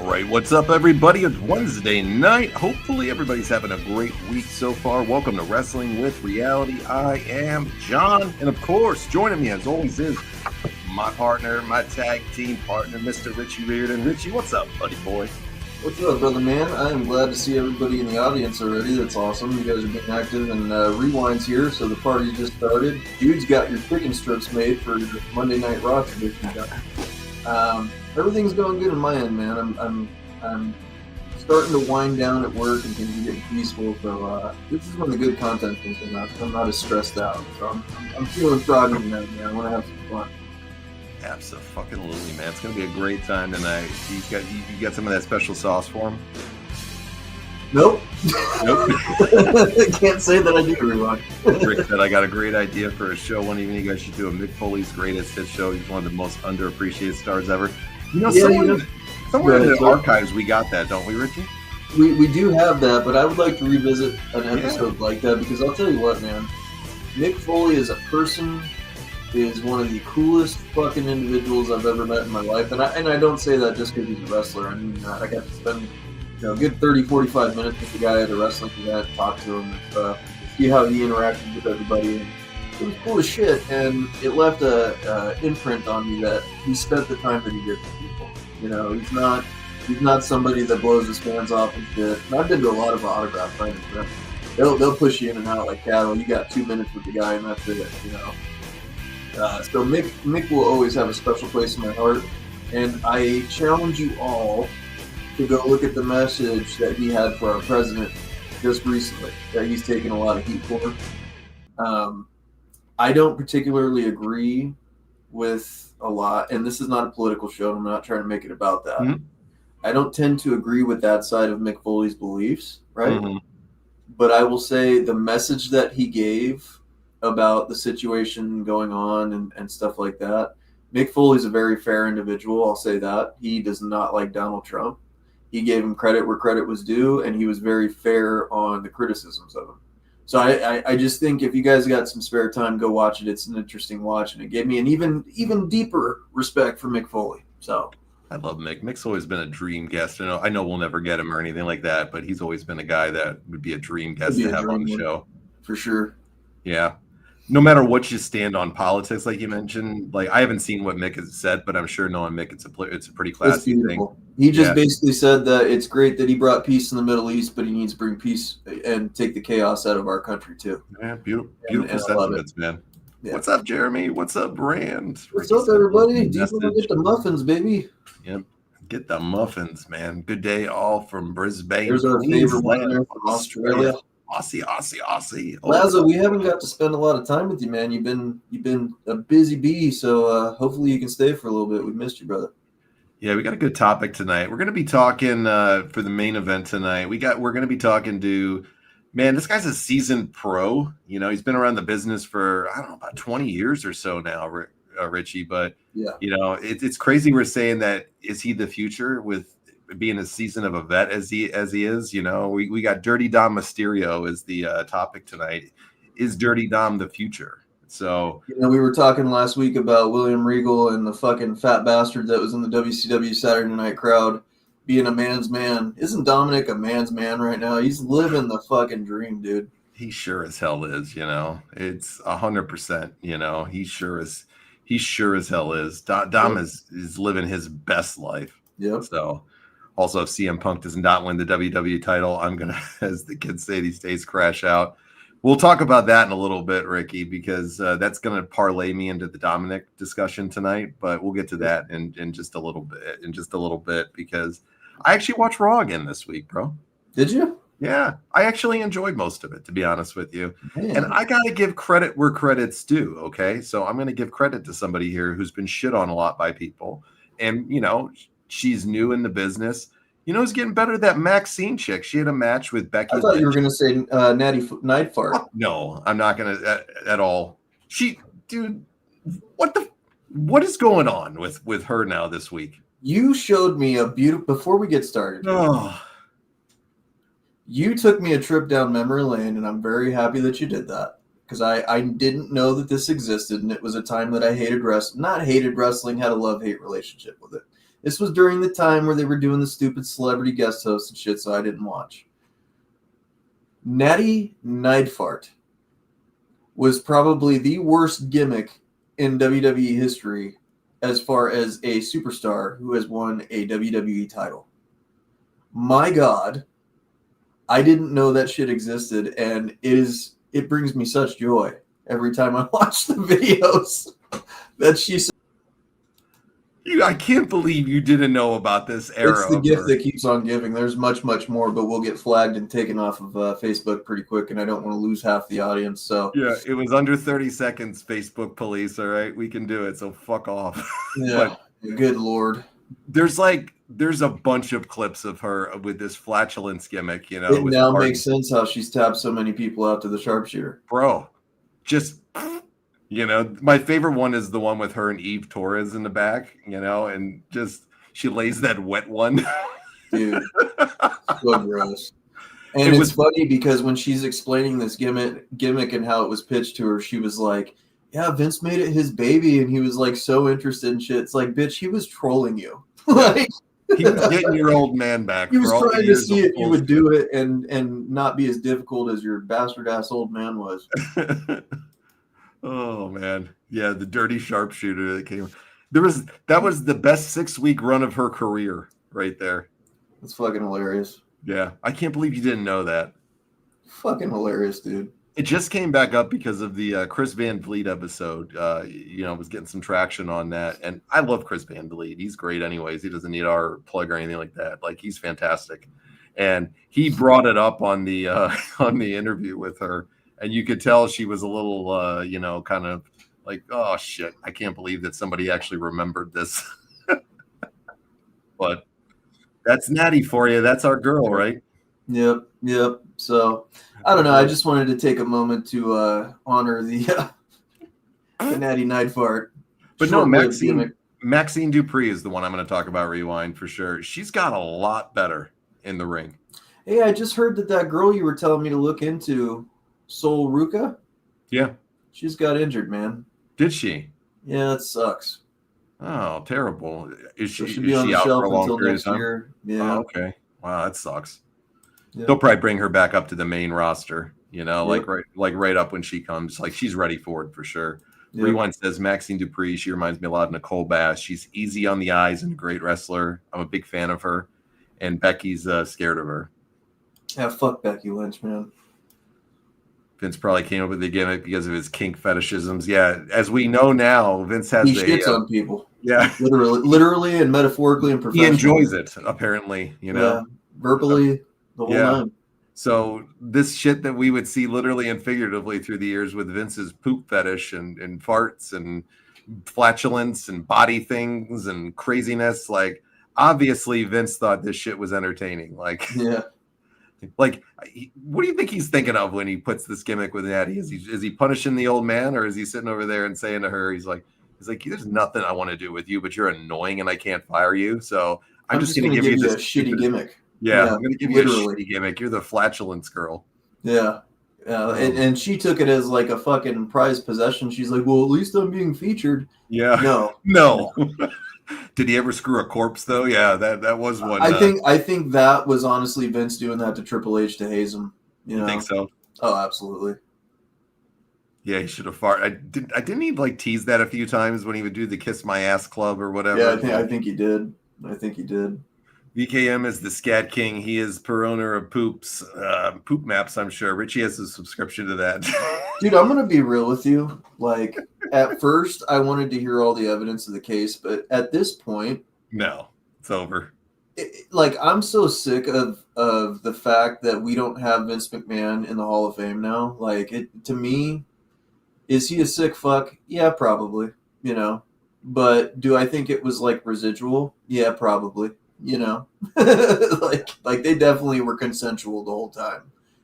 right, what's up, everybody? It's Wednesday night. Hopefully, everybody's having a great week so far. Welcome to Wrestling with Reality. I am John, and of course, joining me as always is my partner, my tag team partner, Mr. Richie Reardon. Richie, what's up, buddy boy? What's up, brother man? I am glad to see everybody in the audience already. That's awesome. You guys are being active, and Rewind's here, so the party just started. Dude's got your chicken strips made for your Monday Night Raw tradition. Everything's going good on my end, man. I'm starting to wind down at work and things are getting peaceful. So this is when the good content comes in. I'm not as stressed out, so I'm feeling froggy tonight, man. I want to have some fun. Absolutely, man. It's gonna be a great time tonight. You got some of that special sauce for him? Nope. I can't say that I do, everyone. Rick said I got a great idea for a show. One evening you guys should do a Mick Foley's Greatest Hits show. He's one of the most underappreciated stars ever. Somewhere in the archives we got that, don't we, Richie? We do have that, but I would like to revisit an episode like that because I'll tell you what, man. Mick Foley as a person is one of the coolest fucking individuals I've ever met in my life. And I don't say that just because he's a wrestler. I mean, I got to spend a good 30, 45 minutes with the guy at a wrestling event, talk to him, and see how he interacted with everybody. And it was cool as shit, and it left a imprint on me that he spent the time that he did with people. You know, he's not somebody that blows his fans off and shit. And I've been to a lot of autograph signings. They'll push you in and out like cattle. You got 2 minutes with the guy, and that's it. You know. So Mick will always have a special place in my heart, and I challenge you all to go look at the message that he had for our president just recently that he's taken a lot of heat for. I don't particularly agree with a lot, and this is not a political show. I'm not trying to make it about that. Mm-hmm. I don't tend to agree with that side of Mick Foley's beliefs, right? Mm-hmm. But I will say the message that he gave about the situation going on and stuff like that. Mick Foley's a very fair individual, I'll say that. He does not like Donald Trump. He gave him credit where credit was due, and he was very fair on the criticisms of him. So I just think if you guys got some spare time, go watch it. It's an interesting watch, and it gave me an even deeper respect for Mick Foley. So I love Mick. Mick's always been a dream guest. I know we'll never get him or anything like that, but he's always been a guy that would be a dream guest to have on the show. For sure. Yeah. No matter what you stand on politics, like you mentioned, like I haven't seen what Mick has said, but I'm sure knowing Mick, it's a pretty classy thing. He just basically said that it's great that he brought peace in the Middle East, but he needs to bring peace and take the chaos out of our country too. Yeah, beautiful sentiments, man. Yeah. What's up, Jeremy? What's up, Brand? What's up, everybody? Get the muffins, baby. Yep, get the muffins, man. Good day, all from Brisbane. There's our favorite one there from Australia. Aussie. Lazo, we haven't got to spend a lot of time with you, man. You've been a busy bee, so hopefully you can stay for a little bit. We missed you, brother. Yeah, we got a good topic tonight. We're going to be talking for the main event tonight. We're going to be talking to, man, this guy's a seasoned pro. You know, he's been around the business for, I don't know, about 20 years or so now, Richie. But, yeah, you know, it's crazy we're saying that. Is he the future with being as seasoned of a vet as he is? You know, we got Dirty Dom Mysterio is the topic tonight. Is Dirty Dom the future? So, you know, we were talking last week about William Regal and the fucking fat bastard that was in the WCW Saturday Night crowd being a man's man. Isn't Dominik a man's man right now? He's living the fucking dream, dude. He sure as hell is, you know. It's 100%, you know. He sure as hell is. Dom is living his best life. Yep. So, also, if CM Punk does not win the WWE title, I'm going to, as the kids say these days, crash out. We'll talk about that in a little bit, Ricky, because that's going to parlay me into the Dominik discussion tonight. But we'll get to that in just a little bit, because I actually watched Raw again this week, bro. Did you? Yeah, I actually enjoyed most of it, to be honest with you. Man. And I got to give credit where credit's due, okay? So I'm going to give credit to somebody here who's been shit on a lot by people. And, you know, she's new in the business. You know who's getting better? That Maxine chick. She had a match with Becky. I thought Lynch. You were going to say Natty Night Fart. No, I'm not going to at all. Dude, what is going on with her now this week? You showed me a beautiful, before we get started. Oh. You took me a trip down memory lane, and I'm very happy that you did that. Because I didn't know that this existed, and it was a time that I hated wrestling. Not hated wrestling, had a love-hate relationship with it. This was during the time where they were doing the stupid celebrity guest hosts and shit, so I didn't watch. Natty Neidfart was probably the worst gimmick in WWE history as far as a superstar who has won a WWE title. My God, I didn't know that shit existed, and it brings me such joy every time I watch the videos that she's. I can't believe you didn't know about this era. It's the gift that keeps on giving. There's much, much more, but we'll get flagged and taken off of Facebook pretty quick, and I don't want to lose half the audience. So yeah, it was under 30 seconds, Facebook police. All right, we can do it. So fuck off. Yeah, good Lord. There's a bunch of clips of her with this flatulence gimmick. You know, it now makes sense how she's tapped so many people out to the sharpshooter, bro. Just. You know, my favorite one is the one with her and Eve Torres in the back, you know, and just she lays that wet one. Dude, so gross. And it's funny because when she's explaining this gimmick and how it was pitched to her, she was like, yeah, Vince made it his baby, and he was like so interested in shit. It's like, bitch, he was trolling you. Like, he was getting your old man back. He was trying to see if you would do it and not be as difficult as your bastard ass old man was. Oh man, yeah, the dirty sharpshooter that came. That was the best 6-week run of her career right there. That's fucking hilarious. Yeah, I can't believe you didn't know that. Fucking hilarious, dude. It just came back up because of the Chris Van Vliet episode. You know, was getting some traction on that, and I love Chris Van Vliet. He's great, anyways. He doesn't need our plug or anything like that. Like, he's fantastic, and he brought it up on the interview with her. And you could tell she was a little, you know, kind of like, oh, shit, I can't believe that somebody actually remembered this. But that's Natty for you. That's our girl, right? Yep. So, I don't know. I just wanted to take a moment to honor the Natty Neidfart. But no, Maxine Dupree is the one I'm going to talk about, Rewind, for sure. She's got a lot better in the ring. Hey, I just heard that girl you were telling me to look into, Sol Ruka? Yeah. She's got injured, man. Did she? Yeah, it sucks. Oh, terrible. Is she be on the out shelf for a long until period next of time? year? Yeah. Oh, okay. Wow, that sucks. Yep. They'll probably bring her back up to the main roster, you know, Yep. like right up when she comes. Like, she's ready for it for sure. Yep. Rewind says Maxine Dupree, she reminds me a lot of Nicole Bass. She's easy on the eyes and a great wrestler. I'm a big fan of her. And Becky's scared of her. Yeah, fuck Becky Lynch, man. Vince probably came up with the gimmick because of his kink fetishisms. Yeah, as we know now, Vince has he shits on people. Yeah, literally and metaphorically and professionally. He enjoys it, apparently. You know, yeah, verbally the whole time. So this shit that we would see literally and figuratively through the years with Vince's poop fetish and farts and flatulence and body things and craziness, like obviously Vince thought this shit was entertaining. Like, yeah. Like, what do you think he's thinking of when he puts this gimmick with Natty? Is he punishing the old man, or is he sitting over there and saying to her, he's like, there's nothing I want to do with you, but you're annoying and I can't fire you. So I'm just going to give you this shitty gimmick. Yeah, I'm going to give you a shitty gimmick. You're the flatulence girl. Yeah. And she took it as like a fucking prized possession. She's like, well, at least I'm being featured. Yeah. No. Did he ever screw a corpse though? Yeah, that was one. I think that was honestly Vince doing that to Triple H to haze him. You think so? Oh, absolutely. Yeah, he should have farted. Didn't he like tease that a few times when he would do the Kiss My Ass Club or whatever? Yeah, I think he did. VKM is the Scat King. He is per owner of Poop Maps, I'm sure. Richie has a subscription to that. Dude, I'm going to be real with you. Like, at first, I wanted to hear all the evidence of the case, but at this point... No, it's over. I'm so sick of the fact that we don't have Vince McMahon in the Hall of Fame now. Like, to me, is he a sick fuck? Yeah, probably, you know. But do I think it was, like, residual? Yeah, probably. You know, like they definitely were consensual the whole time,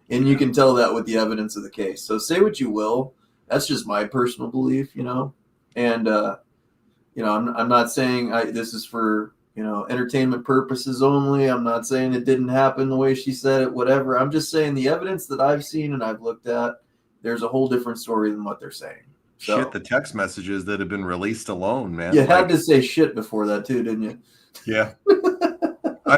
and you can tell that with the evidence of the case. So say what you will, that's just my personal belief, you know. And you know, I'm not saying this is for, you know, entertainment purposes only. I'm not saying it didn't happen the way she said it, whatever. I'm just saying the evidence that I've seen and I've looked at, there's a whole different story than what they're saying. So. Shit, the text messages that have been released alone, man. You had to say shit before that too, didn't you? Yeah.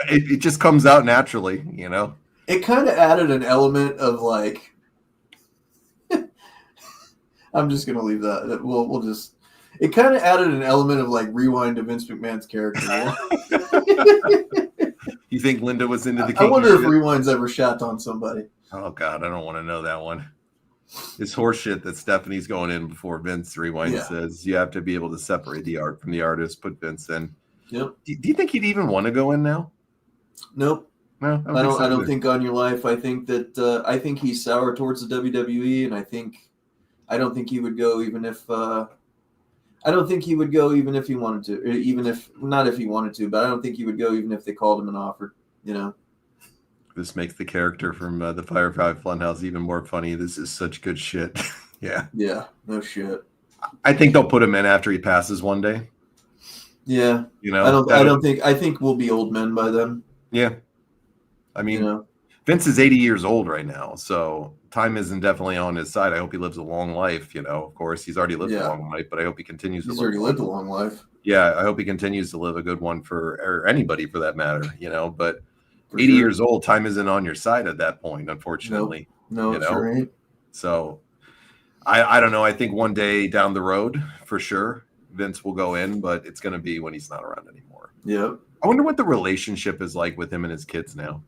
It just comes out naturally, you know? It kind of added an element of like, I'm just going to leave that. We'll just, it kind of added an element of like rewind to Vince McMahon's character. You think Linda was into the I wonder shit? if Rewind's ever shat on somebody. Oh, God, I don't want to know that one. It's horse shit that Stephanie's going in before Vince. Rewind says you have to be able to separate the art from the artist, put Vince in. Yep. Do you think he'd even want to go in now? Nope. No, I don't think on your life. I think that I think he's sour towards the WWE, and I don't think he would go even if I don't think he would go even if he wanted to, even if not if he wanted to, but I don't think he would go even if they called him and offered. You know. This makes the character from the Firefly Funhouse even more funny. This is such good shit. Yeah. Yeah. No shit. I think they'll put him in after he passes one day. Yeah. You know. I think we'll be old men by then. Yeah. I mean, Vince is 80 years old right now, so time isn't definitely on his side. I hope he lives a long life. You know, of course, he's already lived a long life, but I hope he continues to live. He's already lived a long life. Yeah, I hope he continues to live a good one or anybody for that matter. You know, but 80 years old, time isn't on your side at that point, unfortunately. No, it sure ain't. So I don't know. I think one day down the road, for sure, Vince will go in, but it's going to be when he's not around anymore. Yep. I wonder what the relationship is like with him and his kids now.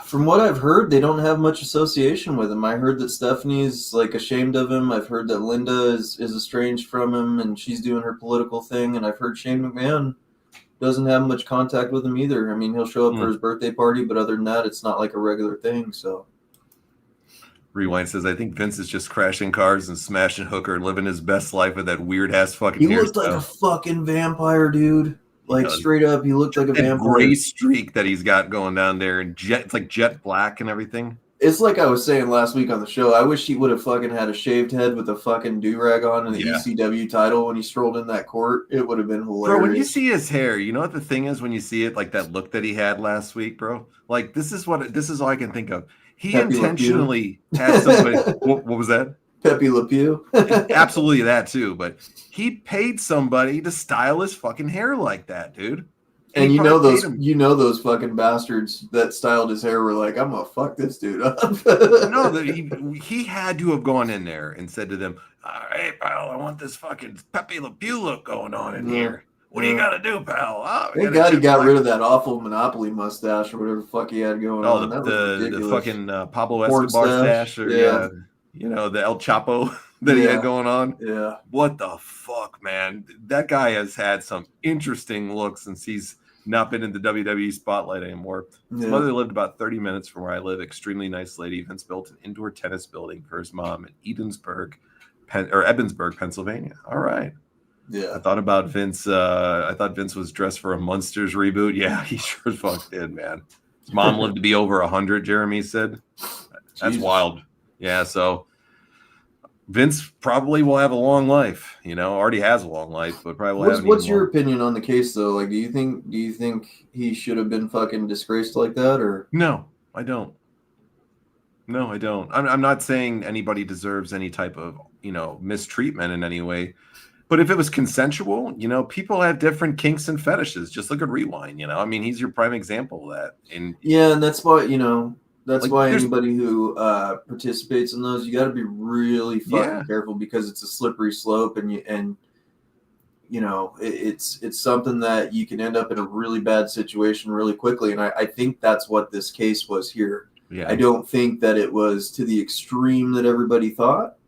From what I've heard, they don't have much association with him. I heard that Stephanie's like ashamed of him. I've heard that Linda is estranged from him and she's doing her political thing. And I've heard Shane McMahon doesn't have much contact with him either. I mean, he'll show up for his birthday party, but other than that, it's not like a regular thing. So Rewind says, I think Vince is just crashing cars and smashing hooker, living his best life with that weird ass fucking hairstyle. He looked like a fucking vampire, dude. Like straight up, he looked like a vampire. Gray streak that he's got going down there, and it's like jet black and everything. It's like I was saying last week on the show. I wish he would have fucking had a shaved head with a fucking do-rag on and the ECW title when he strolled in that court. It would have been hilarious. Bro, when you see his hair, you know what the thing is when you see it, like that look that he had last week, bro? Like, this is all I can think of. He Pepe intentionally had somebody. what was that? Pepe Le Pew. Absolutely that too, but he paid somebody to style his fucking hair like that, dude. And you know those fucking bastards that styled his hair were like, I'm gonna fuck this dude up. No, he had to have gone in there and said to them, "Hey, pal, I want this fucking Pepe Le Pew look going on in here. What do you got to do, pal?" Thank God he got rid of that awful Monopoly mustache or whatever the fuck he had going on. That the fucking Pablo Escobar stash or you know, the El Chapo that he had going on. Yeah. What the fuck, man? That guy has had some interesting looks since he's not been in the WWE spotlight anymore. His mother lived about 30 minutes from where I live. Extremely nice lady. Vince built an indoor tennis building for his mom in Evansburg, Pennsylvania. All right. Yeah. I thought about Vince. I thought Vince was dressed for a Munsters reboot. Yeah, he sure as fuck did, man. His mom lived to be over 100, Jeremy said. That's wild. Yeah, so Vince probably will have a long life, you know, already has a long life, but probably will have What's your opinion on the case though? Like, do you think he should have been fucking disgraced like that, or? No, I don't. No, I don't. I'm not saying anybody deserves any type of, you know, mistreatment in any way. But if it was consensual, you know, people have different kinks and fetishes. Just look at Rewind, you know. I mean, he's your prime example of that. And that's why, you know, that's why anybody who participates in those, you got to be really fucking careful because it's a slippery slope, and you know, it's something that you can end up in a really bad situation really quickly. And I think that's what this case was here. Yeah. I don't think that it was to the extreme that everybody thought,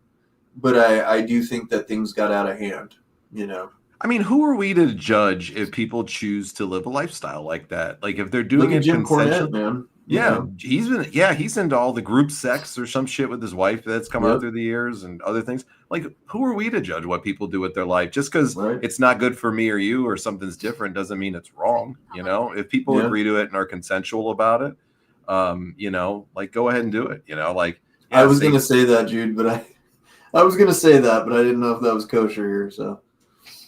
but I do think that things got out of hand, you know. I mean, who are we to judge if people choose to live a lifestyle like that? Like if they're doing it Jim Cornette, man. Yeah, he's into all the group sex or some shit with his wife that's come out through the years and other things. Like, who are we to judge what people do with their life? Just because it's not good for me or you or something's different doesn't mean it's wrong. You know, if people agree to it and are consensual about it, you know, like go ahead and do it. You know, like I was gonna say that, Jude, but I was gonna say that, but I didn't know if that was kosher here. So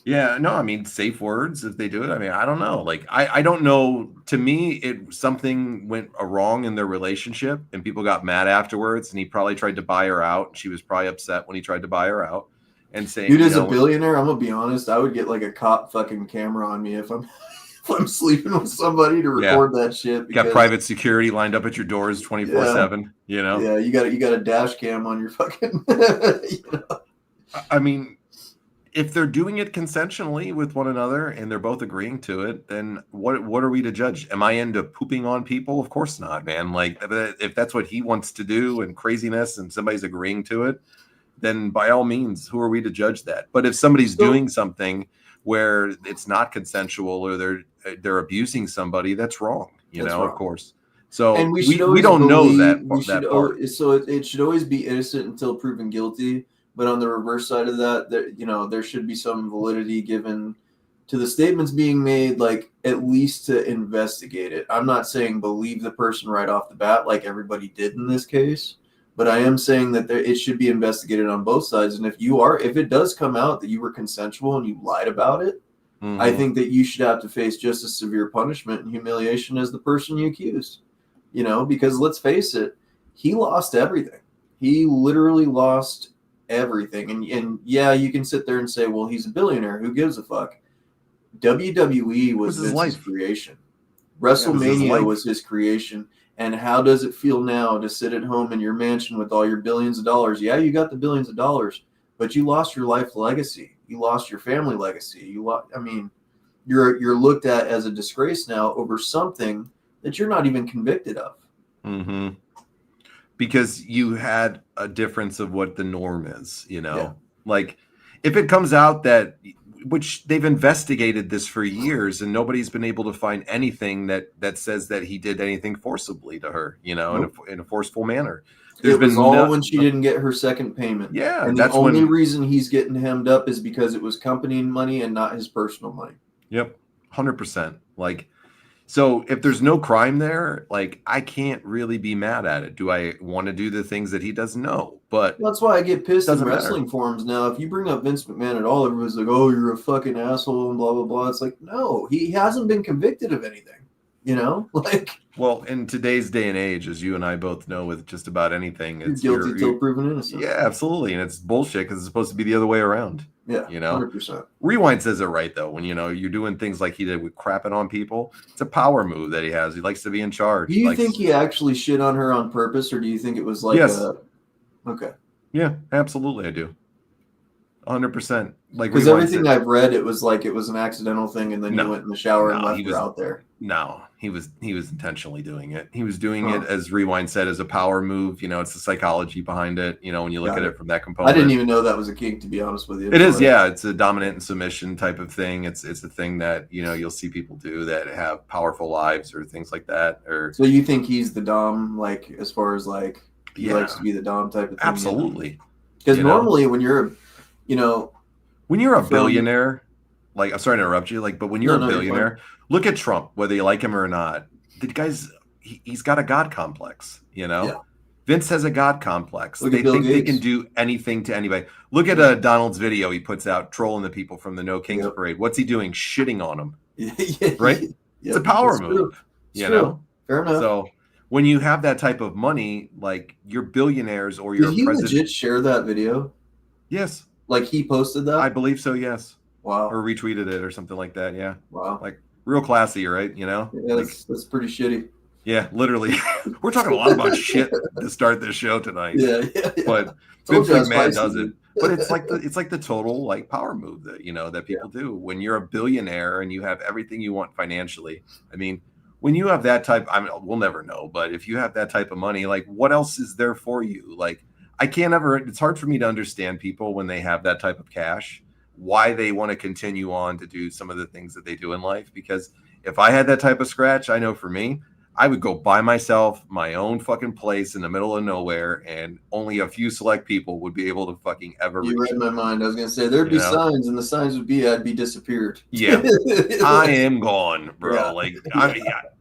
Yeah, no, I mean, safe words if they do it. I mean, I don't know. Like, I don't know. To me, something went wrong in their relationship, and people got mad afterwards. And he probably tried to buy her out. She was probably upset when he tried to buy her out, and saying, Dude, as a billionaire, I'm gonna be honest. I would get like a cop fucking camera on me if I'm if I'm sleeping with somebody to record that shit. Got private security lined up at your doors 24/7. You know. Yeah, you got a dash cam on your fucking. I mean, if they're doing it consensually with one another and they're both agreeing to it, then what are we to judge? Am I into pooping on people? Of course not, man. Like, if that's what he wants to do and craziness and somebody's agreeing to it, then by all means, who are we to judge that? But if somebody's doing something where it's not consensual or they're abusing somebody, that's wrong, of course. So and we don't know that part. So it should always be innocent until proven guilty. But on the reverse side of that, there should be some validity given to the statements being made, like at least to investigate it. I'm not saying believe the person right off the bat like everybody did in this case, but I am saying that it should be investigated on both sides. And if it does come out that you were consensual and you lied about it, I think that you should have to face just as severe punishment and humiliation as the person you accused. Because let's face it, he lost everything. He literally lost everything. And yeah, you can sit there and say, well, he's a billionaire. Who gives a fuck? WWE was Vince's creation. WrestleMania was his creation. And how does it feel now to sit at home in your mansion with all your billions of dollars? Yeah, you got the billions of dollars, but you lost your life legacy. You lost your family legacy. You're looked at as a disgrace now over something that you're not even convicted of. Mm-hmm. Because you had a difference of what the norm is, Like, if it comes out that, which they've investigated this for years and nobody's been able to find anything that says that he did anything forcibly to her, in a forceful manner. It was all when she didn't get her second payment. Yeah. And the only reason he's getting hemmed up is because it was company money and not his personal money. Yep. 100%. Like, so if there's no crime there, like, I can't really be mad at it. Do I want to do the things that he does? No, but that's why I get pissed in wrestling forums now. If you bring up Vince McMahon at all, everyone's like, "Oh, you're a fucking asshole," and blah blah blah. It's like, no, he hasn't been convicted of anything. Like. Well, in today's day and age, as you and I both know, with just about anything, it's guilty till proven innocent. Yeah, absolutely, and it's bullshit because it's supposed to be the other way around. Yeah, 100%. Rewind says it right though. When you're doing things like he did with crapping on people, it's a power move that he has. He likes to be in charge. Do you think he actually shit on her on purpose, or do you think it was like okay? Yeah, absolutely, I do. 100%. Like, because everything I've read, it was an accidental thing, and then he went in the shower and left her out there. No, he was intentionally doing it. He was doing it, as Rewind said, as a power move. It's the psychology behind it. When you look at it from that component. I didn't even know that was a kink, to be honest with you. It is, yeah. It's a dominant and submission type of thing. It's a thing that you'll see people do that have powerful lives or things like that. Or so you think he's the dom, like as far as like he likes to be the dom type of thing? Absolutely. Because normally when you're a billionaire, like, I'm sorry to interrupt you, like, but when you're a billionaire, look at Trump, whether you like him or not. The guy's he's got a God complex, Yeah. Vince has a God complex. They think they can do anything to anybody. Look at Donald's video he puts out trolling the people from the No Kings Parade. What's he doing? Shitting on them. Right? It's a power move. True. Fair enough. So when you have that type of money, like, you're billionaires or you're Did he legit share that video? Yes. Like, he posted that? I believe so, yes. Wow. Or retweeted it or something like that, yeah. Wow. Like, real classy, right? Yeah, that's pretty shitty. Yeah, literally. We're talking a lot about shit to start this show tonight. Yeah. But Vince McMahon does it. But it's like the total, like, power move that that people do. When you're a billionaire and you have everything you want financially, I mean, when you have that type, we'll never know, but if you have that type of money, like, what else is there for you? Like, it's hard for me to understand people when they have that type of cash, why they want to continue on to do some of the things that they do in life. Because if I had that type of scratch, I know for me, I would go buy myself my own fucking place in the middle of nowhere, and only a few select people would be able to fucking ever reach. You read my mind. I was going to say, there'd be signs, and the signs would be I'd be disappeared. Yeah. I am gone, bro. Yeah. Like,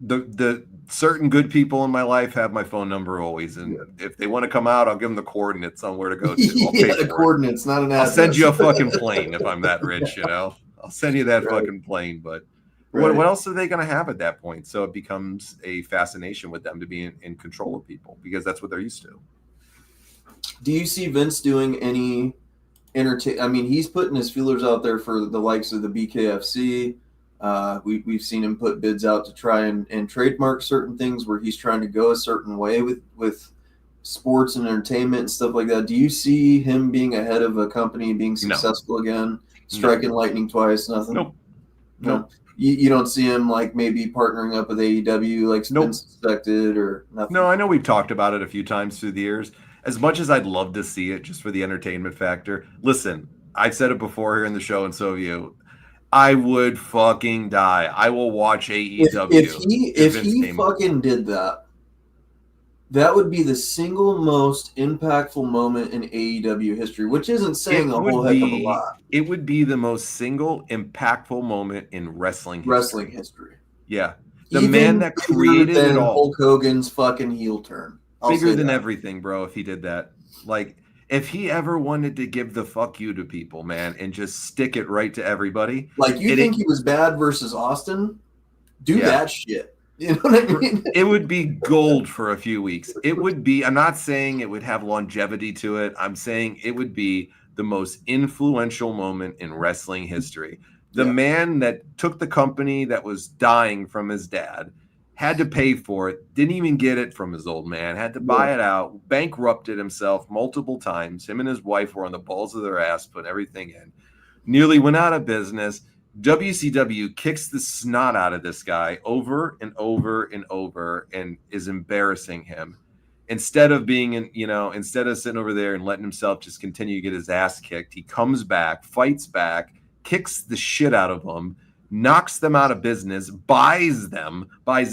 the certain good people in my life have my phone number always, and if they want to come out, I'll give them the coordinates on where to go to. The coordinates, not an address. I'll send you a fucking plane if I'm that rich, I'll I'll send you that Right. fucking plane. But Right. what else are they going to have at that point? So it becomes a fascination with them to be in control of people because that's what they're used to. Do you see Vince doing any I mean, he's putting his feelers out there for the likes of the BKFC. We've seen him put bids out to try and trademark certain things where he's trying to go a certain way with sports and entertainment and stuff like that. Do you see him being ahead of a company being successful again, striking lightning twice? Nothing. Nope. No. You don't see him like maybe partnering up with AEW like Vince expected or nothing. No, I know we've talked about it a few times through the years. As much as I'd love to see it just for the entertainment factor, listen, I've said it before here in the show, and so have you. I would fucking die. I will watch AEW. If he fucking did that, that would be the single most impactful moment in AEW history, which isn't saying a whole heck of a lot. It would be the most single impactful moment in wrestling history. Yeah. The Even man that created it all. Hulk Hogan's fucking heel turn. Bigger than everything, bro, if he did that. Like, if he ever wanted to give the fuck you to people, man, and just stick it right to everybody. Like, you think he was bad versus Austin? Do that shit. You know what I mean? It would be gold for a few weeks. It would be, I'm not saying it would have longevity to it. I'm saying it would be the most influential moment in wrestling history. The man that took the company that was dying from his dad, had to pay for it, didn't even get it from his old man, had to buy it out, bankrupted himself multiple times. Him and his wife were on the balls of their ass, put everything in. Nearly went out of business. WCW kicks the snot out of this guy over and over and over and is embarrassing him. Instead of instead of sitting over there and letting himself just continue to get his ass kicked, he comes back, fights back, kicks the shit out of them, knocks them out of business, buys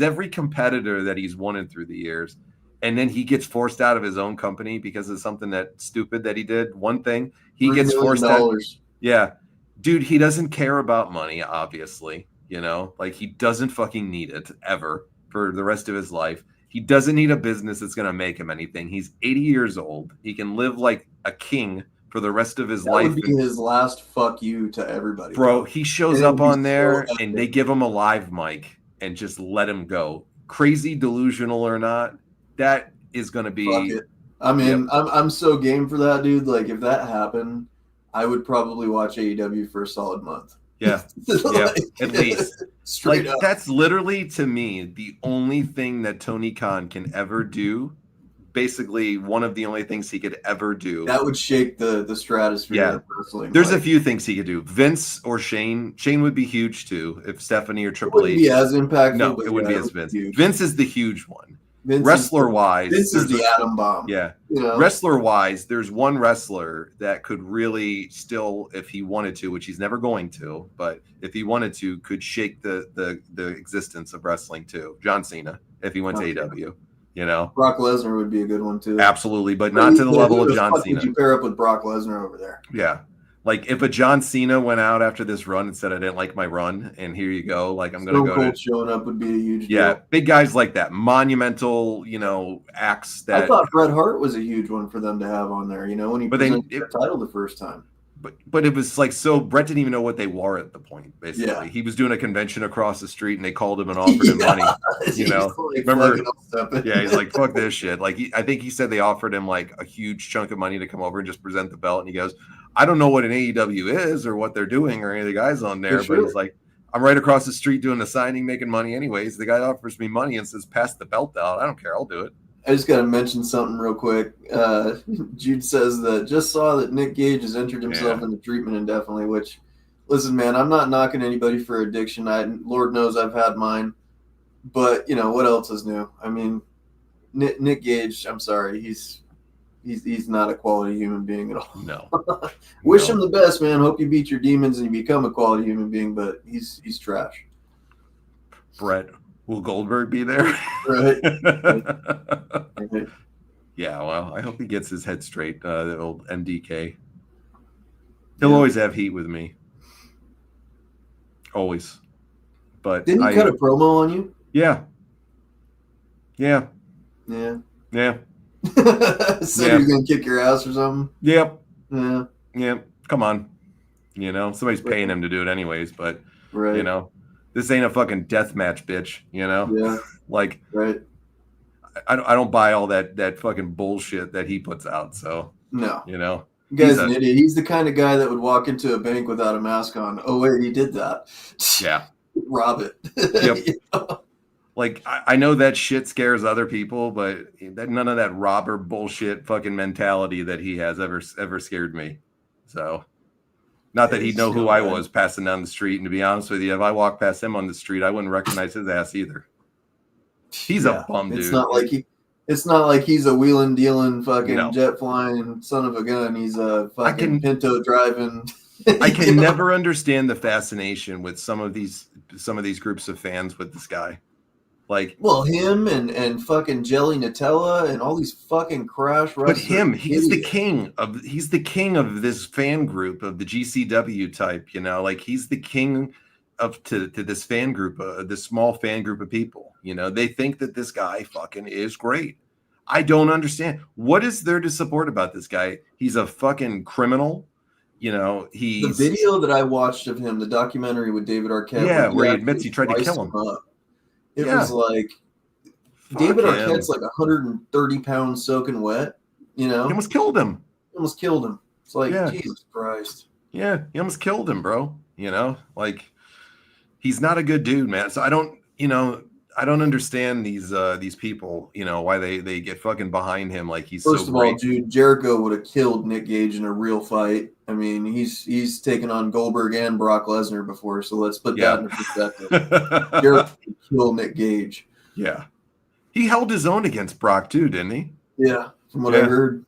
every competitor that he's won through the years, and then he gets forced out of his own company because of something that stupid that he did. One thing, he gets forced out. Yeah. Dude, he doesn't care about money, obviously. Like, he doesn't fucking need it ever for the rest of his life. He doesn't need a business that's going to make him anything. He's 80 years old. He can live like a king for the rest of his life. That would be his last fuck you to everybody. Bro, he shows up on there and they give him a live mic and just let him go. Crazy, delusional or not, that is going to be... Fuck it. I mean, I'm so game for that, dude. Like, if that happened, I would probably watch AEW for a solid month. Yeah, at least. Straight up. That's literally, to me, the only thing that Tony Khan can ever do. Basically, one of the only things he could ever do. That would shake the stratosphere of wrestling. There's a few things he could do. Vince or Shane. Shane would be huge, too, if Stephanie or Triple H. It wouldn't be as impactful. No, it wouldn't be as Vince. Vince is the huge one. Wrestler-wise. Vince is the atom bomb. Yeah. Wrestler-wise, there's one wrestler that could really still, if he wanted to, which he's never going to, but if he wanted to, could shake the existence of wrestling, too. John Cena, if he went to AEW. Brock Lesnar would be a good one too. Absolutely, but not to the level of John Cena. Would you pair up with Brock Lesnar over there? Yeah, like if a John Cena went out after this run and said, "I didn't like my run," and here you go, like I'm going to go. Cold showing up would be a huge deal. Big guys like that, monumental, acts. That I thought Bret Hart was a huge one for them to have on there. When he presented the title the first time. But it was like, so Bret didn't even know what they were at the point, basically. He was doing a convention across the street and they called him and offered him money. Remember? He's like, fuck this shit. Like, I think he said they offered him like a huge chunk of money to come over and just present the belt. And he goes, I don't know what an AEW is or what they're doing or any of the guys on there, but it's like, I'm right across the street doing a signing, making money anyways. The guy offers me money and says, pass the belt out. I don't care. I'll do it. I just got to mention something real quick. Jude says that just saw that Nick Gage has entered himself into treatment indefinitely, which, listen, man, I'm not knocking anybody for addiction. Lord knows I've had mine. But, what else is new? I mean, Nick Gage, I'm sorry, he's not a quality human being at all. No. Wish him the best, man. Hope you beat your demons and you become a quality human being, but he's trash. Brett. Will Goldberg be there? Right. Yeah, well, I hope he gets his head straight, the old MDK. He'll always have heat with me. Always. But didn't he cut a promo on you? Yeah. Yeah. So he's going to kick your ass or something? Yep. Yeah. Yep. Come on. You know, somebody's paying him to do it anyways, but Right. you know, this ain't a fucking death match, bitch. You know, Yeah. like Right. I don't buy all that fucking bullshit that he puts out. So No. you know, The guy's an idiot. He's the kind of guy that would walk into a bank without a mask on. Oh wait, he did that. Yeah. Rob it. Yep. You know? Like I know that shit scares other people, but none of that robber bullshit fucking mentality that he has ever scared me. So, not that he'd know who I was passing down the street. And to be honest with you, if I walked past him on the street, I wouldn't recognize his ass either. He's a bum dude. It's not like he's a wheeling dealing fucking jet flying son of a gun. He's a fucking Pinto driving. I can never understand the fascination with some of these groups of fans with this guy. Like, well, him and fucking Jelly Nutella and all these fucking crash wrestlers. But he's the king of this fan group of the GCW type, you know, like he's the king to this fan group, this small fan group of people. You know, they think that this guy fucking is great. I don't understand. What is there to support about this guy? He's a fucking criminal. You know, the video that I watched of him, the documentary with David Arquette. Yeah, where he admits he tried to kill him. It was like David Arquette's like 130 pounds soaking wet. You know, he almost killed him. It's like, Jesus Christ. Yeah, he almost killed him, bro. You know, like he's not a good dude, man. So I don't understand these people, you know, why they get fucking behind him like he's First of all, dude, Jericho would have killed Nick Gage in a real fight. I mean, he's taken on Goldberg and Brock Lesnar before, so let's put that into perspective. Jericho would kill Nick Gage. Yeah. He held his own against Brock too, didn't he? Yeah, from what I heard.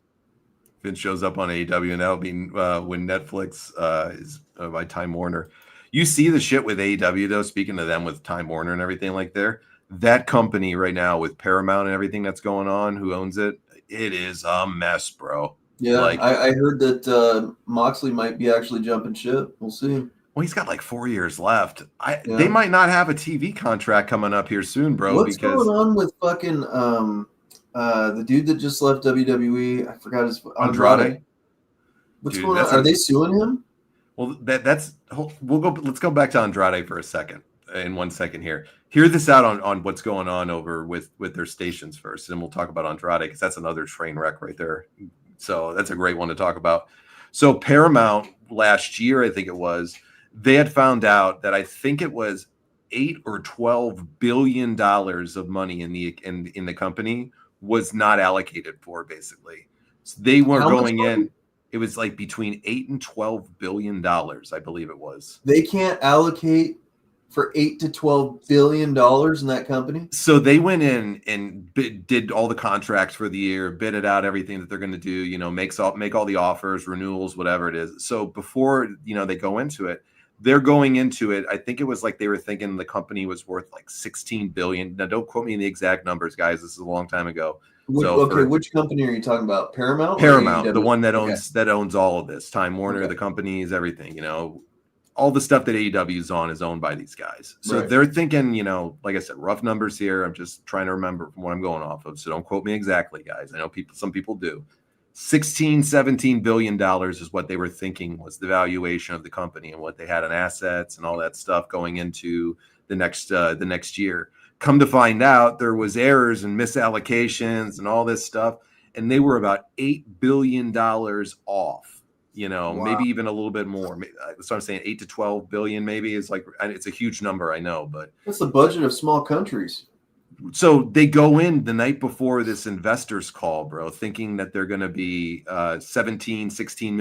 Vince shows up on AEW, and that'll be when Netflix is by Time Warner. You see the shit with AEW though, speaking to them with Time Warner and everything like that company right now with Paramount and everything that's going on, who owns it, it is a mess, bro. Yeah, like, I heard that Moxley might be actually jumping ship. We'll see. Well, he's got like 4 years left. They might not have a TV contract coming up here soon, bro. What's going on with fucking the dude that just left WWE? I forgot his Andrade. What's going on? Are they suing him? Well, let's go back to Andrade for a second. In 1 second here. Hear this out on what's going on over with their stations first, and we'll talk about Andrade because that's another train wreck right there. So that's a great one to talk about. So Paramount last year, I think it was, they had found out that I think it was $8 or $12 billion of money in the company was not allocated for, basically. So they were going in. It was like between $8 and $12 billion, I believe it was. They can't allocate for $8 to $12 billion in that company. So they went in and did all the contracts for the year, bid it out, everything that they're going to do, you know, make all the offers, renewals, whatever it is. So before, you know, they go into it, they're going into it. I think it was like they were thinking the company was worth like 16 billion. Now, don't quote me in the exact numbers, guys. This is a long time ago. Which company are you talking about? Paramount? Paramount, the one that owns all of this. Time Warner, the companies, everything, you know. All the stuff that AEW is owned by these guys. So they're thinking, you know, like I said, rough numbers here. I'm just trying to remember from what I'm going off of. So don't quote me exactly, guys. I know some people do. $17 billion is what they were thinking was the valuation of the company and what they had in assets and all that stuff going into the next year. Come to find out, there was errors and misallocations and all this stuff, and they were about $8 billion off. You know, maybe even a little bit more. So I'm saying 8 to 12 billion, maybe it's like, it's a huge number, I know, but that's the budget of small countries. So they go in the night before this investors call, bro, thinking that they're going to be $16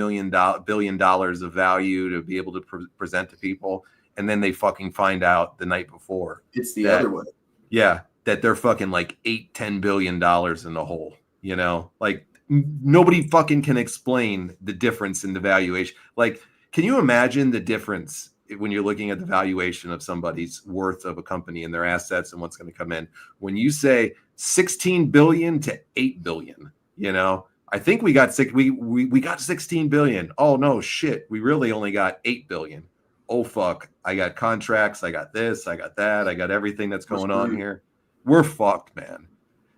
billion of value to be able to present to people. And then they fucking find out the night before. It's the other way. Yeah. That they're fucking like $10 billion in the hole, you know, like, nobody fucking can explain the difference in the valuation. Like, can you imagine the difference when you're looking at the valuation of somebody's worth of a company and their assets and what's going to come in? When you say 16 billion to 8 billion, you know, I think we got 16 billion. Oh no, shit. We really only got 8 billion. Oh fuck. I got contracts. I got this. I got that. I got everything that's going on here. We're fucked, man.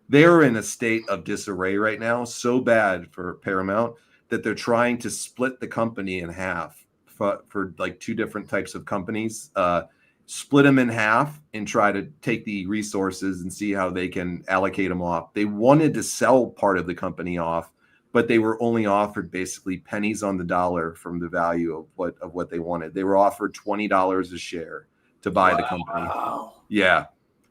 They're in a state of disarray right now, so bad for Paramount that they're trying to split the company in half for like two different types of companies, split them in half and try to take the resources and see how they can allocate them off. They wanted to sell part of the company off, but they were only offered basically pennies on the dollar from the value of what they wanted. They were offered $20 a share to buy the company. Yeah.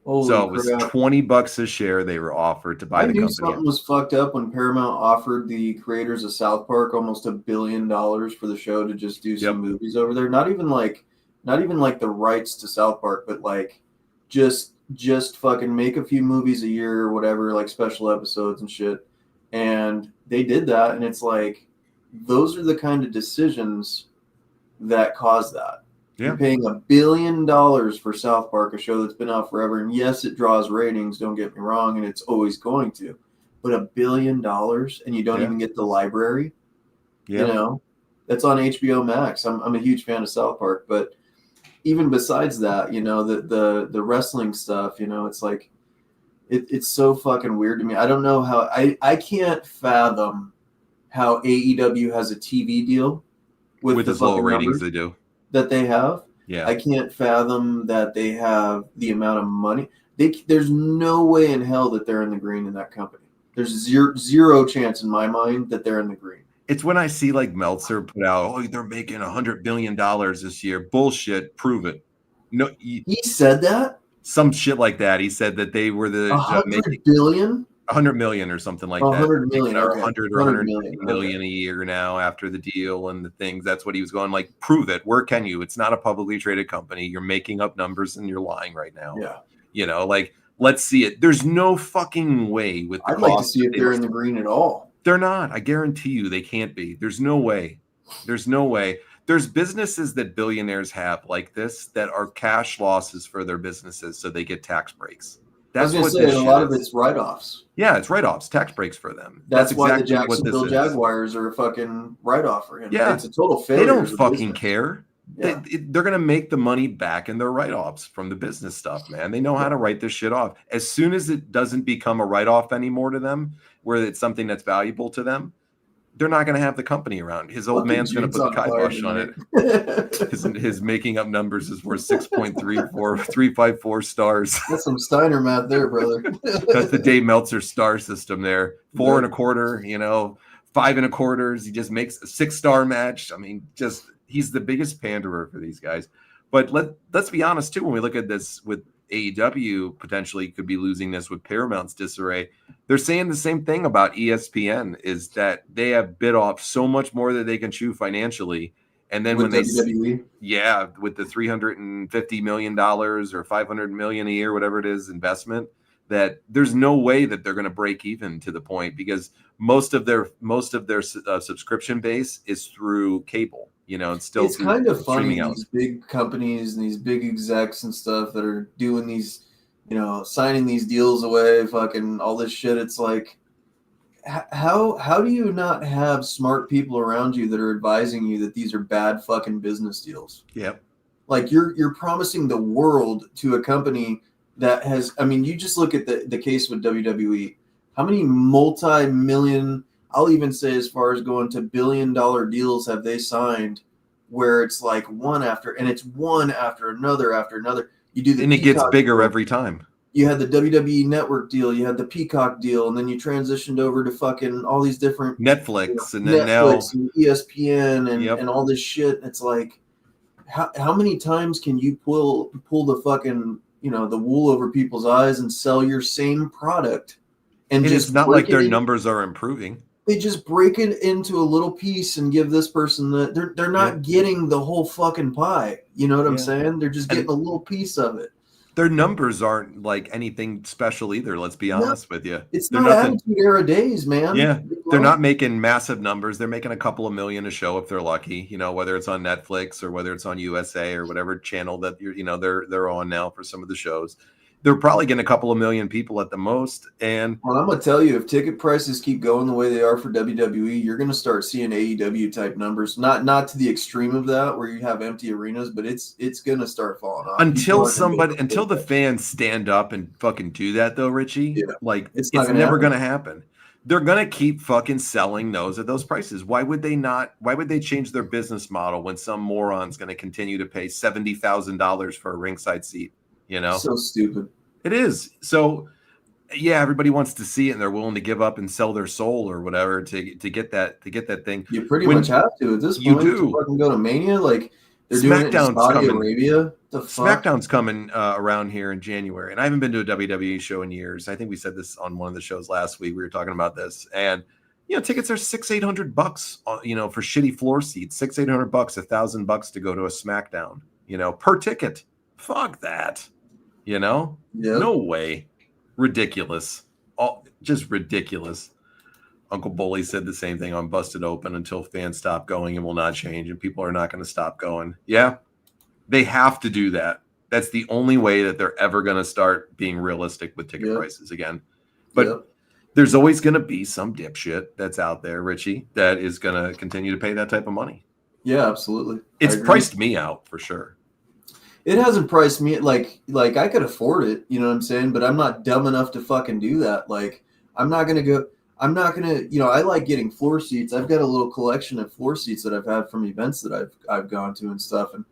Holy so it was crap. $20 a share they were offered to buy the company. I knew something was fucked up when Paramount offered the creators of South Park almost $1 billion for the show to just do some movies over there. Not even like the rights to South Park, but like just fucking make a few movies a year or whatever, like special episodes and shit. And they did that, and it's like those are the kind of decisions that cause that. Yeah. You're paying $1 billion for South Park, a show that's been out forever. And yes, it draws ratings, don't get me wrong, and it's always going to. But $1 billion and you don't even get the library. Yeah. You know, that's on HBO Max. I'm a huge fan of South Park, but even besides that, you know, the wrestling stuff, you know, it's like it's so fucking weird to me. I don't know how I can't fathom how AEW has a TV deal with as low ratings they do. That they have. Yeah. I can't fathom that they have the amount of money. There's no way in hell that they're in the green in that company. There's zero chance in my mind that they're in the green. It's when I see like Meltzer put out, oh, they're making $100 billion this year. Bullshit. Prove it. No, he said that? Some shit like that. He said that they were the $100 billion? 100 million or something like that. 100 million, or 100 or 100 million a year now after the deal and the things. That's what he was going like. Prove it. Where can you? It's not a publicly traded company. You're making up numbers and you're lying right now. Yeah. You know, like let's see it. There's no fucking way with the I'd like to see if they're in the green at all. They're not. I guarantee you they can't be. There's no way. There's no way. There's businesses that billionaires have like this that are cash losses for their businesses so they get tax breaks. That's I was going to say, a lot of it's write-offs. Yeah, it's write-offs, tax breaks for them. That's why exactly the Jacksonville Jaguars are a fucking write-off for him. Yeah. It's a total failure. They don't fucking care. Yeah. They're going to make the money back in their write-offs from the business stuff, man. They know how to write this shit off. As soon as it doesn't become a write-off anymore to them, where it's something that's valuable to them, they're not going to have the company around. His old man's going to put the kibosh on it. His making up numbers is worth 354 stars. That's some Steiner math there, brother. That's the Dave Meltzer star system there. 4.25, you know, 5.25. He just makes a 6-star match. I mean, he's the biggest panderer for these guys. But let's be honest too. When we look at this with AEW, potentially could be losing this with Paramount's disarray. They're saying the same thing about ESPN, is that they have bit off so much more that they can chew financially. And then with when WWE? with the $350 million or $500 million a year, whatever it is, investment, that there's no way that they're going to break even to the point, because most of their subscription base is through cable. You know, it's kind of funny, these big companies and these big execs and stuff that are doing these, you know, signing these deals away, fucking all this shit. It's like, how do you not have smart people around you that are advising you that these are bad fucking business deals? Yep. Like you're promising the world to a company that has, I mean, you just look at the case with WWE. How many multi-million, I'll even say as far as going to $1 billion deals have they signed, where it's like one after another. You do and it gets bigger every time. You had the WWE Network deal, you had the Peacock deal, and then you transitioned over to fucking all these different Netflix, and then Netflix and ESPN and all this shit. It's like, how many times can you pull the fucking, you know, the wool over people's eyes and sell your same product? And just it's not like their numbers are improving. They just break it into a little piece and give this person they're not getting the whole fucking pie. You know what I'm saying? They're just getting a little piece of it. Their numbers aren't like anything special either. Let's be honest with you. They're not Attitude Era days, man. Yeah. They're not making massive numbers. They're making a couple of million a show if they're lucky, you know, whether it's on Netflix or whether it's on USA or whatever channel that they're on now for some of the shows. They're probably getting a couple of million people at the most. And well, I'm going to tell you, if ticket prices keep going the way they are for WWE, you're going to start seeing AEW type numbers. Not to the extreme of that where you have empty arenas, but it's going to start falling off. Until the fans stand up and fucking do that though, Richie, like it's never going to happen. they're gonna keep fucking selling those at those prices. Why would they not? Why would they change their business model when some moron's gonna continue to pay $70,000 for a ringside seat? You know, So stupid. it is. So yeah, everybody wants to see it, and they're willing to give up and sell their soul or whatever to get that thing. You pretty much have to at this point. You do. To fucking go to Mania, like they're doing it in Saudi Arabia. The fuck? SmackDown's coming around here in January, and I haven't been to a WWE show in years. I think we said this on one of the shows last week. We were talking about this, and tickets are $600-800, for shitty floor seats. $600-800, $1,000 to go to a SmackDown, per ticket. Fuck that, No way. Ridiculous. Just ridiculous. Uncle Bully said the same thing on Busted Open. Until fans stop going, it will not change, and people are not going to stop going. Yeah, they have to do that. That's the only way that they're ever going to start being realistic with ticket prices again. But there's always going to be some dipshit that's out there, Richie, that is going to continue to pay that type of money. Yeah, absolutely. It's priced me out for sure. It hasn't priced me like I could afford it, you know what I'm saying? But I'm not dumb enough to fucking do that. Like, I'm not gonna, I like getting floor seats. I've got a little collection of floor seats that I've had from events that I've gone to and stuff. And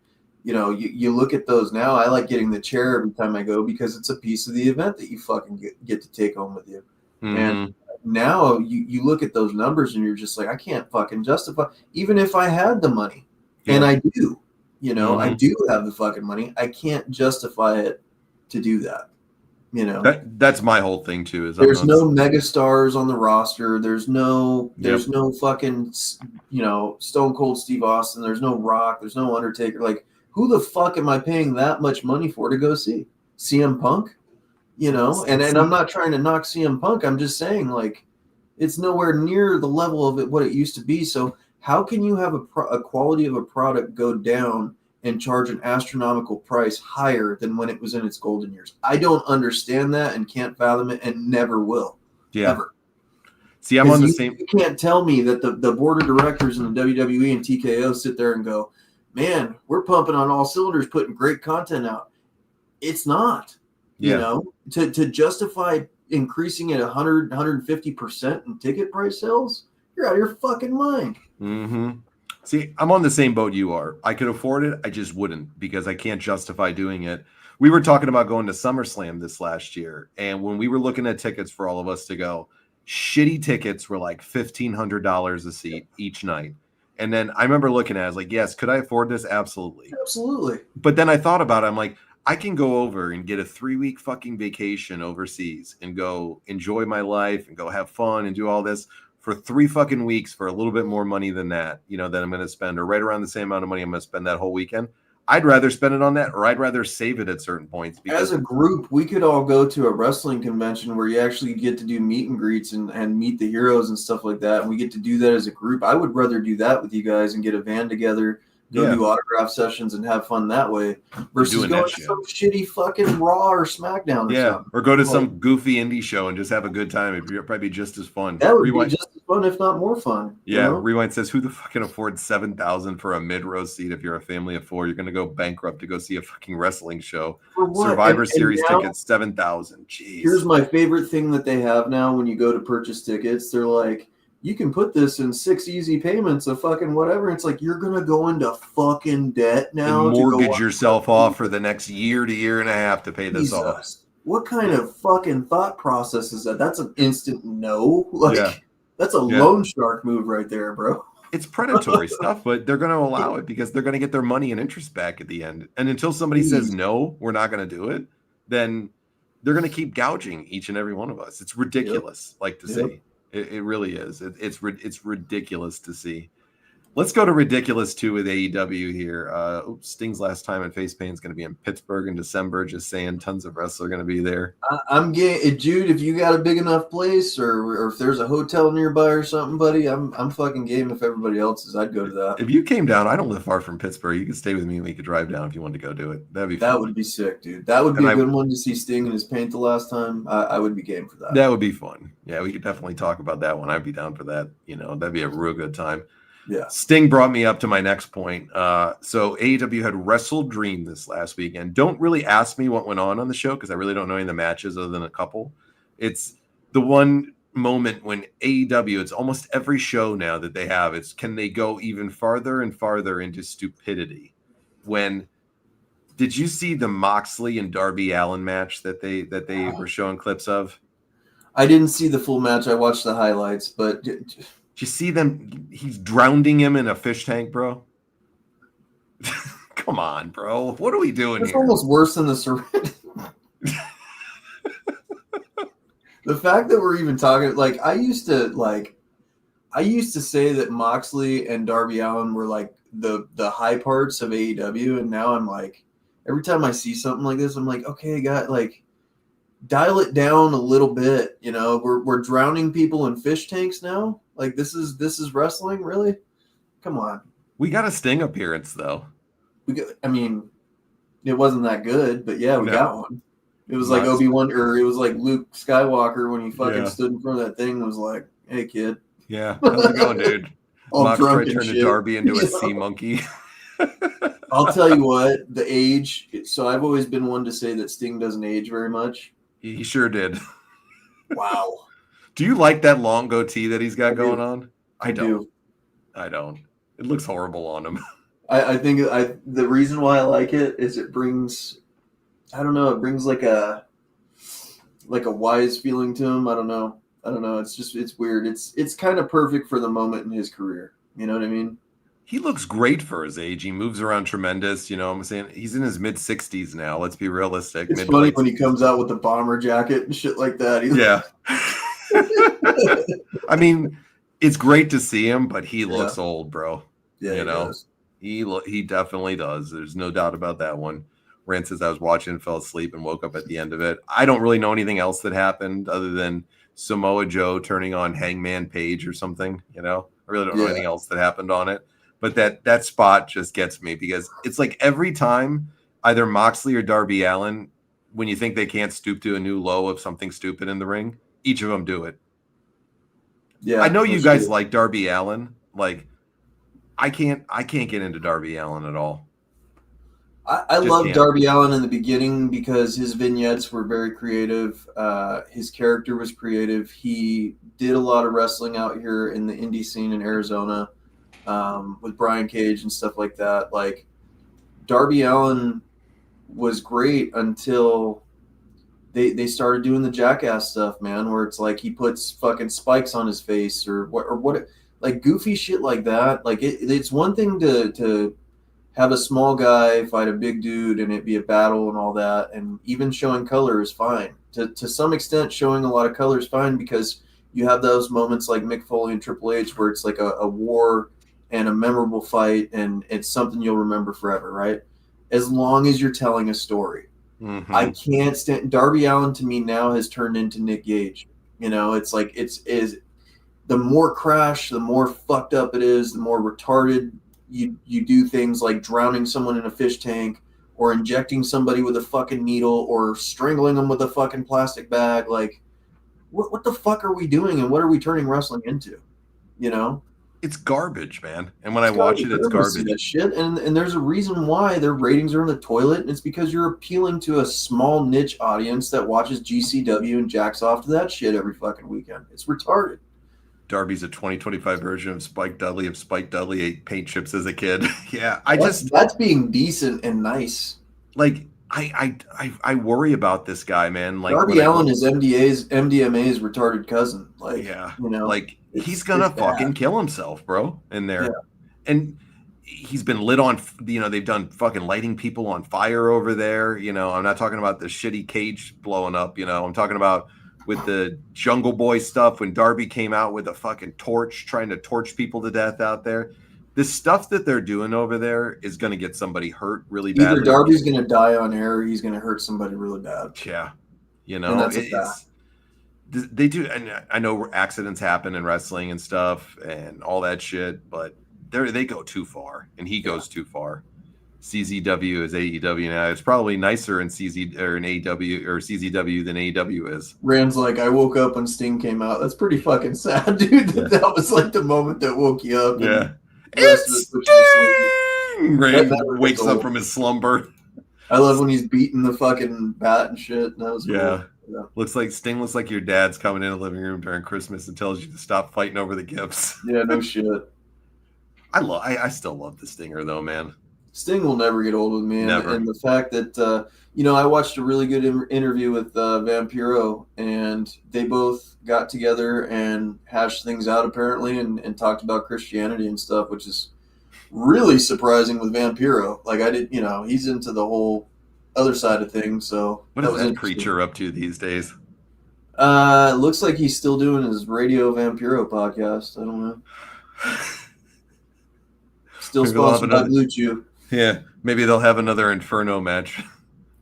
you look at those now. I like getting the chair every time I go because it's a piece of the event that you fucking get to take home with you. Mm-hmm. And now you look at those numbers and you're just like, I can't fucking justify, even if I had the money, and I do. I do have the fucking money. I can't justify it to do that. That's my whole thing too. Is there's no megastars on the roster. There's no fucking Stone Cold Steve Austin. There's no Rock. There's no Undertaker. Like, who the fuck am I paying that much money for to go see? CM Punk? And I'm not trying to knock CM Punk. I'm just saying, like, it's nowhere near the level of what it used to be. So how can you have a quality of a product go down and charge an astronomical price higher than when it was in its golden years? I don't understand that and can't fathom it and never will. Yeah. Ever. See, I'm on the same. You can't tell me that the board of directors in the WWE and TKO sit there and go, man, we're pumping on all cylinders, putting great content out. It's not. To justify increasing it 100, 150% in ticket price sales, you're out of your fucking mind. Mm-hmm. See, I'm on the same boat you are. I could afford it. I just wouldn't because I can't justify doing it. We were talking about going to SummerSlam this last year. And when we were looking at tickets for all of us to go, shitty tickets were like $1,500 a seat each night. And then I remember looking at it, I was like, yes, could I afford this? Absolutely. Absolutely. But then I thought about it. I'm like, I can go over and get a 3-week fucking vacation overseas and go enjoy my life and go have fun and do all this for 3 fucking weeks for a little bit more money than that, that I'm going to spend, or right around the same amount of money I'm going to spend that whole weekend. I'd rather spend it on that, or I'd rather save it at certain points. Because as a group, we could all go to a wrestling convention where you actually get to do meet and greets and meet the heroes and stuff like that. And we get to do that as a group. I would rather do that with you guys and get a van together, go do autograph sessions and have fun that way versus going to some shitty fucking Raw or SmackDown or something. Or go to some goofy indie show and just have a good time. It'd probably be just as fun. That would be just as fun, if not more fun. Yeah, Rewind says, who the fuck can afford $7,000 for a mid-row seat if you're a family of 4? You're going to go bankrupt to go see a fucking wrestling show. Survivor Series tickets, $7,000. Jeez. Here's my favorite thing that they have now when you go to purchase tickets. They're like, you can put this in 6 easy payments of fucking whatever. It's like, you're going to go into fucking debt now. And mortgage yourself off for the next year to year and a half to pay this off. What kind of fucking thought process is that? That's an instant no. That's a loan shark move right there, bro. It's predatory stuff, but they're going to allow it because they're going to get their money and interest back at the end. And until somebody says, no, we're not going to do it, then they're going to keep gouging each and every one of us. It's ridiculous, see. It really is. It's ridiculous to see. Let's go to ridiculous 2 with AEW here. Sting's last time in face paint is going to be in Pittsburgh in December. Just saying, tons of wrestlers are going to be there. I'm game, Jude. If you got a big enough place, or if there's a hotel nearby or something, buddy, I'm fucking game. If everybody else is, I'd go to that. If you came down, I don't live far from Pittsburgh. You could stay with me and we could drive down if you wanted to go do it. That'd be fun. That would be sick, dude. That would be a good one to see Sting in his paint the last time. I would be game for that. That would be fun. Yeah, we could definitely talk about that one. I'd be down for that. That'd be a real good time. Yeah. Sting brought me up to my next point. So AEW had Wrestle Dream this last weekend. Don't really ask me what went on the show because I really don't know any of the matches other than a couple. It's the one moment when AEW, it's almost every show now that they have, it's can they go even farther and farther into stupidity? When did you see the Moxley and Darby Allin match that they were showing clips of? I didn't see the full match. I watched the highlights, but did you see them? He's drowning him in a fish tank, bro. Come on, bro. What are we doing here? It's almost worse than the surrender. The fact that we're even talking, like, I used to say that Moxley and Darby Allin were like the high parts of AEW, and now I'm like, every time I see something like this, I'm like, okay, God, like, dial it down a little bit. You know, we're drowning people in fish tanks now. Like, this is wrestling, really? Come on. We got a Sting appearance though. I mean, it wasn't that good, but yeah, we got one. It was like Obi-Wan, or it was like Luke Skywalker when he fucking stood in front of that thing and was like, "Hey, kid." Yeah, how's it going, dude? Mox tried to turn a Darby into a sea monkey. I'll tell you what, the age. So I've always been one to say that Sting doesn't age very much. He sure did. Wow. Do you like that long goatee that he's got going on? I do. I don't. It looks horrible on him. I think the reason why I like it is it brings, I don't know, it brings like a wise feeling to him. I don't know. It's weird. It's kind of perfect for the moment in his career. You know what I mean? He looks great for his age. He moves around tremendous. You know what I'm saying? He's in his mid-60s now. Let's be realistic. It's funny when he comes out with the bomber jacket and shit like that. Yeah. I mean, it's great to see him, but he looks old, bro. Yeah, you know? He definitely does. There's no doubt about that one. Rand says I was watching and fell asleep and woke up at the end of it. I don't really know anything else that happened other than Samoa Joe turning on Hangman Page or something. You know, I really don't know anything else that happened on it. But that spot just gets me because it's like every time either Moxley or Darby Allin, when you think they can't stoop to a new low of something stupid in the ring, each of them do it. Yeah, I know you guys like Darby Allin. Like, I can't get into Darby Allin at all. I loved Darby Allin in the beginning because his vignettes were very creative. His character was creative. He did a lot of wrestling out here in the indie scene in Arizona with Brian Cage and stuff like that. Like, Darby Allin was great until they started doing the jackass stuff, man, where it's like he puts fucking spikes on his face or what, like goofy shit like that. Like it's one thing to have a small guy fight a big dude and it be a battle and all that, and even showing color is fine. To some extent, showing a lot of color is fine because you have those moments like Mick Foley and Triple H where it's like a war and a memorable fight and it's something you'll remember forever, right? As long as you're telling a story. Mm-hmm. I can't stand Darby Allin. To me now has turned into Nick Gage. You know, it's like is the more crash, the more fucked up it is, the more retarded you do things like drowning someone in a fish tank or injecting somebody with a fucking needle or strangling them with a fucking plastic bag. Like, what the fuck are we doing and what are we turning wrestling into? You know? It's garbage, man. And when I watch it, it's garbage. That shit. And there's a reason why their ratings are in the toilet, and it's because you're appealing to a small niche audience that watches GCW and jacks off to that shit every fucking weekend. It's retarded. Darby's a 2025 version of Spike Dudley. If Spike Dudley ate paint chips as a kid. Yeah, that's being decent and nice. Like I worry about this guy, man. Like Darby Allin is MDMA's retarded cousin. Like, yeah, you know, like he's gonna fucking kill himself, bro. In there, and he's been lit on. You know, they've done fucking lighting people on fire over there. You know, I'm not talking about the shitty cage blowing up. You know, I'm talking about with the Jungle Boy stuff when Darby came out with a fucking torch trying to torch people to death out there. The stuff that they're doing over there is going to get somebody hurt really bad. Either Darby's going to die on air or he's going to hurt somebody really bad. Yeah. You know, they do. And I know accidents happen in wrestling and stuff and all that shit, but they go too far and he goes too far. CZW is AEW now. It's probably nicer in AEW or CZW than AEW is. Rand's like, I woke up when Sting came out. That's pretty fucking sad, dude. Yeah. That was like the moment that woke you up. Yeah. It's Sting! Rand wakes up from his slumber. I love when he's beating the fucking bat and shit. That was cool. Yeah. Sting looks like your dad's coming in the living room during Christmas and tells you to stop fighting over the gifts. Yeah, no shit. I still love the Stinger though, man. Sting will never get old with me, Never. and the fact that I watched a really good interview with Vampiro, and they both got together and hashed things out apparently, and talked about Christianity and stuff, which is really surprising with Vampiro. Like I did, he's into the whole other side of things, so What that is was that interesting. preacher up to these days? Looks like he's still doing his Radio Vampiro podcast. I don't know. Still Maybe they'll have sponsored by another. Blue Chew. Yeah, maybe they'll have another Inferno match.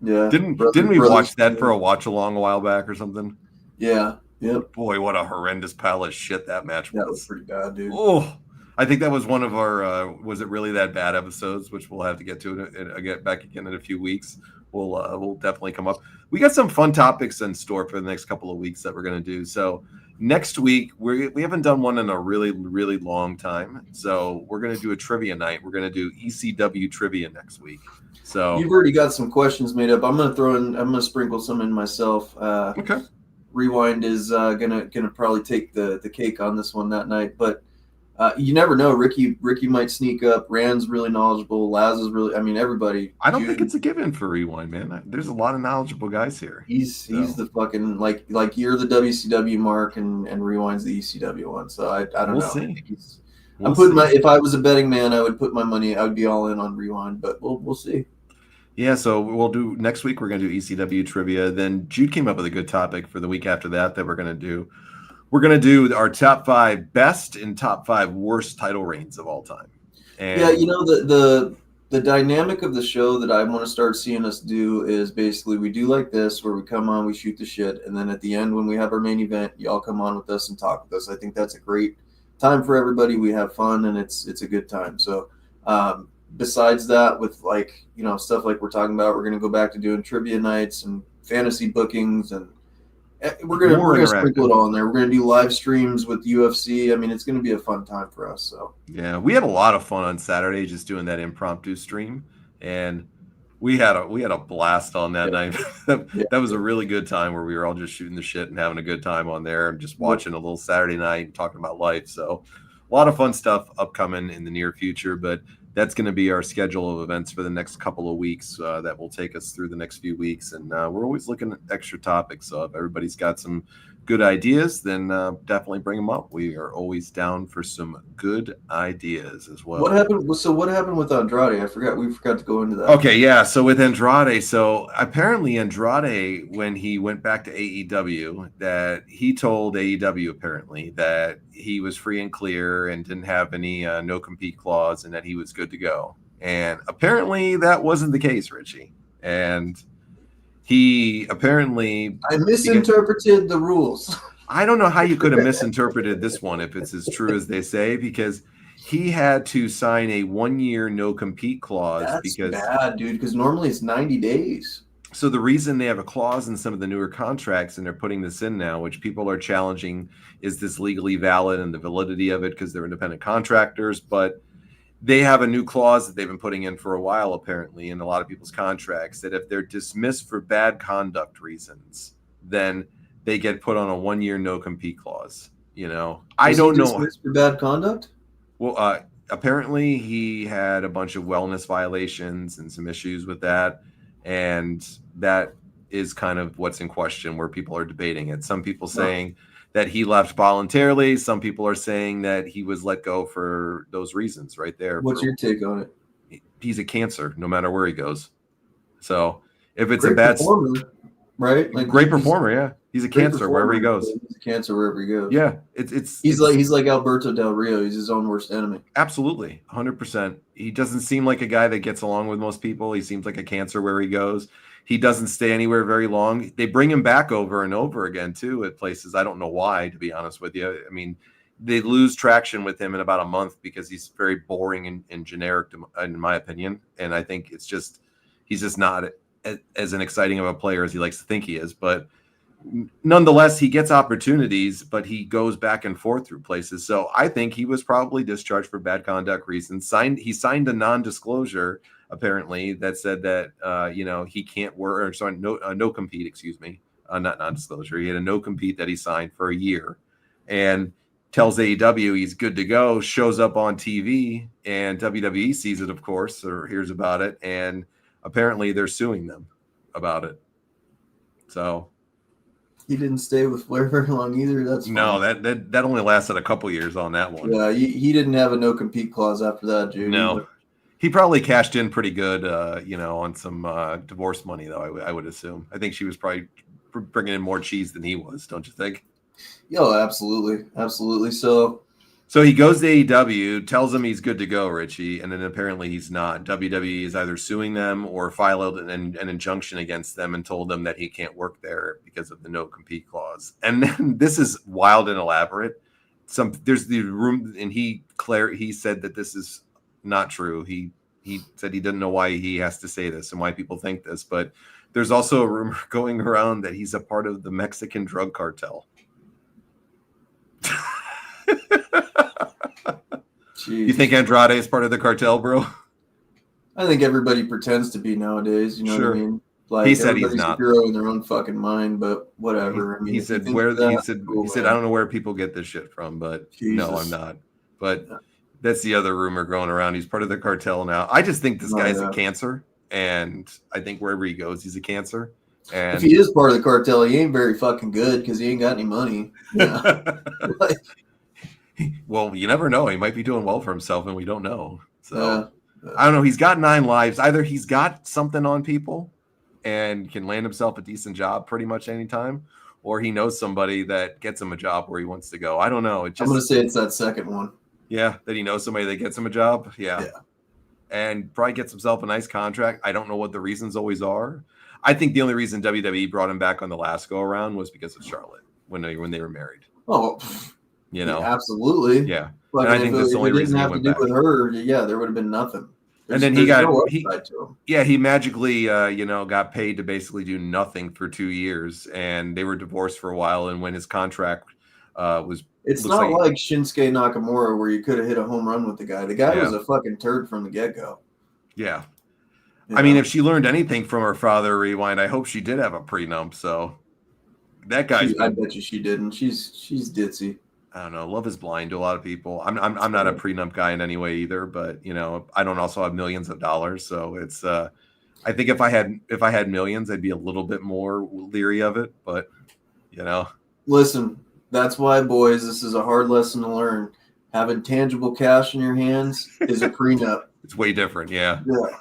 Yeah. Didn't we watch that for a watch along a while back or something? Yeah. Yep. Boy, what a horrendous pile of shit that match was. That was pretty bad, dude. Oh, I think that was one of our was it really that bad episodes, which we'll have to get to and get back again in a few weeks. We'll definitely come up. We got some fun topics in store for the next couple of weeks that we're going to do. So next week we haven't done one in a really, really long time. So we're going to do a trivia night. We're going to do ECW trivia next week. So you've already got some questions made up. I'm gonna sprinkle some in myself. Okay. Rewind is gonna probably take the cake on this one that night, but you never know. Ricky might sneak up. Rand's really knowledgeable. Laz is really. I mean, everybody. I don't think it's a given for Rewind, man. There's a lot of knowledgeable guys here. He's the fucking like you're the WCW mark and Rewind's the ECW one. So I don't know. We'll see. I'm putting if I was a betting man, I would put my money. I would be all in on Rewind, but we'll see. Yeah, so we'll do next week. We're going to do ECW trivia. Then Jude came up with a good topic for the week after that we're going to do. We're going to do our top 5 best and top 5 worst title reigns of all time. And yeah, the dynamic of the show that I want to start seeing us do is basically we do like this, where we come on, we shoot the shit, and then at the end when we have our main event, y'all come on with us and talk with us. I think that's a great time for everybody. We have fun and it's a good time. So besides that, with stuff like we're talking about, we're going to go back to doing trivia nights and fantasy bookings, and we're gonna sprinkle it all in there. We're gonna do live streams with UFC. I mean, it's gonna be a fun time for us. So yeah, we had a lot of fun on Saturday just doing that impromptu stream, and we had a blast on that night. That was a really good time where we were all just shooting the shit and having a good time on there and just watching a little Saturday night and talking about life. So a lot of fun stuff upcoming in the near future, but that's going to be our schedule of events for the next couple of weeks that will take us through the next few weeks. And we're always looking at extra topics. So if everybody's got some good ideas, then definitely bring them up. We are always down for some good ideas as well. What happened? So what happened with Andrade? We forgot to go into that. Okay, yeah. So with Andrade, apparently Andrade, when he went back to AEW, that he told AEW apparently that he was free and clear and didn't have any no compete clause and that he was good to go. And apparently that wasn't the case, Richie. And he apparently I misinterpreted the rules. I don't know how you could have misinterpreted this one if it's as true as they say, because he had to sign a 1-year no compete clause. That's bad, dude, because normally it's 90 days. So the reason they have a clause in some of the newer contracts, and they're putting this in now, which people are challenging, is this legally valid and the validity of it because they're independent contractors, but they have a new clause that they've been putting in for a while, apparently, in a lot of people's contracts, that if they're dismissed for bad conduct reasons, then they get put on a 1-year no compete clause. I don't know. Dismissed for bad conduct? Well, apparently he had a bunch of wellness violations and some issues with that. And that is kind of what's in question, where people are debating it. Some people saying that he left voluntarily. Some people are saying that he was let go for those reasons right there. What's your take on it? He's a cancer no matter where he goes. So if it's great a bad performer, right? Like great performer, yeah. He's a cancer wherever he goes. He's a cancer wherever he goes. Yeah, he's like Alberto Del Rio. He's his own worst enemy. Absolutely, 100%. He doesn't seem like a guy that gets along with most people. He seems like a cancer where he goes. He doesn't stay anywhere very long. They bring him back over and over again too at places. I don't know why, to be honest with you. I mean, they lose traction with him in about a month because he's very boring and generic, in my opinion. And I think he's just not as an exciting of a player as he likes to think he is. But nonetheless, he gets opportunities, but he goes back and forth through places. So I think he was probably discharged for bad conduct reasons. He signed a non-disclosure, apparently, that said that he can't work, or sorry, no compete, excuse me, not non-disclosure. He had a no compete that he signed for a year, and tells AEW he's good to go. Shows up on TV, and WWE sees it, of course, or hears about it, and apparently they're suing them about it. So he didn't stay with Flair very long either. That's no, fine. that only lasted a couple years on that one. Yeah, he didn't have a no compete clause after that, dude. No, he probably cashed in pretty good, on some divorce money, though. I would assume. I think she was probably bringing in more cheese than he was. Don't you think? Yo, absolutely, absolutely. So he goes to AEW, tells them he's good to go, Richie, and then apparently he's not. WWE is either suing them or filed an injunction against them and told them that he can't work there because of the no compete clause. And then this is wild and elaborate. There's the room, and he said that this is not true. He said he didn't know why he has to say this and why people think this, but there's also a rumor going around that he's a part of the Mexican drug cartel. You think Andrade is part of the cartel, bro? I think everybody pretends to be nowadays. You know what I mean? Like, he said he's not a hero in their own fucking mind, but whatever. He said I don't know where people get this shit from, but Jesus. No, I'm not. But that's the other rumor going around. He's part of the cartel now. I just think this guy's a cancer, and I think wherever he goes, he's a cancer. And if he is part of the cartel, he ain't very fucking good because he ain't got any money. Yeah. Well, you never know. He might be doing well for himself, and we don't know. So I don't know. He's got 9 lives. Either he's got something on people and can land himself a decent job pretty much anytime, or he knows somebody that gets him a job where he wants to go. I don't know. I'm going to say it's that second one. Yeah, that he knows somebody that gets him a job. Yeah. And probably gets himself a nice contract. I don't know what the reasons always are. I think the only reason WWE brought him back on the last go around was because of Charlotte when they were married. Oh, yeah, absolutely. Yeah, but and I think that's the only reason he went back. With her, there would have been nothing. And then he magically, got paid to basically do nothing for 2 years, and they were divorced for a while. And when his contract was, it's not like Shinsuke Nakamura where you could have hit a home run with the guy. The guy was a fucking turd from the get-go. Yeah. I mean, if she learned anything from her father, Rewind, I hope she did have a prenup. So that guy's. I bet you she didn't. She's ditzy. I don't know. Love is blind to a lot of people. I'm not a prenup guy in any way either, but I don't also have millions of dollars, so it's. I think if I had millions, I'd be a little bit more leery of it, but Listen, that's why, boys, this is a hard lesson to learn. Having tangible cash in your hands is a prenup. It's way different, yeah. Yeah.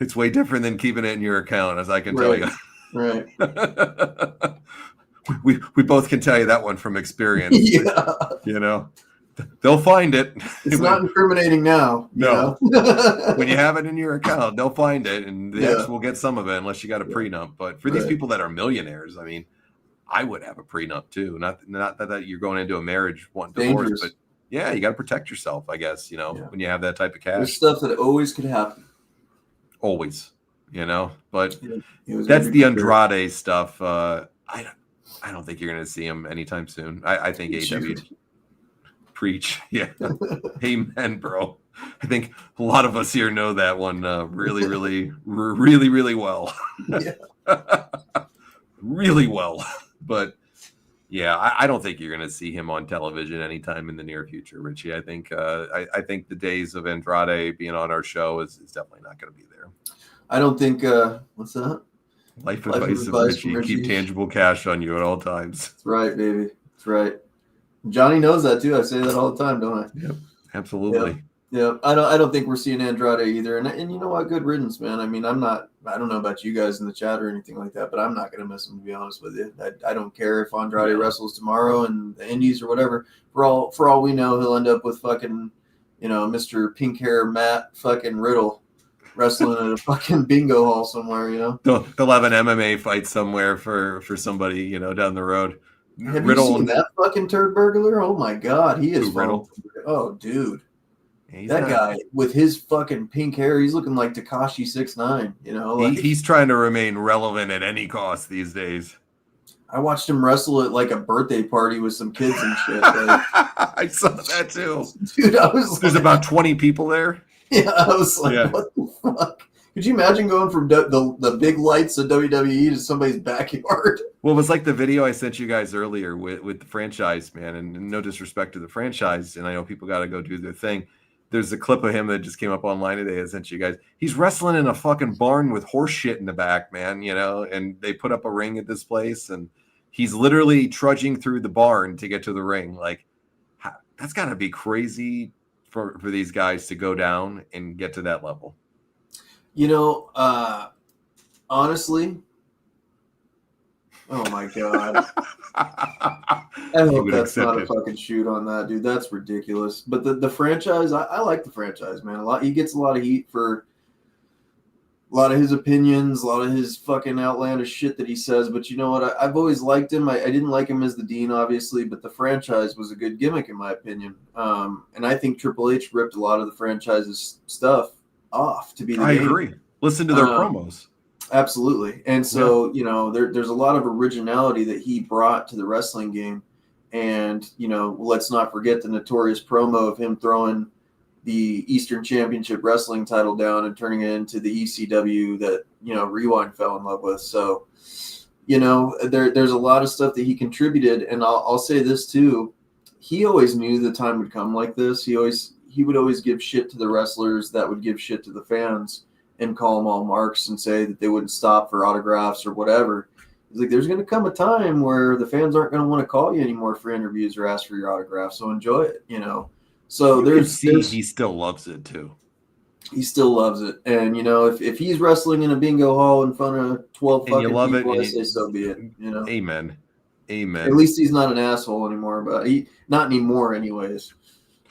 It's way different than keeping it in your account, as I can tell you. Right. We both can tell you that one from experience. Yeah. They'll find it. It's not incriminating now. No. When you have it in your account, they'll find it, and the ex will get some of it unless you got a prenup. But for these people that are millionaires, I mean, I would have a prenup too. Not that you're going into a marriage wanting divorce, but yeah, you got to protect yourself, I guess, when you have that type of cash. There's stuff that always could happen. Always, but that's the Andrade stuff. I don't think you're going to see him anytime soon. I think AEW preach. Yeah. Amen, bro. I think a lot of us here know that one really, really, really, really well. Really well. But yeah, I don't think you're going to see him on television anytime in the near future, Richie. I think I think the days of Andrade being on our show is definitely not going to be there. I don't think what's that? Life advice of Richie. Keep tangible cash on you at all times. That's right, baby. That's right. Johnny knows that too. I say that all the time, don't I? Yep, absolutely. Yeah. I don't think we're seeing Andrade either. And you know what? Good riddance, man. I mean, I don't know about you guys in the chat or anything like that, but I'm not going to miss him, to be honest with you. I don't care if Andrade wrestles tomorrow in the Indies or whatever. For all we know, he'll end up with fucking, Mr. Pink Hair Matt fucking Riddle wrestling at a fucking bingo hall somewhere, They'll have an MMA fight somewhere for somebody, down the road. Have you seen that fucking turd burglar? Oh my God, he is Riddle. Oh, dude. That guy with his fucking pink hair, he's looking like Tekashi 6ix9ine, he's trying to remain relevant at any cost these days. I watched him wrestle at like a birthday party with some kids and shit. I saw that too. Dude, There's about 20 people there. Yeah, I was like, what the fuck? Could you imagine going from the big lights of WWE to somebody's backyard? Well, it was like the video I sent you guys earlier with the franchise, man. And no disrespect to the franchise, and I know people got to go do their thing. There's a clip of him that just came up online today. I sent you guys. He's wrestling in a fucking barn with horse shit in the back, man. You know, and they put up a ring at this place, and he's literally trudging through the barn to get to the ring. Like, that's got to be crazy for these guys to go down and get to that level. You know, honestly, oh my god. I hope that's not a fucking shoot on that, dude. That's ridiculous. But the franchise, I like the franchise, man. He gets a lot of heat for a lot of his opinions, a lot of his fucking outlandish shit that he says. But you know what? I've always liked him. I didn't like him as the Dean, obviously, but the franchise was a good gimmick, in my opinion. And I think Triple H ripped a lot of the franchise's stuff off to be the Dean. Agree. Listen to their promos. Absolutely. And so, you know, there's a lot of originality that he brought to the wrestling game. And, you know, let's not forget the notorious promo of him throwing the Eastern Championship Wrestling title down and turning it into the ECW that, you know, Rewind fell in love with. So, you know, there's a lot of stuff that he contributed. And I'll say this too. He always knew the time would come like this. He would always give shit to the wrestlers that would give shit to the fans and call them all marks and say that they wouldn't stop for autographs or whatever. He's like, there's going to come a time where the fans aren't going to want to call you anymore for interviews or ask for your autograph. So enjoy it, you know? So he still loves it too. He still loves it. And, you know, if he's wrestling in a bingo hall in front of 12 and fucking you love people, it, I say so be it, you know? Amen. At least he's not an asshole anymore, but not anymore anyways.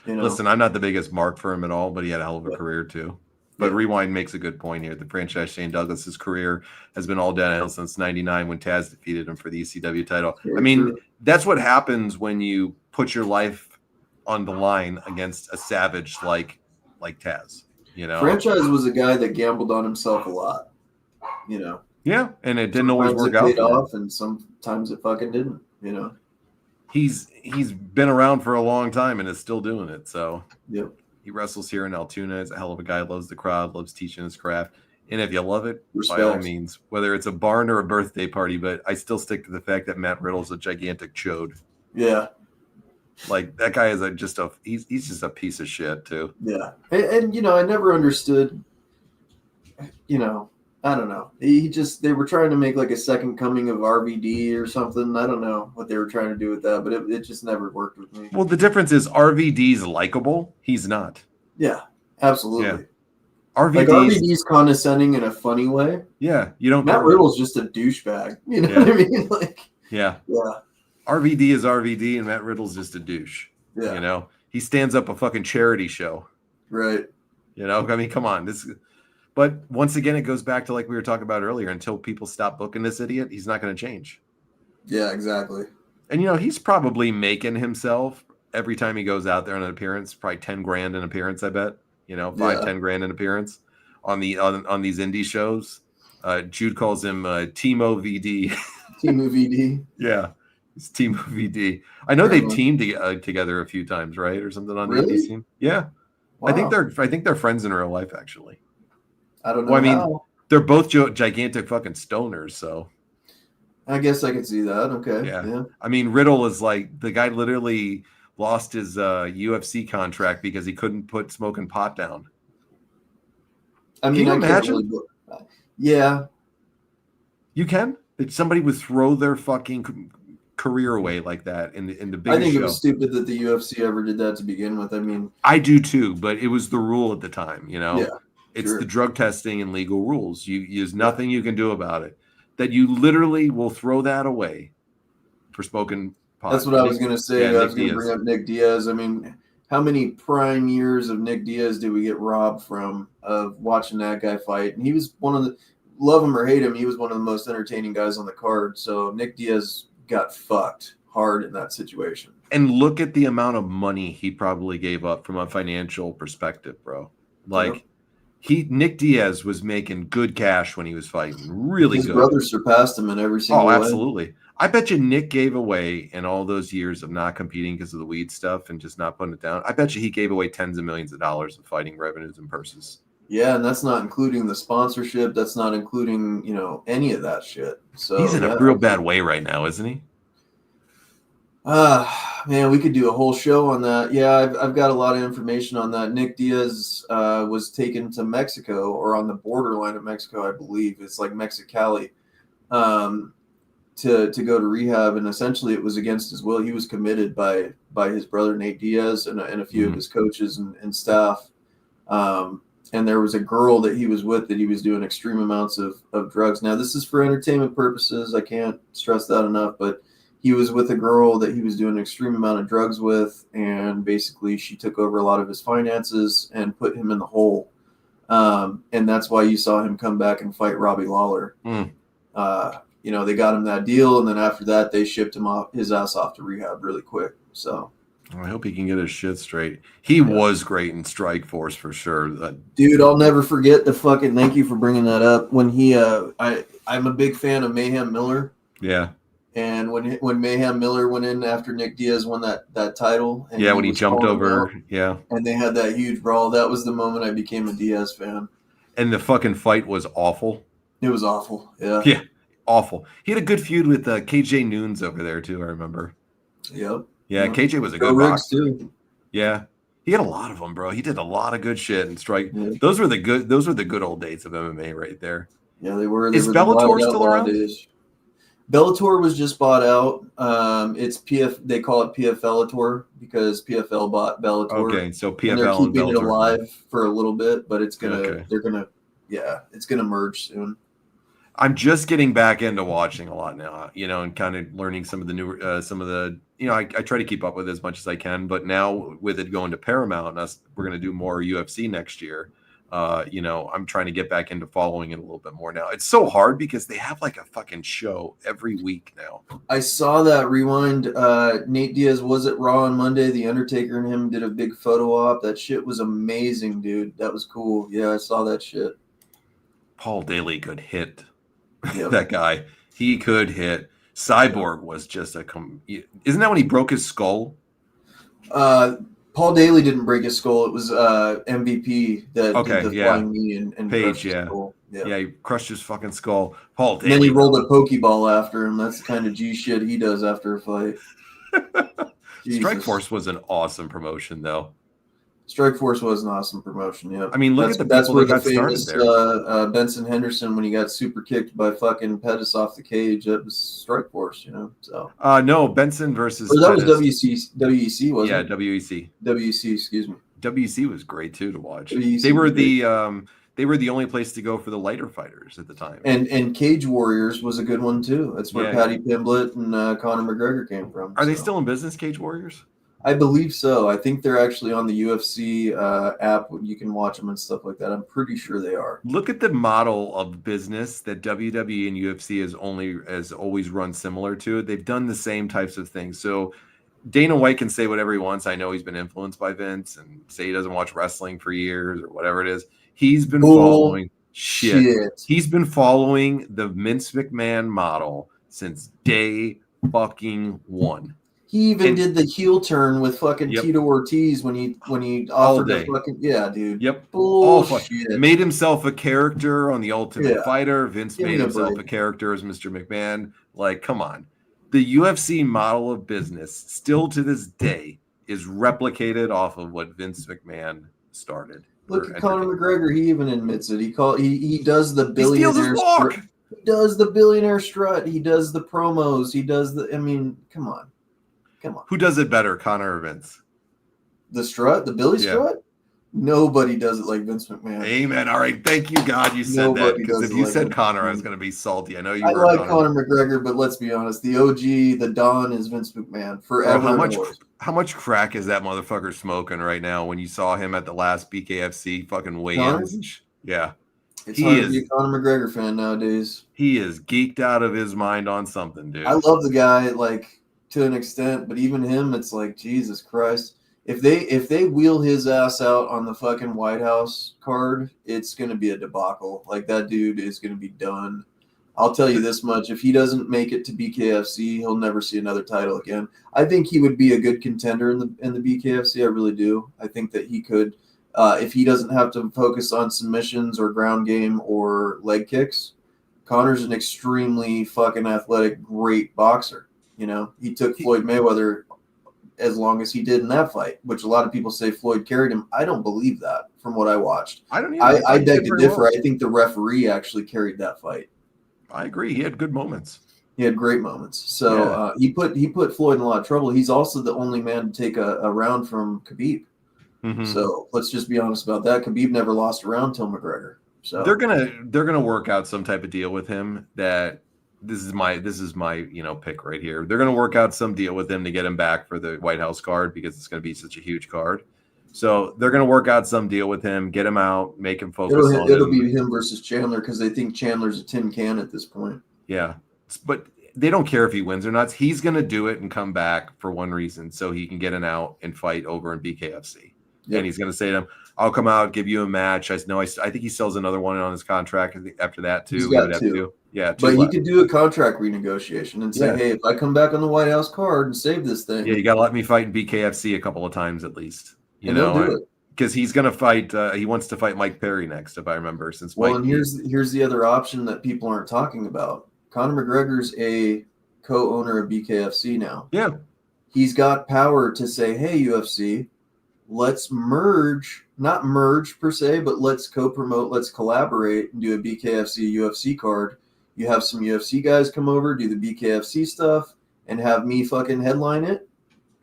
You know? Listen, I'm not the biggest mark for him at all, but he had a hell of a career too. But Rewind makes a good point here. The franchise Shane Douglas's career has been all downhill since '99 when Taz defeated him for the ECW title. I mean, that's what happens when you put your life on the line against a savage like Taz. You know, franchise was a guy that gambled on himself a lot. You know. Yeah, and it didn't always work out. Paid off, and sometimes it fucking didn't. You know. He's been around for a long time and is still doing it. So. Yep. He wrestles here in Altoona. He's a hell of a guy. Loves the crowd. Loves teaching his craft. And if you love it, by all means, whether it's a barn or a birthday party, but I still stick to the fact that Matt Riddle's a gigantic chode. Yeah. Like that guy is he's just a piece of shit too. Yeah. And you know, I never understood, you know, I don't know. They were trying to make like a second coming of RVD or something. I don't know what they were trying to do with that, but it just never worked with me. Well, the difference is RVD's likable. He's not. Yeah, absolutely. Yeah. RVD's condescending in a funny way. Yeah, you don't. Matt Riddle's just a douchebag. You know what I mean? Like, yeah. Yeah. RVD is RVD, and Matt Riddle's just a douche. Yeah. You know, he stands up a fucking charity show. Right. You know, I mean, come on, But once again, it goes back to like we were talking about earlier. Until people stop booking this idiot, he's not going to change. Yeah, exactly. And, you know, he's probably making himself every time he goes out there on an appearance, probably 10 grand an appearance, I bet. You know, 10 grand an appearance on these indie shows. Jude calls him Timo VD. Timo VD. Yeah, it's Timo VD. I know they've teamed together a few times, right, or something on the indie scene. Yeah, wow. I think they're friends in real life, actually. I don't know. Well, I mean, they're both gigantic fucking stoners, so. I guess I could see that. Okay. Yeah. I mean, Riddle is like the guy literally lost his UFC contract because he couldn't put smoking pot down. I mean, can you imagine? Yeah. You can? That somebody would throw their fucking career away like that in the big show. I think it was stupid that the UFC ever did that to begin with. I mean, I do too, but it was the rule at the time, you know? Yeah. It's the drug testing and legal rules. There's nothing you can do about it. That you literally will throw that away for smoking pot. That's what I was going to say. I was going to bring up Nick Diaz. I mean, how many prime years of Nick Diaz did we get robbed from of watching that guy fight? And he was one of the, love him or hate him, he was one of the most entertaining guys on the card. So Nick Diaz got fucked hard in that situation. And look at the amount of money he probably gave up from a financial perspective, bro. Like, Nick Diaz was making good cash when he was fighting. Really good. His brother surpassed him in every single way. Oh, absolutely. I bet you Nick gave away in all those years of not competing because of the weed stuff and just not putting it down. I bet you he gave away tens of millions of dollars in fighting revenues and purses. Yeah, and that's not including the sponsorship. That's not including, any of that shit. So He's in a yeah, real bad way right now, isn't he? Man, we could do a whole show on that. Yeah, I've got a lot of information on that. Nick Diaz was taken to Mexico, or on the borderline of Mexico, I believe. It's like Mexicali, um, to go to rehab, and essentially it was against his will. He was committed by his brother Nate Diaz and a few of his coaches and staff. And there was a girl that he was with that he was doing extreme amounts of drugs. Now, this is for entertainment purposes. I can't stress that enough, but he was with a girl that he was doing an extreme amount of drugs with, and basically she took over a lot of his finances and put him in the hole. And that's why you saw him come back and fight Robbie Lawler. They got him that deal, and then after that, they shipped his ass off to rehab really quick. So I hope he can get his shit straight. He was great in Strike Force for sure. Dude, I'll never forget the fucking. Thank you for bringing that up. When I'm a big fan of Mayhem Miller. Yeah. And when Mayhem Miller went in after Nick Diaz won that title. And when he jumped over. Yeah. And they had that huge brawl. That was the moment I became a Diaz fan. And the fucking fight was awful. It was awful. Yeah. Yeah. Awful. He had a good feud with KJ Noons over there too, I remember. Yep. Yeah, KJ was a good boxer too. Yeah, he had a lot of them, bro. He did a lot of good shit and strike. Yeah. Those were the good old days of MMA right there. Yeah, they were. Is Bellator still around? Days. Bellator was just bought out. It's PF. They call it PFLator because PFL bought Bellator. Okay, so PFL and they're keeping it alive for a little bit, but it's gonna. They're gonna. Yeah, it's gonna merge soon. I'm just getting back into watching a lot now, and kind of learning some of the newer, I try to keep up with it as much as I can, but now with it going to Paramount, we're going to do more UFC next year. I'm trying to get back into following it a little bit more now. It's so hard because they have like a fucking show every week now. I saw that rewind. Nate Diaz was at Raw on Monday. The Undertaker and him did a big photo op. That shit was amazing, dude. That was cool. Yeah, I saw that shit. Paul Daly could hit. Yep. That guy, he could hit. Cyborg was just isn't that when he broke his skull? Paul Daly didn't break his skull. It was MVP that did the flying knee and Page, yeah. Skull. Yeah, he crushed his fucking skull. Paul Daly. And then he rolled a Pokeball after him. That's the kind of G shit he does after a fight. Strike Force was an awesome promotion, though. Strike Force was an awesome promotion, yeah. I mean, look at the people that got started there. Benson Henderson, when he got super kicked by fucking Pettis off the cage, that was Strike Force, So no, Benson versus. Or that was WEC, wasn't it? Yeah, WEC. WEC, excuse me. WEC was great too to watch. WEC they were the only place to go for the lighter fighters at the time. And Cage Warriors was a good one too. That's where Paddy Pimblett and Conor McGregor came from. Are they still in business, Cage Warriors? I believe so. I think they're actually on the UFC app. You can watch them and stuff like that. I'm pretty sure they are. Look at the model of business that WWE and UFC has always run similar to. They've done the same types of things. So Dana White can say whatever he wants. I know he's been influenced by Vince and say he doesn't watch wrestling for years or whatever it is. He's been following shit. He's been following the Vince McMahon model since day fucking one. He even did the heel turn with fucking Tito Ortiz when he offered the fucking dude. Yep. Bullshit. Made himself a character on the Ultimate Fighter. Vince made himself a character as Mr. McMahon. Like, come on. The UFC model of business still to this day is replicated off of what Vince McMahon started. Look at Conor McGregor. He even admits it. He does the billionaire strut. He does the billionaire strut. He does the promos. He does come on. Who does it better, Conor or Vince? The strut? The Billy strut? Nobody does it like Vince McMahon. Amen. All right. Thank you, God, you said that. Because if you said Conor, I was going to be salty. I know you were. I like Conor McGregor, but let's be honest. The OG, the Don is Vince McMahon forever. How much crack is that motherfucker smoking right now when you saw him at the last BKFC fucking weigh-ins? Yeah. It's hard to be a Conor McGregor fan nowadays. He is geeked out of his mind on something, dude. I love the guy, to an extent, but even him, it's like, Jesus Christ. If they wheel his ass out on the fucking White House card, it's going to be a debacle. Like, that dude is going to be done. I'll tell you this much. If he doesn't make it to BKFC, he'll never see another title again. I think he would be a good contender in the BKFC. I really do. I think that he could if he doesn't have to focus on submissions or ground game or leg kicks, Conor's an extremely fucking athletic, great boxer. You know, he took Floyd Mayweather as long as he did in that fight, which a lot of people say Floyd carried him. I don't believe that from what I watched. I don't either. I beg to differ. Well. I think the referee actually carried that fight. I agree. He had good moments. He had great moments. So he put Floyd in a lot of trouble. He's also the only man to take a round from Khabib. Mm-hmm. So let's just be honest about that. Khabib never lost a round till McGregor. So they're gonna work out some type of deal with him. That this is my pick right here. They're gonna work out some deal with him to get him back for the White House card because it's gonna be such a huge card. So they're gonna work out some deal with him, get him out, make him focus. It'll be him versus Chandler because they think Chandler's a tin can at this point. Yeah, but they don't care if he wins or not. He's gonna do it and come back for one reason, so he can get an out and fight over in BKFC. Yep. And he's going to say to him, I'll come out, give you a match. I think he sells another one on his contract after that, too. He's got two. Yeah, but he could do a contract renegotiation and say, hey, if I come back on the White House card and save this thing. Yeah, you got to let me fight in BKFC a couple of times at least. You know, because he's going to fight. He wants to fight Mike Perry next, if I remember. And here's the other option that people aren't talking about. Conor McGregor's a co-owner of BKFC now. Yeah. He's got power to say, hey, UFC, let's not merge per se, but let's co-promote, let's collaborate and do a BKFC UFC card. You have some UFC guys come over, do the BKFC stuff, and have me fucking headline it.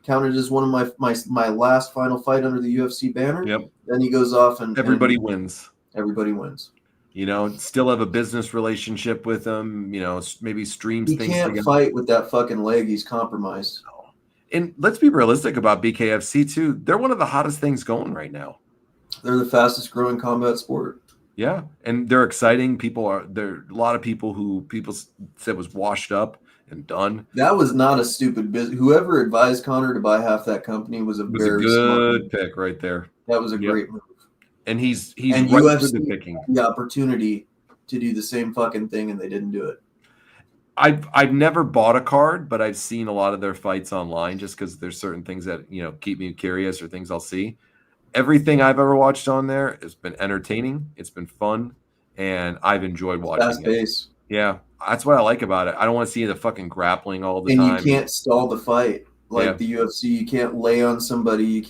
Counted as one of my last final fight under the UFC banner. Yep. Then he goes off and everybody wins. Everybody wins. You know, still have a business relationship with him. You know, maybe streams things. He can't fight with that fucking leg. He's compromised. And let's be realistic about BKFC too. They're one of the hottest things going right now. They're the fastest growing combat sport. Yeah, and they're exciting. There are a lot of people who people said was washed up and done. That was not a stupid business. Whoever advised Conor to buy half that company was a very good pick right there. That was a great move. And he's and right UFC the picking. The opportunity to do the same fucking thing, and they didn't do it. I've never bought a card, but I've seen a lot of their fights online just because there's certain things that keep me curious or things I'll see. Everything I've ever watched on there has been entertaining. It's been fun, and I've enjoyed watching fast pace. Yeah, that's what I like about it. I don't want to see the fucking grappling all the time. And you can't stall the fight like the UFC. You can't lay on somebody.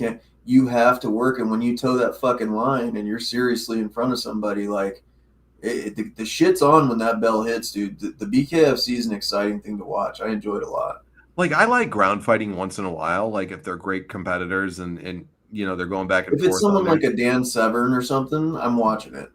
You have to work, and when you toe that fucking line and you're seriously in front of somebody, like the shit's on when that bell hits, dude. The BKFC is an exciting thing to watch. I enjoyed it a lot. Like I like ground fighting once in a while, like if they're great competitors and they're going back and forth. If it's someone like a Dan Severn or something, I'm watching it.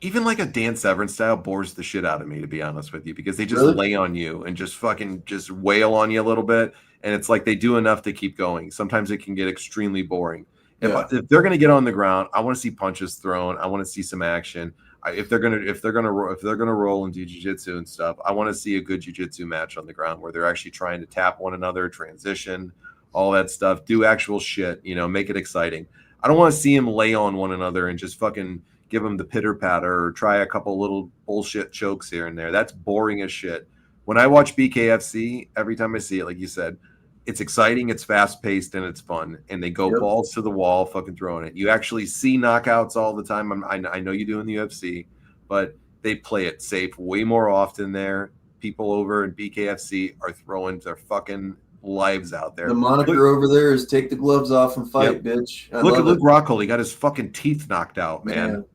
Even like a Dan Severn style bores the shit out of me, to be honest with you, because they just lay on you and just fucking just wail on you a little bit. And it's like they do enough to keep going. Sometimes it can get extremely boring. If they're going to get on the ground, I want to see punches thrown. I want to see some action. If they're gonna roll and do jiu-jitsu and stuff, I want to see a good jiu-jitsu match on the ground where they're actually trying to tap one another, transition, all that stuff, do actual shit, make it exciting. I don't want to see them lay on one another and just fucking give them the pitter patter or try a couple little bullshit chokes here and there. That's boring as shit. When I watch BKFC, every time I see it, like you said, it's exciting, it's fast-paced, and it's fun. And they go balls to the wall, fucking throwing it. You actually see knockouts all the time. I know you do in the UFC, but they play it safe way more often there. People over in BKFC are throwing their fucking lives out there. The moniker over there is take the gloves off and fight, bitch. Look at Luke Rockhold. He got his fucking teeth knocked out, man.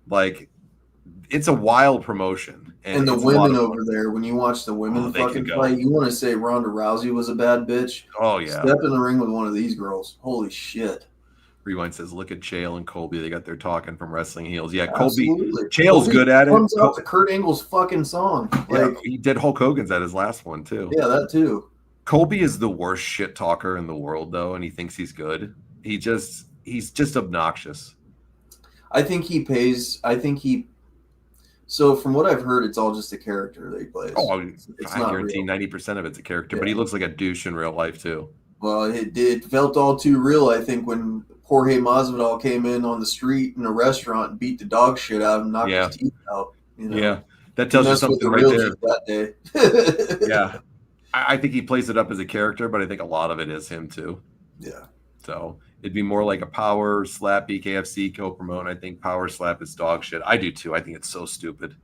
Like, it's a wild promotion. And the women over there, when you watch the women fucking fight, you want to say Ronda Rousey was a bad bitch. Oh, yeah. Step in the ring with one of these girls. Holy shit. Rewind says, look at Chael and Colby. They got their talking from wrestling heels. Yeah, Absolutely. Chael's good at it. Comes out to Kurt Angle's fucking song. He did Hulk Hogan's at his last one, too. Yeah, that too. Colby is the worst shit talker in the world, though, and he thinks he's good. He's just obnoxious. So from what I've heard, it's all just a character that he plays. Oh, I guarantee 90% of it's a character, but he looks like a douche in real life too. Well, it felt all too real, I think, when Jorge Masvidal came in on the street in a restaurant and beat the dog shit out and knocked his teeth out. Yeah, that tells you something right there. That day. I think he plays it up as a character, but I think a lot of it is him too. Yeah. So It'd be more like a power slap BKFC co-promote. I think power slap is dog shit. I do too. I think it's so stupid.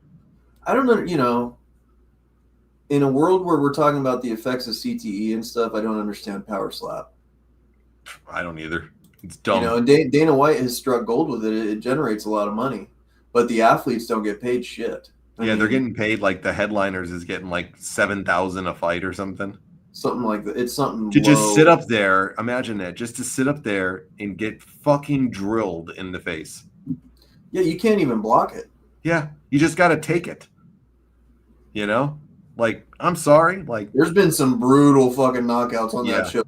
I don't know, you know, in a world where we're talking about the effects of CTE and stuff, I don't understand power slap. I don't either. It's dumb. You know, and Dana White has struck gold with it. It generates a lot of money, but the athletes don't get paid shit. I they're mean, getting paid like the headliners is getting like 7,000 a fight or something. something like that. It's something To low. just sit up there, imagine that, just to sit up there and get fucking drilled in the face. Yeah, you can't even block it. Yeah, you just got to take it. You know? Like, I'm sorry. Like, there's been some brutal fucking knockouts on Yeah. that show.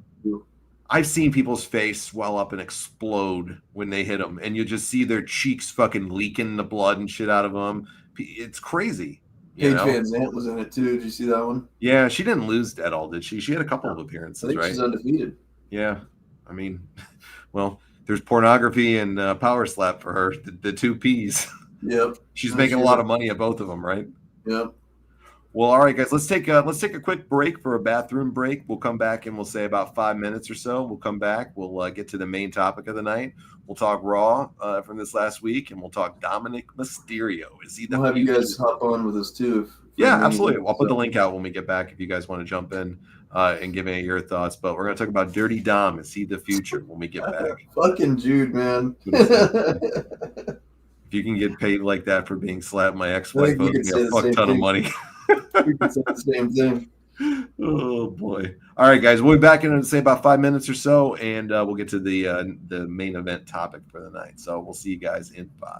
I've seen people's face swell up and explode when they hit them, and you just see their cheeks fucking leaking the blood and shit out of them. It's crazy. You Paige know? Van Zandt was in it too. Did you see that one? Yeah, she didn't lose at all, did she? She had a couple of I appearances, think right? she's undefeated. Yeah. I mean, well, there's pornography and power slap for her, the two P's. Yep. She's I'm making sure. a lot of money at both of them, right? Yep. Well, all right, guys, let's take a quick break for a bathroom break. We'll come back and we'll say about 5 minutes or so. We'll come back. We'll get to the main topic of the night. We'll talk Raw from this last week, and we'll talk Dominik Mysterio. Is he the We'll have you future? guys hop on with us too. Yeah, absolutely. I'll put the link out when we get back if you guys want to jump in and give me your thoughts. But we're going to talk about Dirty Dom. Is he the future when we get back? Fucking Jude, man. If you can get paid like that for being slapped, my ex-wife we owes could me say a the fuck same ton of thing. money. We can say the same thing. Oh boy! All right, guys, we'll be back in say about 5 minutes or so, and we'll get to the main event topic for the night. So we'll see you guys in 5.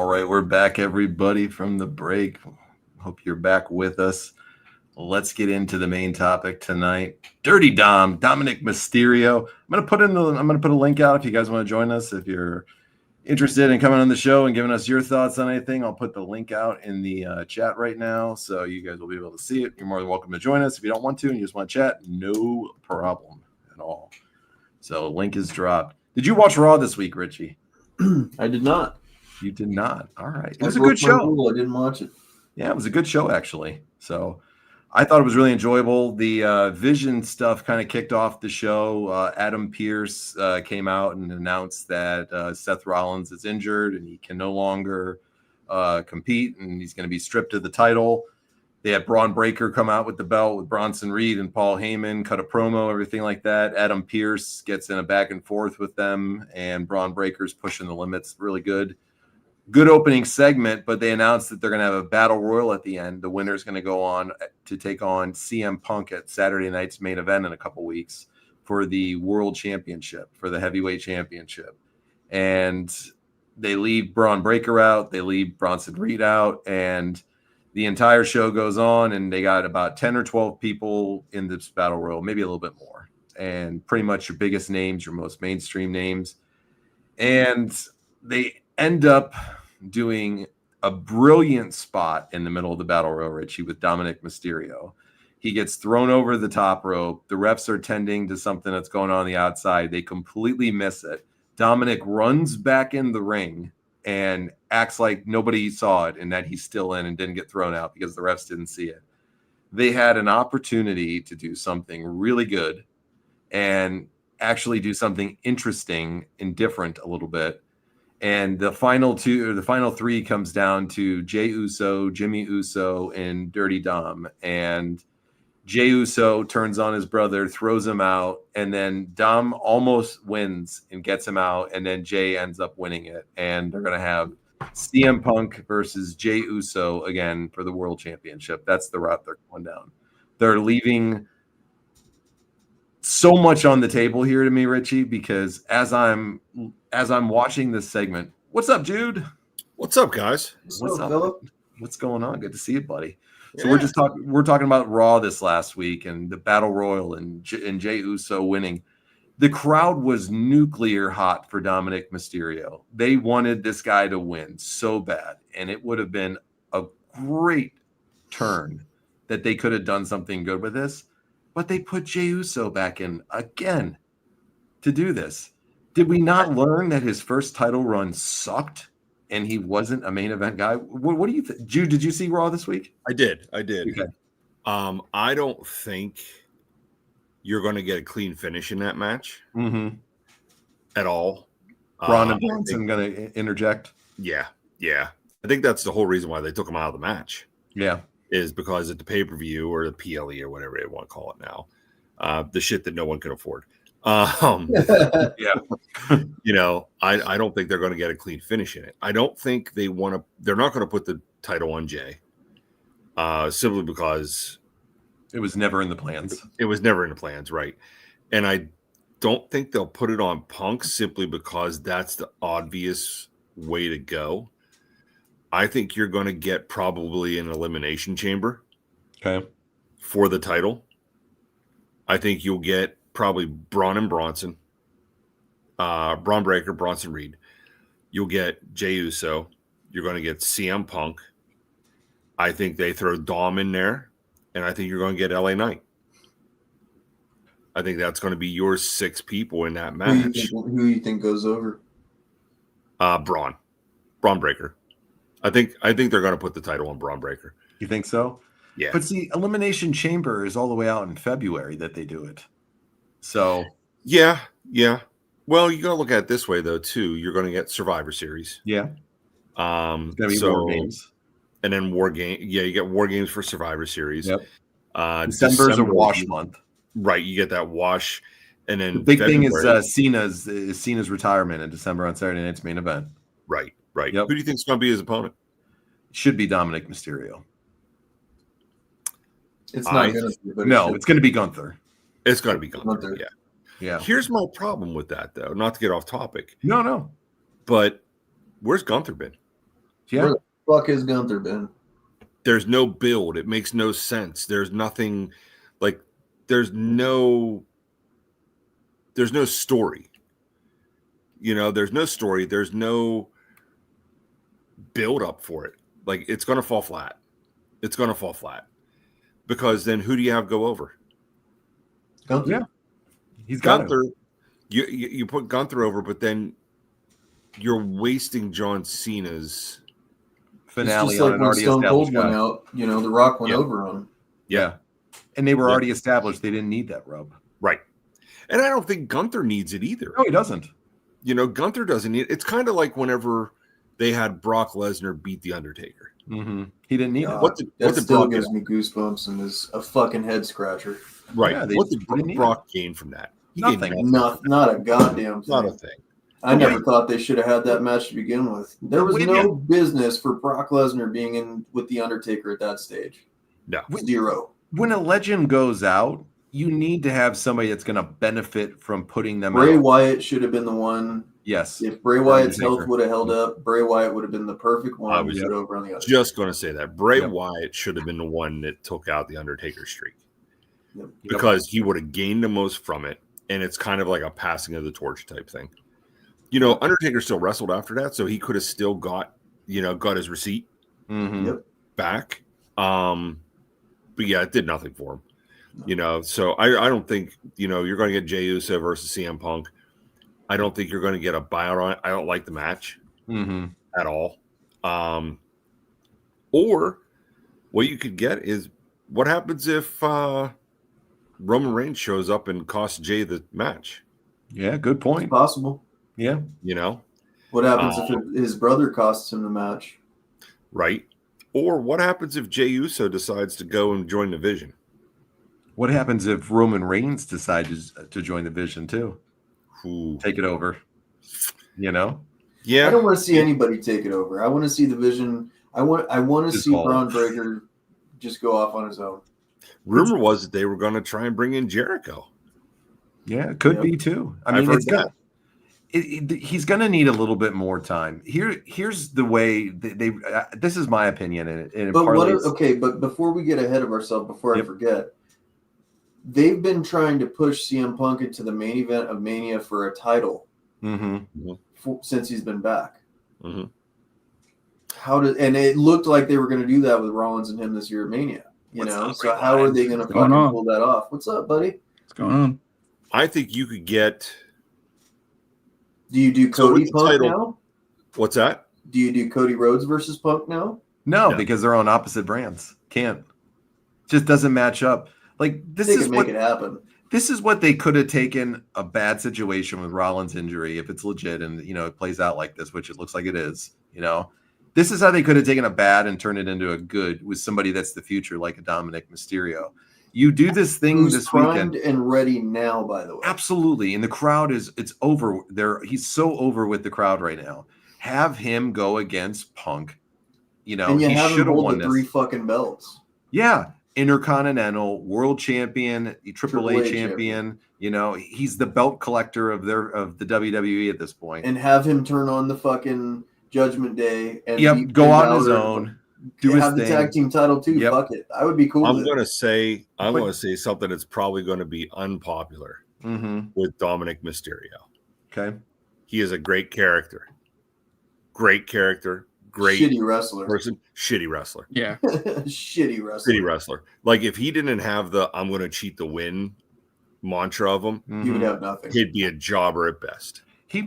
right, we're back, everybody, from the break. Hope you're back with us. Let's get into the main topic tonight. Dirty Dom, Dominik Mysterio. I'm gonna put a link out if you guys want to join us. If you're interested in coming on the show and giving us your thoughts on anything, I'll put the link out in the chat right now, so you guys will be able to see it. You're more than welcome to join us. If you don't want to and you just want to chat, no problem at all. So link is dropped. Did you watch Raw this week, Richie? I did not. You did not. All right. It was a good show. I didn't watch it. Yeah, it was a good show, actually. So I thought it was really enjoyable. The Vision stuff kind of kicked off the show. Adam Pearce came out and announced that Seth Rollins is injured and he can no longer compete, and he's going to be stripped of the title. They had Braun Breaker come out with the belt with Bronson Reed and Paul Heyman, cut a promo, everything like that. Adam Pearce gets in a back and forth with them, and Braun Breaker's pushing the limits really good. Good opening segment, but they announced that they're going to have a battle royal at the end. The winner is going to go on to take on CM Punk at Saturday night's main event in a couple weeks for the World Championship, for the Heavyweight Championship. And they leave Braun Breaker out, they leave Bronson Reed out, and the entire show goes on, and they got about 10 or 12 people in this battle royal, maybe a little bit more. And pretty much your biggest names, your most mainstream names. And they end up doing a brilliant spot in the middle of the battle royal, Richie, with Dominik Mysterio. He gets thrown over the top rope. The refs are tending to something that's going on the outside. They completely miss it. Dominik runs back in the ring and acts like nobody saw it and that he's still in and didn't get thrown out because the refs didn't see it. They had an opportunity to do something really good and actually do something interesting and different a little bit. And the final three comes down to Jey Uso, Jimmy Uso, and Dirty Dom. And Jey Uso turns on his brother, throws him out, and then Dom almost wins and gets him out, and then Jey ends up winning it. And they're going to have CM Punk versus Jey Uso again for the World Championship. That's the route they're going down. They're leaving so much on the table here to me, Richie, because as I'm watching this segment, what's up, Jude? What's up, guys? What's up, Philip? What's going on? Good to see you, buddy. So we're talking about Raw this last week and the Battle Royal and Jey Uso winning. The crowd was nuclear hot for Dominik Mysterio. They wanted this guy to win so bad, and it would have been a great turn that they could have done something good with this. But they put Jey Uso back in again to do this. Did we not learn that his first title run sucked and he wasn't a main event guy? What do you think? Jude, did you see Raw this week? I did. Okay. I don't think you're going to get a clean finish in that match at all. Braun and Bronson going to interject? Yeah. I think that's the whole reason why they took him out of the match. Yeah. Is because at the pay-per-view or the PLE or whatever they want to call it now, the shit that no one can afford. Yeah. I don't think they're going to get a clean finish in it. I don't think they're not going to put the title on Jey, simply because it was never in the plans. It was never in the plans, right? And I don't think they'll put it on Punk simply because that's the obvious way to go. I think you're going to get probably an elimination chamber for the title. I think you'll get probably Braun and Bronson, Braun Breaker, Bronson Reed. You'll get Jey Uso. You're going to get CM Punk. I think they throw Dom in there, and I think you're going to get LA Knight. I think that's going to be your 6 people in that match. Who you think goes over? Braun Breaker. I think they're going to put the title on Braun Breaker. You think so? Yeah. But see, Elimination Chamber is all the way out in February that they do it. So yeah. Well, you got to look at it this way though too. You're going to get Survivor Series. Yeah. It's gonna be War Games. And then War Game. Yeah, you get War Games for Survivor Series. Yep. December's a wash month. Right. You get that wash, and then the big thing is Cena's retirement in December on Saturday night's main event. Right. Yep. Who do you think is going to be his opponent? Should be Dominik Mysterio. It's not going to be. No, it's going to be Gunther. It's going to be Gunther. Yeah. Here's my problem with that, though. Not to get off topic. No. But where's Gunther been? Yeah. Where the fuck has Gunther been? There's no build. It makes no sense. There's nothing like there's no story. There's no story. There's no build up for it. Like it's going to fall flat. It's going to fall flat because then who do you have go over? Gunther. Yeah. He's got Gunther. You put Gunther over, but then you're wasting John Cena's finale it's just on like an when already Stone Cold established went guy. out, The Rock went Yeah. over on him. Yeah. And they were Yeah. already established. They didn't need that rub. right. And I don't think Gunther needs it either. No, he doesn't. Gunther doesn't need it. It's kind of like whenever they had Brock Lesnar beat The Undertaker. Mm-hmm. He didn't need it. God, What did that still Brock gives me goosebumps and is a fucking head scratcher. Right. Yeah, What did didn't need Brock gain from that? He gained Nothing. Not a goddamn thing. Not a thing. I never thought they should have had that match to begin with. There was Wait, no business for Brock Lesnar being in with The Undertaker at that stage. No. Zero. When a legend goes out, you need to have somebody that's going to benefit from putting them Bray out. Wyatt should have been the one. Yes. If Bray Wyatt's Undertaker. health would have held up, Bray Wyatt would have been the perfect one to was put over on the other. Just going to say that. Bray Yep. Wyatt should have been the one that took out The Undertaker streak Yep. because he would have gained the most from it. And it's kind of like a passing of the torch type thing. Undertaker still wrestled after that, so he could have still got his receipt Mm-hmm. Yep. back. But yeah, it did nothing for him. So I don't think you're going to get Jey Uso versus CM Punk. I don't think you're going to get a buyout on it. I don't like the match Mm-hmm. at all. Or what you could get is what happens if Roman Reigns shows up and costs Jey the match. Yeah, good point. Possible. Yeah. What happens if his brother costs him the match? Right. Or what happens if Jey Uso decides to go and join the Vision? What happens if Roman Reigns decides to join the Vision too? Ooh. Take it over. Yeah. I don't want to see anybody take it over. I want to see the Vision. I want to Just see all. Braun Breaker just go off on his own. Rumor was that they were going to try and bring in Jericho. Yeah, it could Yep. be too. I I've mean, heard it's got. He's going to need a little bit more time. Here's the way they. This is my opinion, and it But parlays. but before we get ahead of ourselves, before I Yep. forget, they've been trying to push CM Punk into the main event of Mania for a title Mm-hmm. since he's been back. Mm-hmm. And it looked like they were going to do that with Rollins and him this year at Mania. What's up, So how are they going to What's going fucking on? pull that off? What's up, buddy? What's going on? I think you could get. Do you do So Cody what's the Punk title? now? What's that? Do you do Cody Rhodes versus Punk now? No, No. because they're on opposite brands. Can't. Just doesn't match up. Like this They is can what make it happen. this is what they could have taken a bad situation with Rollins' injury if it's legit and it plays out like this, which it looks like it is. This is how they could have taken a bad and turned it into a good with somebody that's the future, like a Dominik Mysterio. You do this thing Who's this primed weekend. and ready now, by the way. Absolutely. And the crowd it's over there. He's so over with the crowd right now. Have him go against Punk. And you he have should him have hold won the this. 3 fucking belts. Yeah. Intercontinental World Champion, Triple A AAA champion. He's the belt collector of the WWE at this point. And have him turn on the fucking Judgment Day and beat Go Finn on his Balor. own. Do his have the thing. tag team title too. Yep. Fuck it. I would be cool I'm with going it. to say something that's probably going to be unpopular Mm-hmm. with Dominik Mysterio. Okay. He is a great character. Great character. Great Shitty wrestler. person. Shitty wrestler. Yeah. Shitty wrestler. Shitty wrestler. Like if he didn't have the "I'm going to cheat to win" mantra of him, He would Mhm. have nothing. he'd be a jobber at best.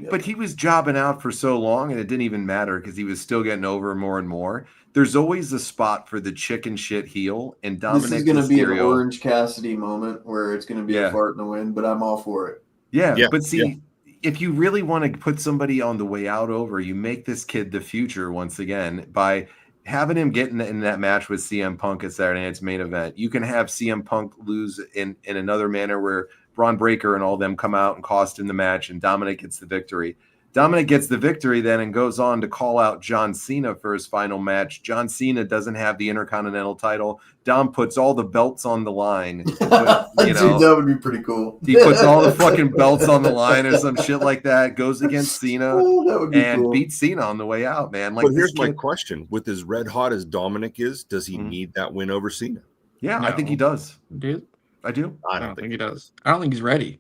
But he was jobbing out for so long, and it didn't even matter because he was still getting over more and more. There's always a spot for the chicken shit heel, and Dominik This is going to be an Mysterio. Orange Cassidy moment where it's going to be Yeah. a fart in the wind, but I'm all for it. Yeah, Yeah, but see, if you really want to put somebody on the way out over, you make this kid the future once again by having him get in that match with CM Punk at Saturday night's main event. You can have CM Punk lose in another manner where Braun Breaker and all them come out and cost him the match, and Dominik gets the victory. Dominik gets the victory then and goes on to call out John Cena for his final match. John Cena doesn't have the Intercontinental title. Dom puts all the belts on the line. Dude, that would be pretty cool. He puts all the fucking belts on the line or some shit like that, goes against Cena, that would be and cool. beats Cena on the way out, man. But here's my question. With as red hot as Dominik is, does he need that win over Cena? Yeah, No. I think he does. Dude, I do. I don't think he does. I don't think he's ready.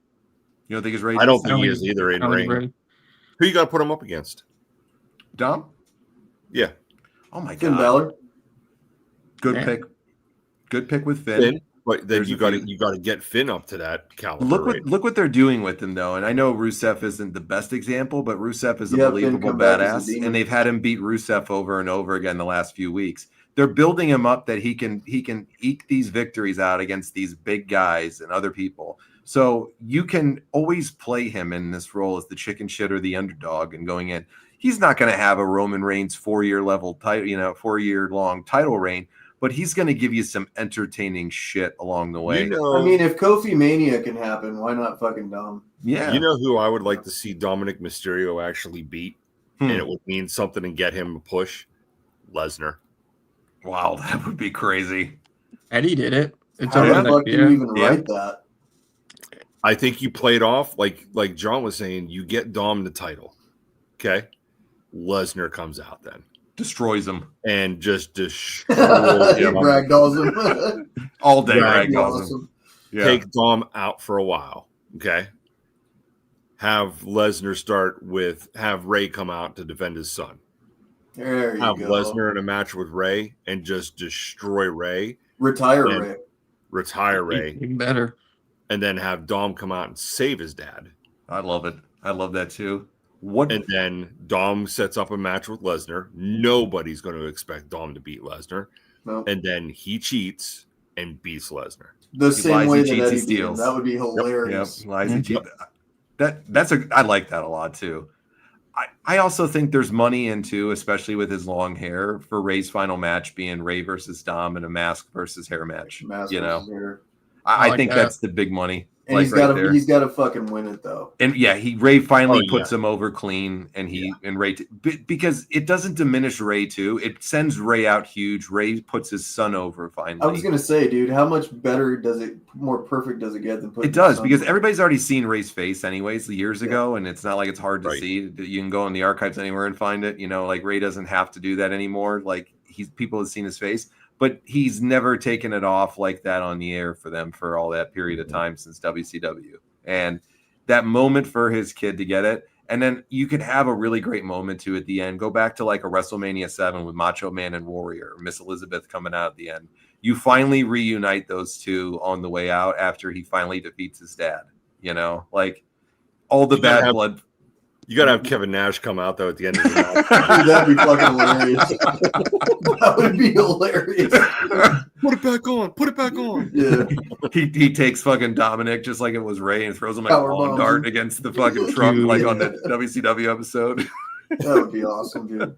You don't think he's ready? I don't think he is either in ring. Ready. Who you got to put him up against? Dom? Yeah. Oh my Finn god. Balor. Good pick. Good pick with Finn. But then you got to get Finn up to that caliber. Look what they're doing with him though, and I know Rusev isn't the best example, but Rusev is a Yeah, believable badass, and they've had him beat Rusev over and over again the last few weeks. They're building him up that he can eke these victories out against these big guys and other people. So you can always play him in this role as the chicken shit or the underdog and going in. He's not going to have a Roman Reigns 4-year level title, 4-year long title reign, but he's going to give you some entertaining shit along the way. I mean, if Kofi Mania can happen, why not fucking Dom? Yeah. You know who I would like to see Dominik Mysterio actually beat, and it would mean something and get him a push? Lesnar. Wow, that would be crazy. Eddie did it. It's How over the fuck do you even write that? I think you played off like John was saying. You get Dom the title, okay? Lesnar comes out then, destroys him, and just destroys him. Ragdolls him all day. Ragdolls him. Yeah. Take Dom out for a while, okay? Have Lesnar have Rey come out to defend his son. There you have go. Lesnar in a match with Rey and just destroy Rey. Retire Rey. Even better. And then have Dom come out and save his dad. I love it. I love that too. And then Dom sets up a match with Lesnar. Nobody's going to expect Dom to beat Lesnar. Nope. And then he cheats and beats Lesnar. The same way that Eddie steals. That would be hilarious. Yep. I like that a lot too. I also think there's money into, especially with his long hair, for Rey's final match being Rey versus Dom in a mask versus hair match. Hair. I think that's the big money. And he's got to fucking win it though. And yeah, Rey finally puts him over clean, and Rey because it doesn't diminish Rey too. It sends Rey out huge. Rey puts his son over finally. I was gonna say, dude, how much better more perfect does it get than putting? It does because everybody's already seen Rey's face anyways years ago, and it's not like it's hard to see. You can go in the archives anywhere and find it. Like Rey doesn't have to do that anymore. Like people have seen his face. But he's never taken it off like that on the air for them for all that period of time since WCW. And that moment for his kid to get it. And then you could have a really great moment too at the end. Go back to like a WrestleMania 7 with Macho Man and Warrior, Miss Elizabeth coming out at the end. You finally reunite those two on the way out after he finally defeats his dad. Like all the bad blood. You got to have Kevin Nash come out, though, at the end of the match. Dude, that'd be fucking hilarious. That would be hilarious. Put it back on. Put it back on. Yeah. He takes fucking Dominik just like it was Rey and throws him like a long dart against the fucking truck like on the WCW episode. That would be awesome, dude.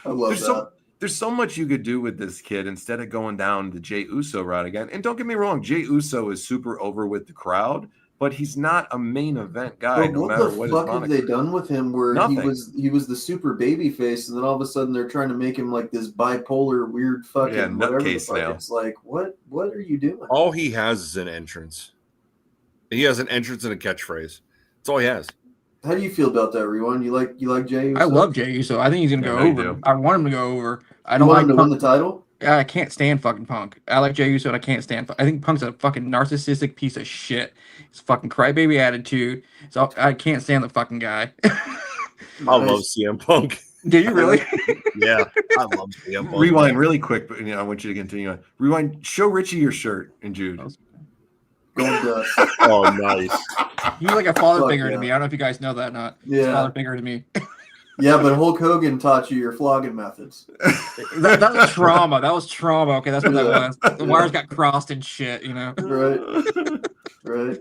I love that. There's so much you could do with this kid instead of going down the Jey Uso route again. And don't get me wrong, Jey Uso is super over with the crowd. But he's not a main event guy. No matter what the fuck have they done with him? Where he was the super baby face, and then all of a sudden they're trying to make him like this bipolar, weird fucking whatever the fuck. Now. It's like, what are you doing? All he has is an entrance. He has an entrance and a catchphrase. That's all he has. How do you feel about that, Rewan? You like Jey Uso? I love Jey Uso. I think he's gonna go over. I want him to go over. I don't want him to win the title. I can't stand fucking Punk. I like Jey Uso, and I can't stand. I think Punk's a fucking narcissistic piece of shit. It's fucking crybaby attitude. So I can't stand the fucking guy. I love CM Punk. Do you really? Yeah, I love CM Punk. Rewind really quick, but I want you to continue on. Rewind. Show Richie your shirt and Jude. Oh, nice. He's like a father figure to me. I don't know if you guys know that or not. Yeah, he's a father figure to me. Yeah, but Hulk Hogan taught you your flogging methods. that was trauma. That was trauma. Okay, that's what that was. The wires got crossed and shit, Right.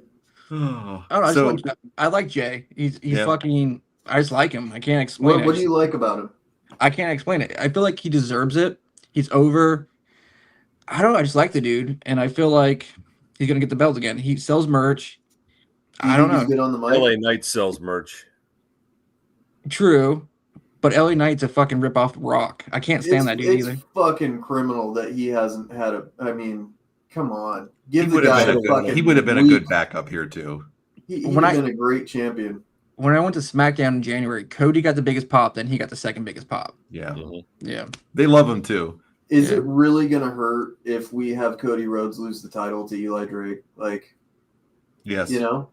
I don't know. I like Jay. He's fucking. I just like him. I can't explain it. What do you like about him? I can't explain it. I feel like he deserves it. He's over. I don't know. I just like the dude, and I feel like he's gonna get the belt again. He sells merch. I don't know. He's good on the mic. LA Knight sells merch. True, but LA Knight's a fucking rip off Rock. I can't stand that dude it's either. fucking criminal that he hasn't had a. I mean, come on, He give the would have guy been a a good, fucking. he would have been a week. good backup here too. He When would I- have been a great champion. When I went to SmackDown in January, Cody got the biggest pop, then he got the second biggest pop. Yeah, Yeah. they love him too. Is Yeah. it really gonna hurt if we have Cody Rhodes lose the title to Eli Drake? Like, Yes, you know,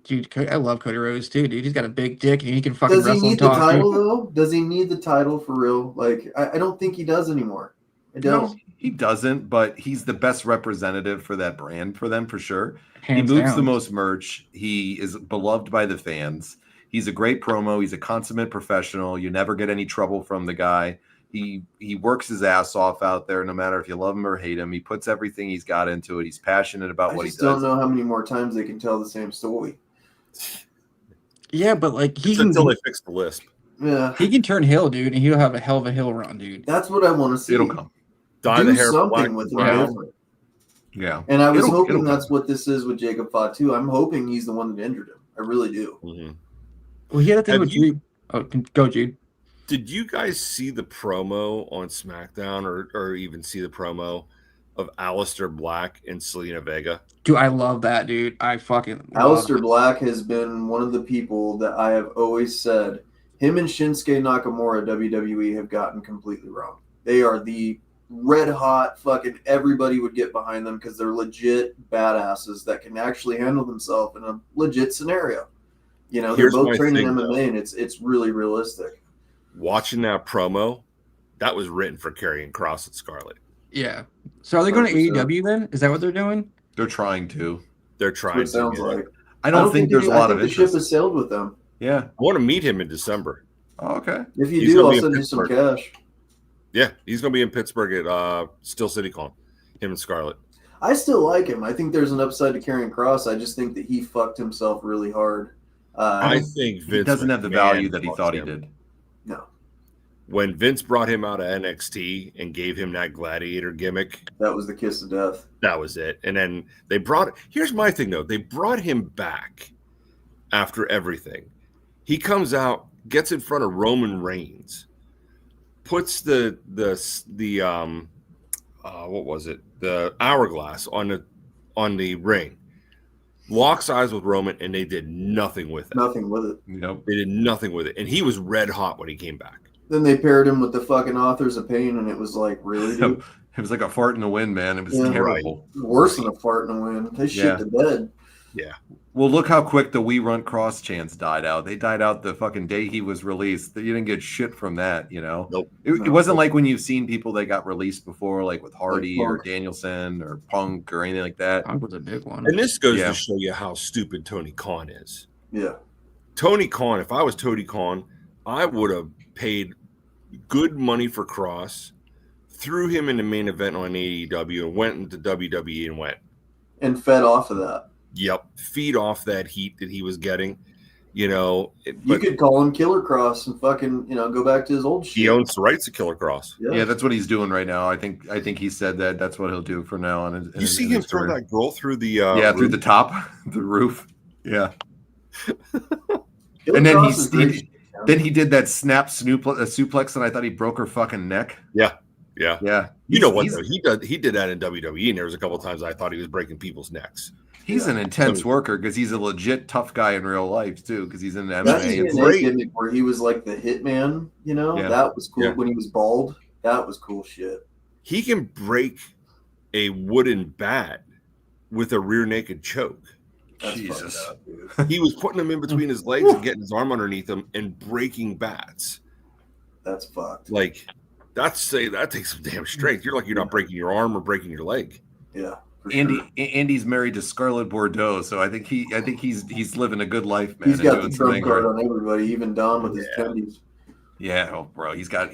Dude, I love Cody Rhodes too, dude. He's got a big dick and he can fucking does he wrestle need and the talk. title dude. though? Does he need the title for real? Like, I don't think he does anymore. I don't. No, he doesn't, but he's the best representative for that brand for them for sure. He Hands moves down. the most merch. He is beloved by the fans. He's a great promo. He's a consummate professional. You never get any trouble from the guy. He works his ass off out there, no matter if you love him or hate him. He puts everything he's got into it. He's passionate about I what he just don't does. know how many more times they can tell the same story. Yeah, but like It's until they fix the lisp. Yeah, he can turn heel, dude, and he'll have a hell of a heel run, dude. that's what I want to see. It'll come. Dye Do the hair something black. with him brown. different. Yeah. And I was It'll hoping come. that's what this is with Jacob Fatu. I'm hoping he's the one that injured him. I really do. Mhm. Well, he had a thing Have with you- you. Oh, go, Jude. Did you guys see the promo on SmackDown or even see the promo of Aleister Black and Selena Vega? Dude, I love that, dude. I fucking love Aleister it. Black has been one of the people that I have always said him and Shinsuke Nakamura WWE have gotten completely wrong. They are the red hot fucking everybody would get behind them because they're legit badasses that can actually handle themselves in a legit scenario. You know, Here's they're both my training thing, MMA and it's really realistic. Watching that promo, that was written for Karrion Kross and Scarlett. Yeah. So are they going to 100%. AEW then? Is that what they're doing? They're trying to. They're That's what trying it sounds to. like. I don't think there's a lot of the ship interest. has sailed with them. Yeah. I want to meet him in December. Oh, okay. If you He's do, gonna I'll be in send you some Pittsburgh. cash. Yeah, he's going to be in Pittsburgh at Steel City Con. Him and Scarlett. I still like him. I think there's an upside to Karrion Kross. I just think that he fucked himself really hard. I think He Vince doesn't have the McMahon value that he fucked thought he him. did. No, When Vince brought him out of NXT and gave him that gladiator gimmick, that was the kiss of death. that was it. And then they brought. Here's my thing though: they brought him back after everything. He comes out, gets in front of Roman Reigns, puts the what was it? The hourglass on the ring, locks eyes with Roman, and they did nothing with it. Nothing with it. Nope. They did nothing with it, and he was red hot when he came back. Then they paired him with the fucking Authors of Pain, and it was like, really, dude? It was like a fart in the wind, man. It was Yeah. terrible. Worse than a fart in the wind. They shit Yeah. the bed. Yeah, Well, look how quick the We Run Cross chants died out. They died out the fucking day he was released. You didn't get shit from that, you know? Nope. It wasn't like when you've seen people that got released before, like with Hardy Like or Punk. Danielson or Punk or anything like that. Punk was a big one. and this goes Yeah. to show you how stupid Tony Khan is. Yeah. Tony Khan, if I was Tony Khan, I would have paid good money for Cross, threw him in the main event on AEW, and went into WWE and went, And fed off of that. yep, feed off that heat that he was getting. You know, You but could call him Killer Cross and fucking, go back to his old shit. he owns the rights to Killer Cross. Yeah, that's what he's doing right now. I think he said that that's what he'll do from now on. You see him throw that girl through the through roof? the top, the roof. Yeah. Killer And then Cross he's- is great he- shit, man. Then he did that suplex, and I thought he broke her fucking neck. Yeah. Yeah. You know what? He's, Though? He did that in WWE, and there was a couple of times I thought he was breaking people's necks. he's an intense worker because he's a legit tough guy in real life too. Because he's in That MMA. and TNA great. gimmick where he was like the hitman, Yeah. that was cool. Yeah. When he was bald, that was cool shit. He can break a wooden bat with a rear naked choke. That's Jesus. fucked up, dude. He was putting them in between his legs and getting his arm underneath him and breaking bats. That's fucked. Like that takes some damn strength. You're like you're not breaking your arm or breaking your leg. Yeah. for Andy sure. Andy's married to Scarlett Bordeaux, so I think he's living a good life, man. He's and got doing the some trump things card right. on everybody, even Don with his Yeah. tendies. Yeah, oh, bro, he's got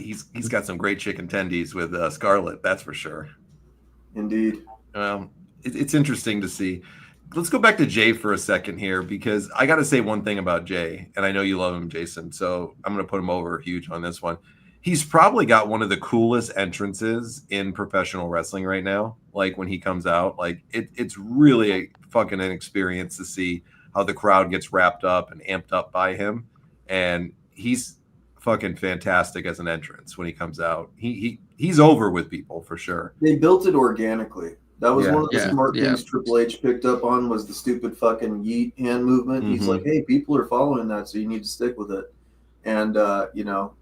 some great chicken tendies with Scarlett, that's for sure. Indeed. It's interesting to see. Let's go back to Jay for a second here because I got to say one thing about Jay, and I know you love him, Jason. So I'm going to put him over huge on this one. He's probably got one of the coolest entrances in professional wrestling right now. Like when he comes out, like it's really a fucking an experience to see how the crowd gets wrapped up and amped up by him. And he's fucking fantastic as an entrance when he comes out. He's over with people for sure. They built it organically. That was one of the smart yeah. things Triple H picked up on was the stupid fucking yeet hand movement. He's like, hey, people are following that, so you need to stick with it. And,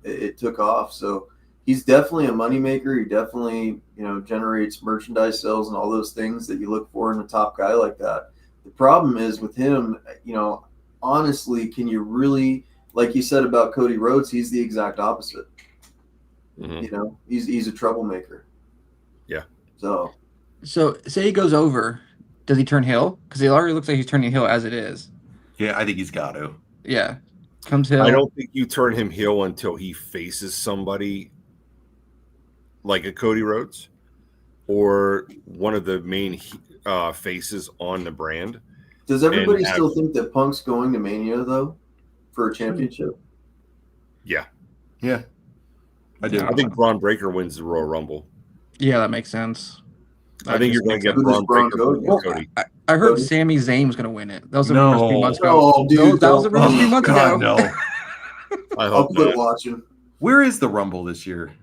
it took off. So he's definitely a moneymaker. He definitely, generates merchandise sales and all those things that you look for in a top guy like that. The problem is with him, honestly, can you really, like you said about Cody Rhodes, he's the exact opposite. He's a troublemaker. Yeah. So say he goes over, does he turn heel? Because he already looks like he's turning heel as it is. Yeah, I think he's got to. Yeah. Comes heel. I don't think you turn him heel until he faces somebody like a Cody Rhodes or one of the main faces on the brand. Does everybody still think that Punk's going to Mania, though, for a championship? Yeah. Yeah. I do. I think Braun Breaker wins the Royal Rumble. Yeah, that makes sense. I think you're going to get Braun Breaker versus Cody. I heard Sami Zayn was going to win it. That was the No. rumor a few months ago. Oh, dude, that was the rumor a few months ago. No. I I'll hope quit not. watching. Where is the Rumble this year?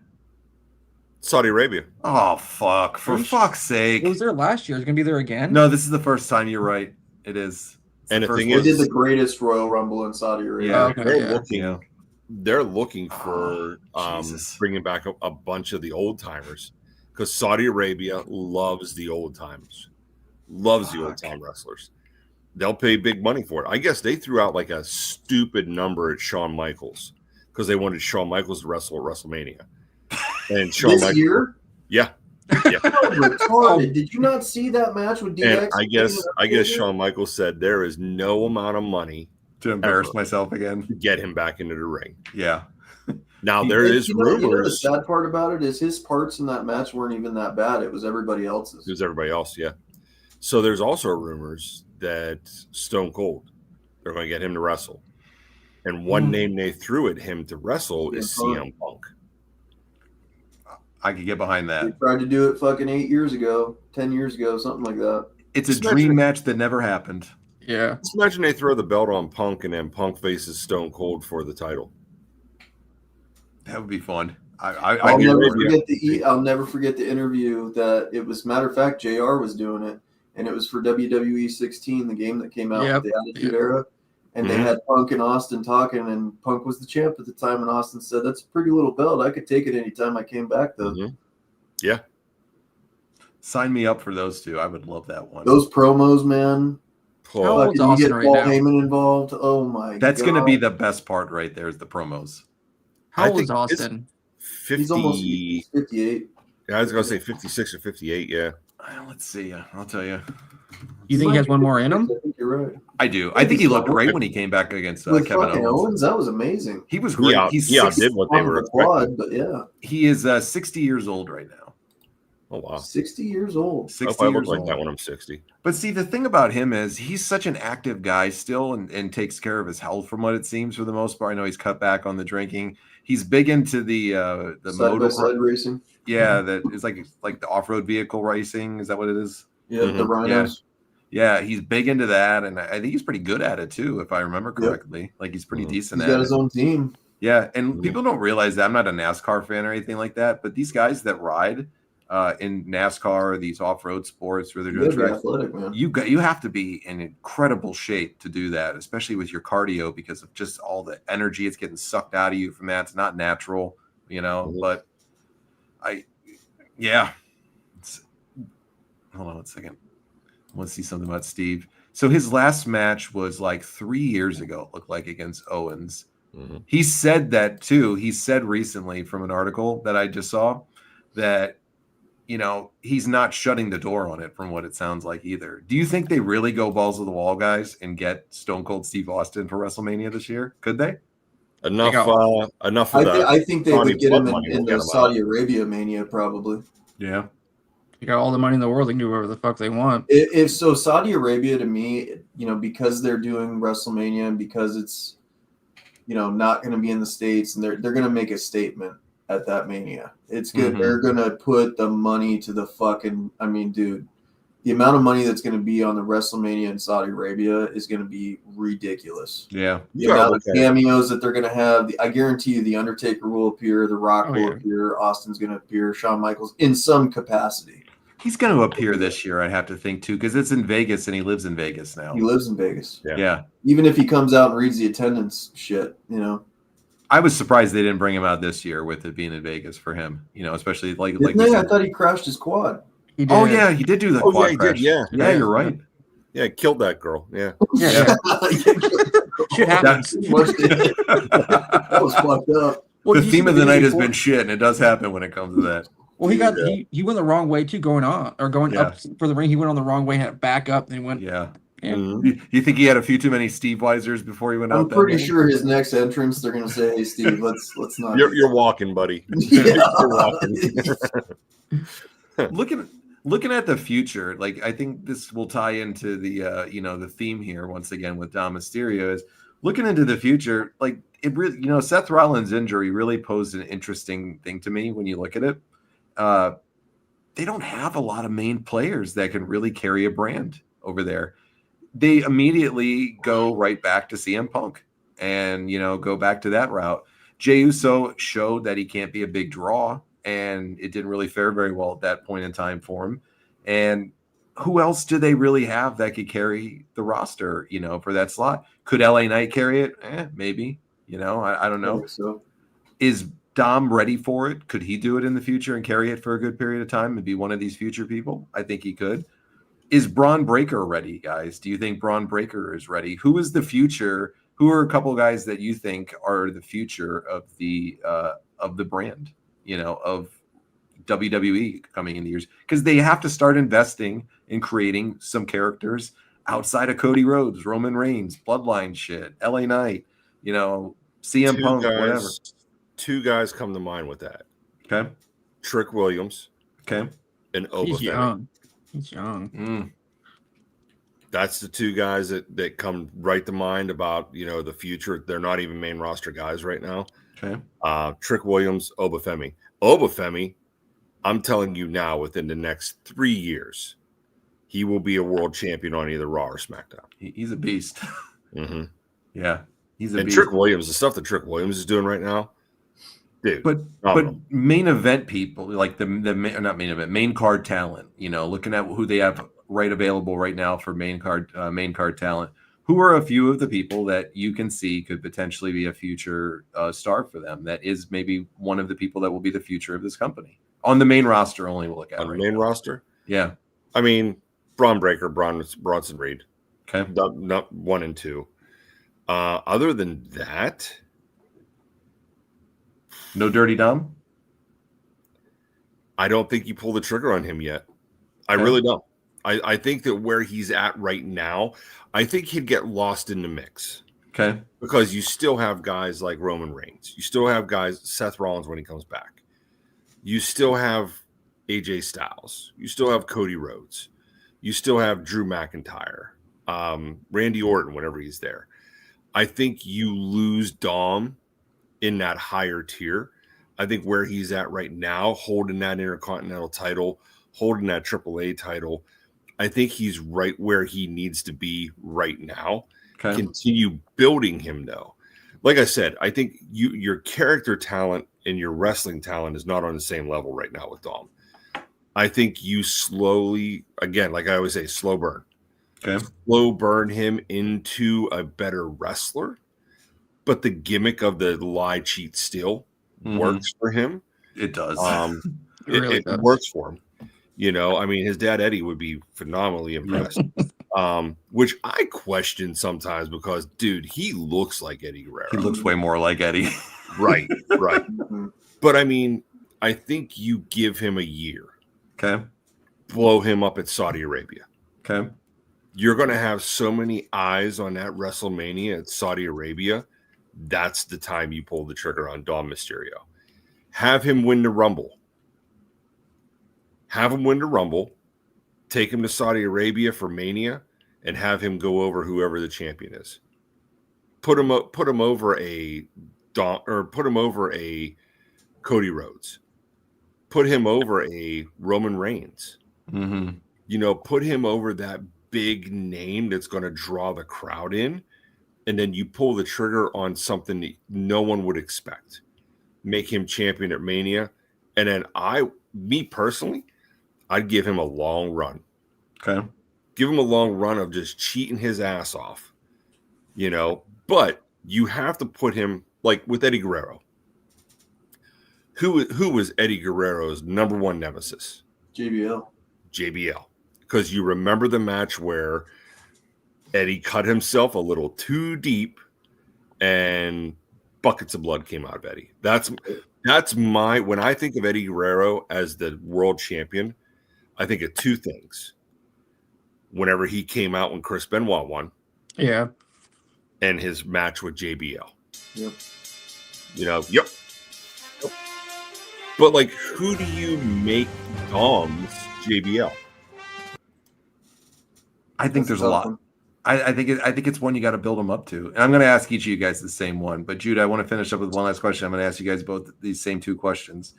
Saudi Arabia. Oh, fuck. For fuck's sake. It was there last year. It's going to be there again? No, this is the first time. You're right. It is. And the thing They is, did the greatest Royal Rumble in Saudi Arabia. Yeah. Okay, they're yeah. looking. They're looking for Jesus. bringing back a bunch of the old timers because Saudi Arabia loves the old timers, loves the old time wrestlers. They'll pay big money for it. I guess they threw out like a stupid number at Shawn Michaels because they wanted Shawn Michaels to wrestle at WrestleMania. And Shawn This Michaels, year? yeah. Retarded. Did you not see that match with DX? And I guess Shawn Michaels said there is no amount of money To embarrass myself again. to get him back into the ring. Yeah. Now there is The rumors. sad part about it is his parts in that match weren't even that bad. It was everybody else's. It was everybody else, yeah. So there's also rumors that Stone Cold, they're going to get him to wrestle. And one name they threw at him to wrestle is CM Punk. I could get behind They that. tried to do it fucking 8 years ago, 10 years ago, something like that. It's a dream match that never happened. Yeah. Just imagine they throw the belt on Punk and then Punk faces Stone Cold for the title. That would be fun. I'll never forget the interview that it was. Matter of fact, JR was doing it, and it was for WWE 16, the game that came out with the Attitude Era. And they had Punk and Austin talking, and Punk was the champ at the time, and Austin said, "That's a pretty little belt. I could take it anytime I came back, though." Yeah. Sign me up for those two. I would love that one. Those promos, man. How old's You Austin get right Paul now? Heyman involved. Oh my! That's going to God. be the best part right there is the promos. How I old is think it's Austin? 50. He's almost 58. Yeah, I was going to say 56 or 58, yeah. Let's see. I'll tell you. You think he has one more in him? I think you're right. I do. I think he looked great when he came back against With Kevin fucking Owens. Owens, that was amazing. He was great. Yeah, He's he 60 did what they On were the expecting. quad, but yeah, He is 60 years old right now. Oh, wow. 60 years old. I 60 hope I look years like old. that when I'm 60. But see, the thing about him is he's such an active guy still and takes care of his health from what it seems for the most part. I know he's cut back on the drinking. He's big into the Side by side racing. Yeah, that is like the off-road vehicle racing. Is that what it is? Yeah, the Rhinos. Yeah, he's big into that, and I think he's pretty good at it too, if I remember correctly. Like he's pretty decent He's at got it. his own team. Yeah, and people don't realize that. I'm not a NASCAR fan or anything like that, but these guys that ride in NASCAR, these off-road sports where they're doing track, athletic, man. you have to be in incredible shape to do that, especially with your cardio because of just all the energy it's getting sucked out of you from that. It's not natural, but hold on one second. I want to see something about Steve. So his last match was like 3 years ago, it looked like, against Owens. He said that too. He said recently from an article that I just saw that, he's not shutting the door on it from what it sounds like either. Do you think they really go balls to the wall, guys, and get Stone Cold Steve Austin for WrestleMania this year? Could they? Enough of that. I think they Johnny would get him Blood money in will get the him out. Saudi Arabia Mania, probably. Yeah. You got all the money in the world. They can do whatever the fuck they want. If so, Saudi Arabia to me, because they're doing WrestleMania and because it's, not going to be in the States, and they're going to make a statement at that Mania. It's good. They're going to put the money to the fucking. I mean, dude, the amount of money that's going to be on the WrestleMania in Saudi Arabia is going to be ridiculous. Yeah. The amount of cameos that they're going to have, I guarantee you the Undertaker will appear, The Rock will appear, Austin's going to appear, Shawn Michaels in some capacity. He's going to appear this year, I have to think, too, because it's in Vegas and he lives in Vegas now. He lives in Vegas. Yeah. Even if he comes out and reads the attendance shit, you know. I was surprised they didn't bring him out this year with it being in Vegas for him, you know, especially like I thought he crashed his quad. He did. Oh, yeah, he did do the quad crash. Yeah, you're right. Yeah, killed that girl. Yeah. Shit happens. That was fucked up. Well, the theme of the night has been shit, and it does happen when it comes to that. Well, he went the wrong way too, going up for the ring. He went on the wrong way, had to back up, and he went. Yeah. You think he had a few too many Steve Weisers before he went out? I'm pretty sure his next entrance, they're gonna say, "Hey, Steve, let's not." You're walking, buddy. Yeah. You're walking. Looking at the future, like I think this will tie into the the theme here once again with Dom Mysterio is looking into the future. Like it really, Seth Rollins' injury really posed an interesting thing to me when you look at it. They don't have a lot of main players that can really carry a brand over there. They immediately go right back to CM Punk and, go back to that route. Jey Uso showed that he can't be a big draw, and it didn't really fare very well at that point in time for him. And who else do they really have that could carry the roster, for that slot? Could LA Knight carry it? Maybe, I don't know. So. Is Dom ready for it? Could he do it in the future and carry it for a good period of time and be one of these future people? I think he could. Is Braun Breaker ready, guys? Do you think Braun Breaker is ready? Who is the future? Who are a couple of guys that you think are the future of the brand, of WWE coming in the years? Because they have to start investing in creating some characters outside of Cody Rhodes, Roman Reigns, Bloodline shit, LA Knight, CM Punk, whatever. Two guys come to mind with that. Okay. Trick Williams. Okay. And Oba He's Femi. young. He's young. That's the two guys that come right to mind about, the future. They're not even main roster guys right now. Okay. Trick Williams, Oba Femi. Oba Femi, I'm telling you now, within the next 3 years, he will be a world champion on either Raw or SmackDown. He's a beast. Mm-hmm. Yeah. He's a and beast. Trick Williams, the stuff that Trick Williams is doing right now, dude. But main event people, like not main event, main card talent, looking at who they have available right now for main card talent, who are a few of the people that you can see could potentially be a future star for them, that is maybe one of the people that will be the future of this company on the main roster only. We'll look at on the main roster. Yeah. I mean, Braun Breaker, Bronson Reed. Okay. Not 1 and 2. Other than that, no Dirty Dom? I don't think you pull the trigger on him yet. I really don't. I think that where he's at right now, I think he'd get lost in the mix. Okay. Because you still have guys like Roman Reigns. You still have guys, Seth Rollins when he comes back. You still have AJ Styles. You still have Cody Rhodes. You still have Drew McIntyre. Randy Orton whenever he's there. I think you lose Dom in that higher tier. I think where he's at right now, holding that Intercontinental title, holding that AAA title, I think he's right where he needs to be right now. Okay. Continue building him, though. Like I said, I think your character talent and your wrestling talent is not on the same level right now with Dom. I think you slowly, again, like I always say, slow burn. Okay. Slow burn him into a better wrestler. But the gimmick of the lie, cheat, steal works for him. It does. It works for him. I mean, his dad Eddie would be phenomenally impressed. Which I question sometimes because, dude, he looks like Eddie Guerrero. He looks way more like Eddie. Right. But I mean, I think you give him a year. Okay. Blow him up at Saudi Arabia. Okay. You're going to have so many eyes on that WrestleMania at Saudi Arabia. That's the time you pull the trigger on Dom Mysterio. Have him win the Rumble. Take him to Saudi Arabia for Mania, and have him go over whoever the champion is. Put him over a Cody Rhodes. Put him over a Roman Reigns. Mm-hmm. put him over that big name that's going to draw the crowd in, and then you pull the trigger on something that no one would expect. Make him champion at Mania, and then me personally, I'd give him a long run. Okay. Give him a long run of just cheating his ass off, But you have to put him like with Eddie Guerrero. Who was Eddie Guerrero's number one nemesis? JBL. Because you remember the match where Eddie cut himself a little too deep and buckets of blood came out of Eddie. That's when I think of Eddie Guerrero as the world champion, I think of two things. Whenever he came out when Chris Benoit won. Yeah. And his match with JBL. Yep. Yep. But like, who do you make Dom's JBL? I think there's a lot. I think it's one you got to build them up to. And I'm going to ask each of you guys the same one. But Jude, I want to finish up with one last question. I'm going to ask you guys both these same two questions.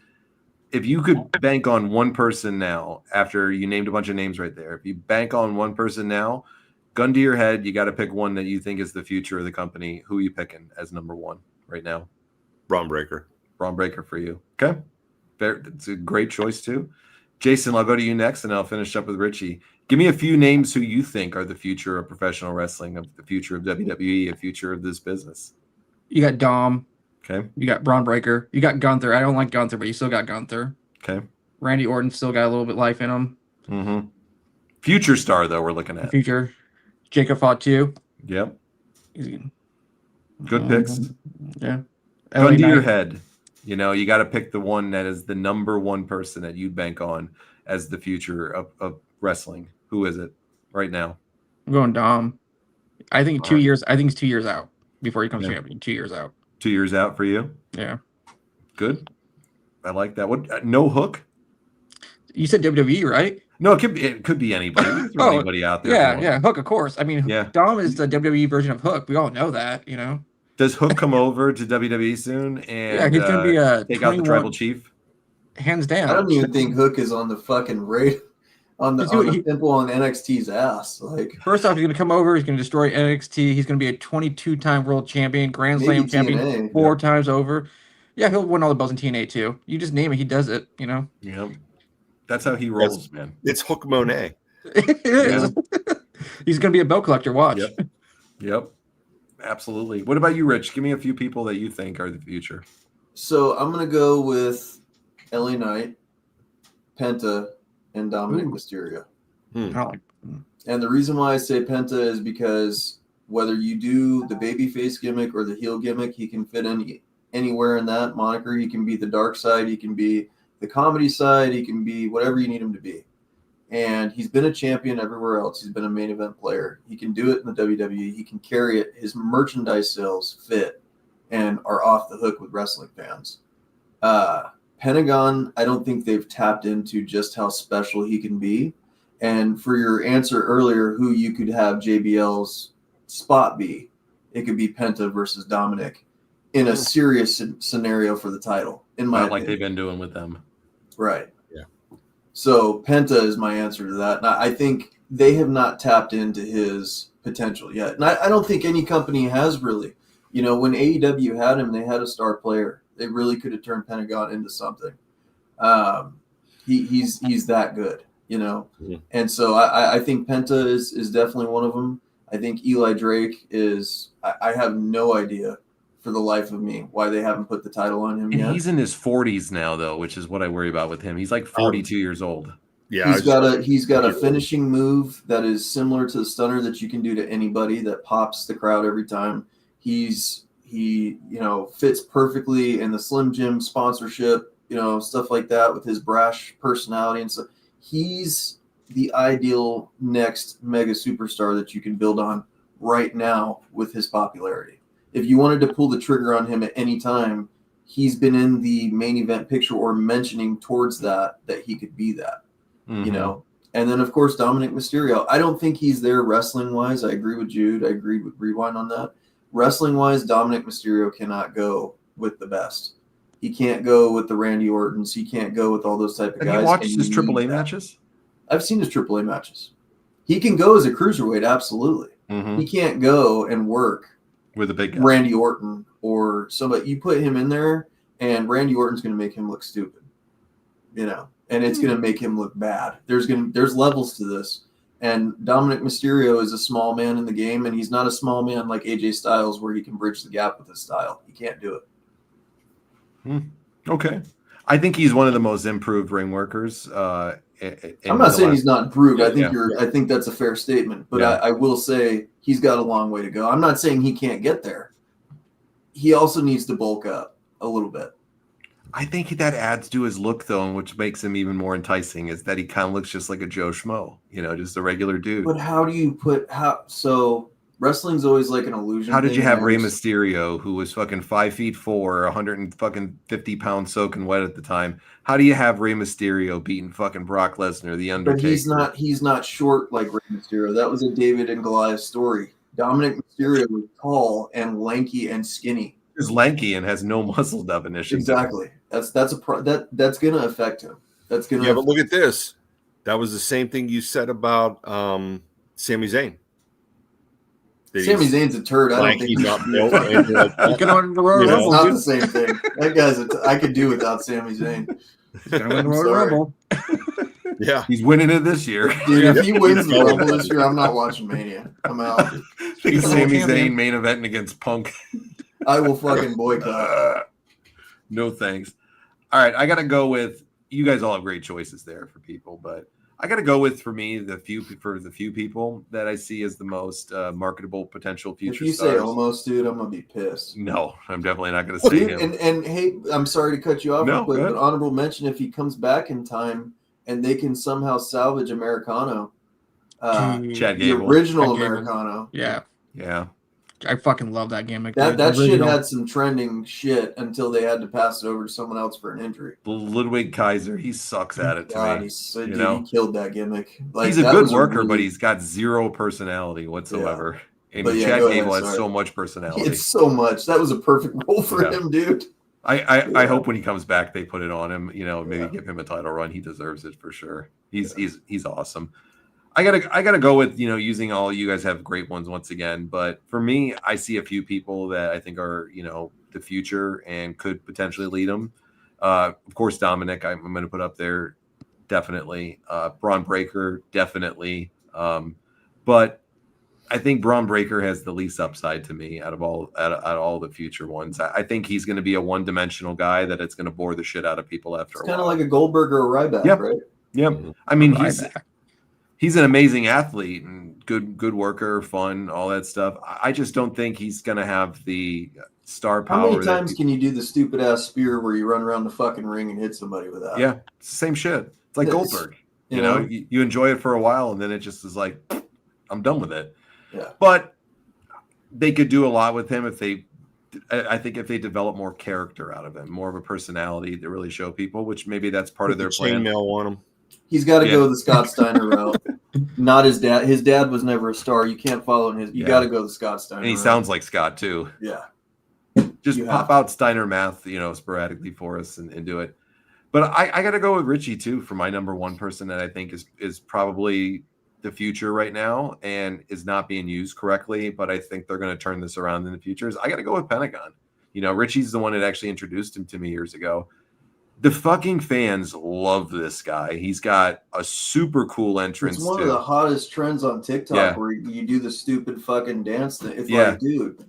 If you could bank on one person now, after you named a bunch of names right there, if you bank on one person now, gun to your head, you got to pick one that you think is the future of the company. Who are you picking as number one right now? Braun Breaker. Braun Breaker for you. Okay. It's a great choice too. Jason, I'll go to you next, and I'll finish up with Richie. Give me a few names who you think are the future of professional wrestling, of the future of WWE, the future of this business. You got Dom. Okay. You got Braun Breaker. You got Gunther. I don't like Gunther, but you still got Gunther. Okay. Randy Orton still got a little bit life in him. Mm-hmm. Future star, though, we're looking at. Future. Jacob Fatu. Yep. Easy. Good picks. Yeah. Gun to your head. You got to pick the one that is the number one person that you'd bank on as the future of wrestling. Who is it right now? I'm going Dom. I think 2 right. years. I think it's 2 years out before he comes champion. 2 years out. 2 years out for you? Yeah. Good. I like that. What? No Hook? You said WWE, right? No, it could be anybody. You can throw anybody out there. Yeah. Hook, of course. I mean, Dom is the WWE version of Hook. We all know that, Does Hook come over to WWE soon and he's gonna be take out the tribal chief? Hands down. I don't even think Hook is on the fucking rate on the pimple on NXT's ass. Like, first off, he's gonna come over. He's gonna destroy NXT. He's gonna be a 22-time world champion, Grand Slam champion, 4 times over. Yeah, he'll win all the belts in TNA too. You just name it, he does it. Yep. That's how he rolls, man. It's Hook Monet. It is. He's gonna be a belt collector. Watch. Yep. Absolutely. What about you, Rich? Give me a few people that you think are the future. So I'm gonna go with LA Knight, Penta, and Dominik Mysterio. And the reason why I say Penta is because whether you do the babyface gimmick or the heel gimmick, he can fit anywhere in that moniker. He can be the dark side. He can be the comedy side. He can be whatever you need him to be. And he's been a champion everywhere else. He's been a main event player. He can do it in the WWE. He can carry it. His merchandise sales fit and are off the hook with wrestling fans. Pentagon, I don't think they've tapped into just how special he can be. And for your answer earlier, who you could have JBL's spot be, it could be Penta versus Dominik in a serious scenario for the title, in my opinion. Like they've been doing with them. Right. Yeah. So Penta is my answer to that. And I think they have not tapped into his potential yet. And I don't think any company has really. When AEW had him, they had a star player. They really could have turned Pentagon into something. He's that good, Yeah. And so I think Penta is definitely one of them. I think Eli Drake is. I have no idea for the life of me why they haven't put the title on him yet. He's in his 40s now, though, which is what I worry about with him. He's like 42 years old. Yeah, he's got a finishing move that is similar to the stunner that you can do to anybody that pops the crowd every time. He fits perfectly in the Slim Jim sponsorship, stuff like that with his brash personality. And so he's the ideal next mega superstar that you can build on right now with his popularity. If you wanted to pull the trigger on him at any time, he's been in the main event picture or mentioning towards that he could be that, And then, of course, Dominik Mysterio. I don't think he's there wrestling-wise. I agree with Jude. I agree with Rewind on that. Wrestling-wise, Dominik Mysterio cannot go with the best. He can't go with the Randy Ortons. He can't go with all those type of guys. Have you watched his AAA matches? I've seen his AAA matches. He can go as a cruiserweight, absolutely. Mm-hmm. He can't go and work With a big guy. Randy Orton or somebody. You put him in there, and Randy Orton's going to make him look stupid, and it's going to make him look bad. There's levels to this, and Dominik Mysterio is a small man in the game, and he's not a small man like AJ Styles where he can bridge the gap with his style. He can't do it. Okay, I think he's one of the most improved ring workers. I'm not saying he's not improved. I think that's a fair statement, but I will say he's got a long way to go. I'm not saying he can't get there. He also needs to bulk up a little bit. I think that adds to his look, though, and which makes him even more enticing, is that he kind of looks just like a Joe Schmo, just a regular dude. But how do you so wrestling's always like an illusion. How did you have Rey Mysterio, who was fucking 5'4", 150-pound soaking wet at the time? How do you have Rey Mysterio beating fucking Brock Lesnar, the Undertaker? But he's not short like Rey Mysterio. That was a David and Goliath story. Dominik Mysterio was tall and lanky and skinny. He's lanky and has no muscle definition. Exactly. That's going to affect him. That's going to. Yeah, but look at this. That was the same thing you said about Sami Zayn. Sami Zayn's a turd. I don't think he's not built. It's not the same thing. That guy's I could do without Sami Zayn. He's gonna win the Royal Rumble. Yeah, he's winning it this year. Dude, if he wins the Rumble this year, I'm not watching Mania. I'm out. I think Sami Zayn main eventing against Punk. I will fucking boycott. No thanks. All right, I got to go with. You guys all have great choices there for people, but I got to go with, for me, the few people that I see as the most marketable potential future stars. If you stars. say almost, dude, I'm gonna be pissed. No, I'm definitely not gonna say him. And hey, I'm sorry to cut you off real quick, but honorable mention, if he comes back in time and they can somehow salvage Americano, Chad the Gable. original Americano. Yeah. I fucking love that gimmick. That shit had some trending shit until they had to pass it over to someone else for an injury. Ludwig Kaiser, he sucks at it to me. He killed that gimmick. He's a good worker, but he's got zero personality whatsoever. Yeah. And Chad Gable has so much personality. It's so much. That was a perfect role for him, dude. I hope when he comes back they put it on him. Maybe give him a title run. He deserves it for sure. He's awesome. I gotta go with using all. You guys have great ones once again, but for me, I see a few people that I think are the future and could potentially lead them. Of course, Dominik, I'm going to put up there definitely. Braun Breaker definitely, but I think Braun Breaker has the least upside to me out of all the future ones. I think he's going to be a one-dimensional guy that it's going to bore the shit out of people after. It's kind of like a Goldberg or a Ryback, right? Yep. I mean, he's an amazing athlete and good worker, fun, all that stuff. I just don't think he's going to have the star power. How many times can you do the stupid ass spear where you run around the fucking ring and hit somebody with that? Yeah, it's the same shit. It's like Goldberg. You enjoy it for a while and then it just is like, I'm done with it. Yeah. But they could do a lot with him I think if they develop more character out of him, more of a personality to really show people, which maybe that's part of their plan. Chainmail on him. He's got to go the Scott Steiner route, not his dad. His dad was never a star. You can't follow in his. You got to go the Scott Steiner. And he route. sounds like Scott too. Yeah. Just pop out Steiner math, sporadically for us and do it. But I got to go with Richie too for my number one person that I think is probably the future right now and is not being used correctly. But I think they're going to turn this around in the future. I got to go with Pentagon. Richie's the one that actually introduced him to me years ago. The fucking fans love this guy. He's got a super cool entrance. It's one of the hottest trends on TikTok where you do the stupid fucking dance thing. It's like, dude.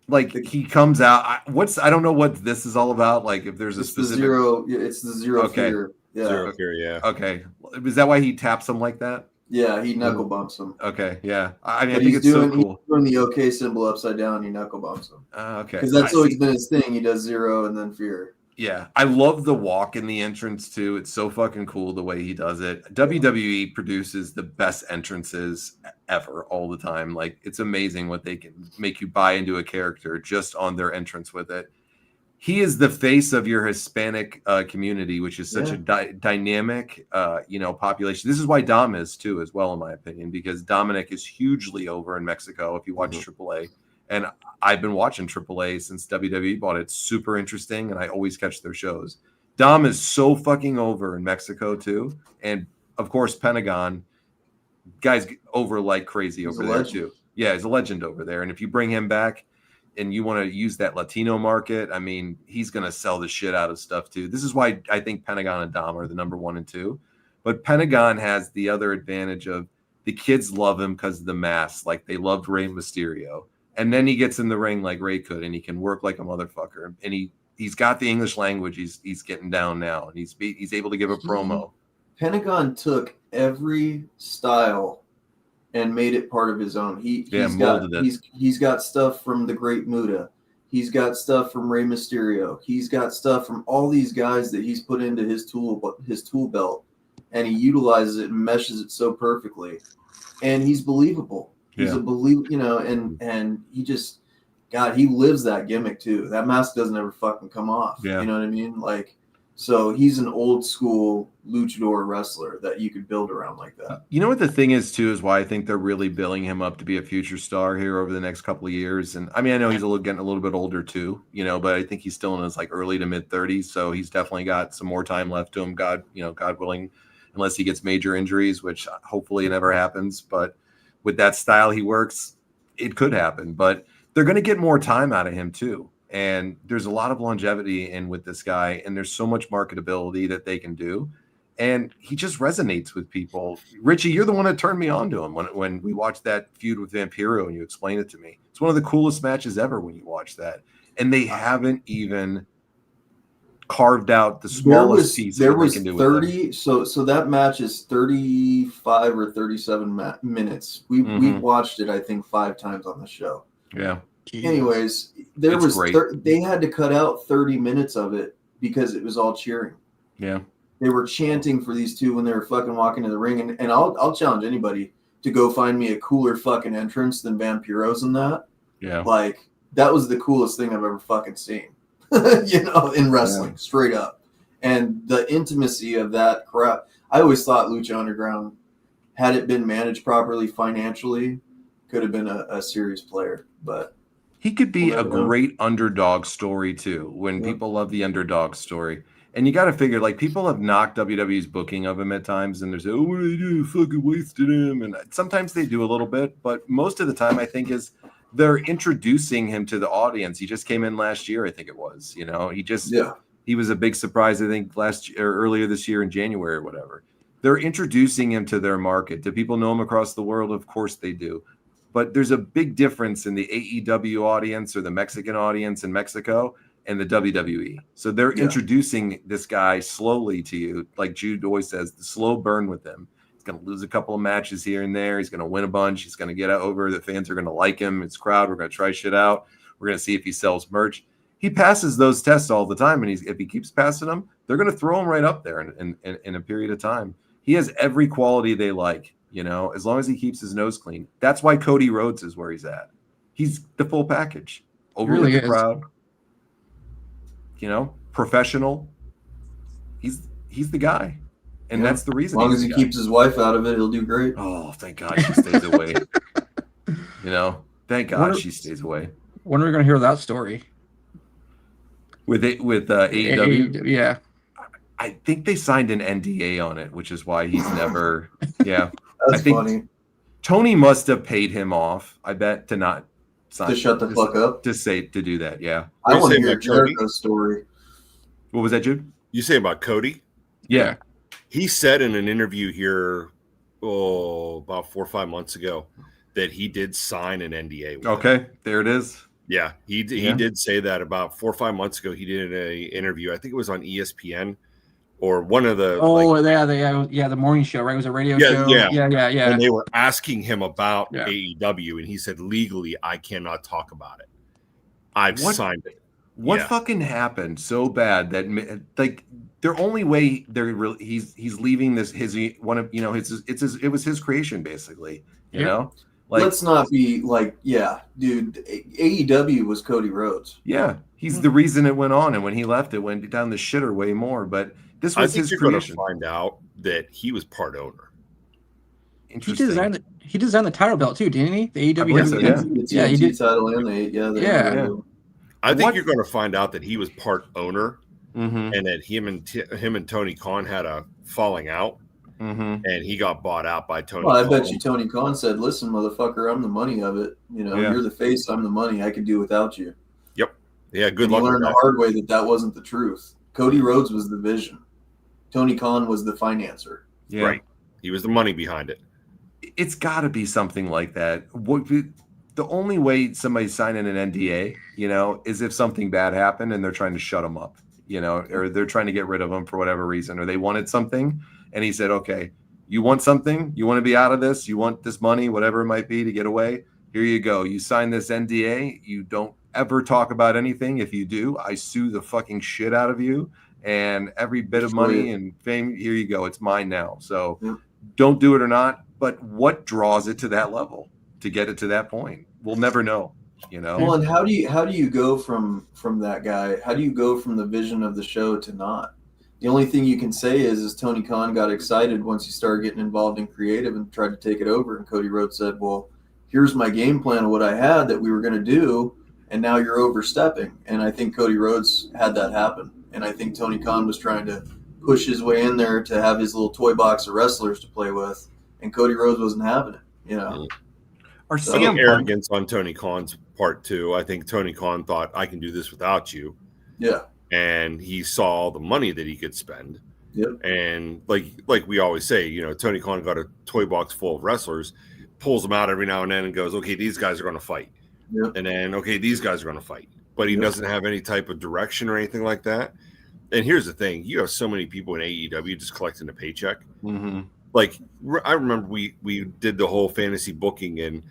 Like he comes out. I don't know what this is all about. Like if there's a specific it's the zero fear. Yeah. Zero fear, yeah. Okay. Is that why he taps him like that? Yeah, he knuckle bumps him. Okay, yeah. I mean, I think it's so cool. He's doing the OK symbol upside down. He knuckle bumps him. Okay. Because that's always been his thing. He does zero and then fear. Yeah, I love the walk in the entrance too. It's so fucking cool the way he does it. WWE produces the best entrances ever all the time. Like it's amazing what they can make you buy into a character just on their entrance with it. He is the face of your Hispanic community, which is such a dynamic, population. This is why Dom is too, as well, in my opinion, because Dominik is hugely over in Mexico. If you watch AAA. And I've been watching AAA since WWE bought it. It's super interesting, and I always catch their shows. Dom is so fucking over in Mexico, too. And of course, Pentagon, guy's over like crazy over there too. Yeah, he's a legend over there. And if you bring him back and you want to use that Latino market, I mean, he's going to sell the shit out of stuff too. This is why I think Pentagon and Dom are the number 1 and 2. But Pentagon has the other advantage of the kids love him because of the mask. Like they loved Rey Mysterio. And then he gets in the ring like Rey could, and he can work like a motherfucker. And he's got the English language. He's getting down now, and he's able to give a promo. Pentagon took every style and made it part of his own. He's got stuff from the Great Muta. He's got stuff from Rey Mysterio. He's got stuff from all these guys that he's put into his tool belt, and he utilizes it and meshes it so perfectly. And he's believable. He's and he just, God, he lives that gimmick too. That mask doesn't ever fucking come off. Yeah. You know what I mean? Like, so he's an old school luchador wrestler that you could build around like that. You know what the thing is too, is why I think they're really billing him up to be a future star here over the next couple of years. And I mean, I know he's getting a little bit older too, but I think he's still in his like early to mid 30s. So he's definitely got some more time left to him. God willing, unless he gets major injuries, which hopefully never happens. But with that style he works, it could happen. But they're going to get more time out of him too. And there's a lot of longevity in with this guy, and there's so much marketability that they can do. And he just resonates with people. Richie, you're the one that turned me on to him when we watched that feud with Vampiro and you explained it to me. It's one of the coolest matches ever when you watch that. And they haven't even carved out the smallest piece. There was 30. So that match is 35 or 37 minutes. We watched it, I think, 5 times on the show. Yeah. Anyways, they had to cut out 30 minutes of it because it was all cheering. Yeah. They were chanting for these two when they were fucking walking to the ring. And I'll challenge anybody to go find me a cooler fucking entrance than Vampiro's in that. Yeah. Like, that was the coolest thing I've ever fucking seen, in wrestling, straight up. And the intimacy of that crowd. I always thought Lucha Underground, had it been managed properly financially, could have been a serious player. But he could be a great underdog story too, when people love the underdog story. And you got to figure, like, people have knocked WWE's booking of him at times, and they're saying, "Oh, what did they do? Fucking wasted him." And sometimes they do a little bit, but most of the time, I think is they're introducing him to the audience. He just came in last year, I think it was. He was a big surprise, I think, earlier this year in January or whatever. They're introducing him to their market. Do people know him across the world? Of course they do. But there's a big difference in the AEW audience or the Mexican audience in Mexico and the WWE. So they're introducing this guy slowly to you. Like Jude always says, the slow burn with him. He's going to lose a couple of matches here and there. He's going to win a bunch. He's going to get over. The fans are going to like him. It's crowd. We're going to try shit out. We're going to see if he sells merch. He passes those tests all the time. And if he keeps passing them, they're going to throw him right up there in a period of time. He has every quality they like, as long as he keeps his nose clean. That's why Cody Rhodes is where he's at. He's the full package. Over with the crowd. Professional. He's the guy. And that's the reason. As long as he keeps his wife out of it, he'll do great. Oh, thank God she stays away. Thank God she stays away. When are we going to hear that story? With AEW? Yeah. I think they signed an NDA on it, which is why he's never. Yeah. That's funny. Tony must have paid him off, I bet, to not sign. To shut the fuck up? To do that, yeah. I want to hear Jericho's story. What was that, Jude? You say about Cody? Yeah. He said in an interview here, about 4 or 5 months ago, that he did sign an NDA. With him. There it is. Yeah, he did say that about 4 or 5 months ago. He did an interview. I think it was on ESPN or one of the. The morning show, right? It was a radio show. Yeah. And they were asking him about AEW, and he said, legally, I cannot talk about it. I've signed it. What fucking happened so bad that their only way he's leaving this it was his creation basically, you know? Like, let's not be dude, AEW was Cody Rhodes. Yeah, he's the reason it went on, and when he left, it went down the shitter way more. But this was his creation. Going to find out that he was part owner. Interesting. He designed the title belt too, didn't he? The AEW. He did title and I think you're going to find out that he was part owner, and that him and Tony Khan had a falling out. Mm-hmm. and he got bought out by Tony. Well, I bet Khan. you Tony Khan said, "Listen, motherfucker, I'm the money of it. You know, Yeah. you're the face, I'm the money. I could do without you." Yep. Yeah. Good And luck he with learned the that. hard way that that wasn't the truth. Cody Rhodes was the vision. Tony Khan was the financer. Yeah. Right. He was the money behind it. It's got to be something like that. The only way somebody's signing an NDA, is if something bad happened and they're trying to shut them up, or they're trying to get rid of them for whatever reason, or they wanted something. And he said, okay, you want something? You want to be out of this? You want this money, whatever it might be, to get away? Here you go. You sign this NDA. You don't ever talk about anything. If you do, I sue the fucking shit out of you. And every bit of money and fame, here you go. It's mine now. So don't do it or not. But what draws it to that level to get it to that point? We'll never know, Well, and how do you go from that guy? How do you go from the vision of the show to not? The only thing you can say is Tony Khan got excited once he started getting involved in creative and tried to take it over. And Cody Rhodes said, well, here's my game plan of what I had that we were going to do. And now you're overstepping. And I think Cody Rhodes had that happen. And I think Tony Khan was trying to push his way in there to have his little toy box of wrestlers to play with. And Cody Rhodes wasn't having it, Or I think CM Punk. arrogance on Tony Khan's part too. I think Tony Khan thought, I can do this without you. Yeah. And he saw all the money that he could spend. Yep. And like we always say, Tony Khan got a toy box full of wrestlers, pulls them out every now and then and goes, okay, these guys are going to fight. Yep. And then, okay, these guys are going to fight. But he doesn't have any type of direction or anything like that. And here's the thing. You have so many people in AEW just collecting a paycheck. Mm-hmm. Like, I remember we did the whole fantasy booking and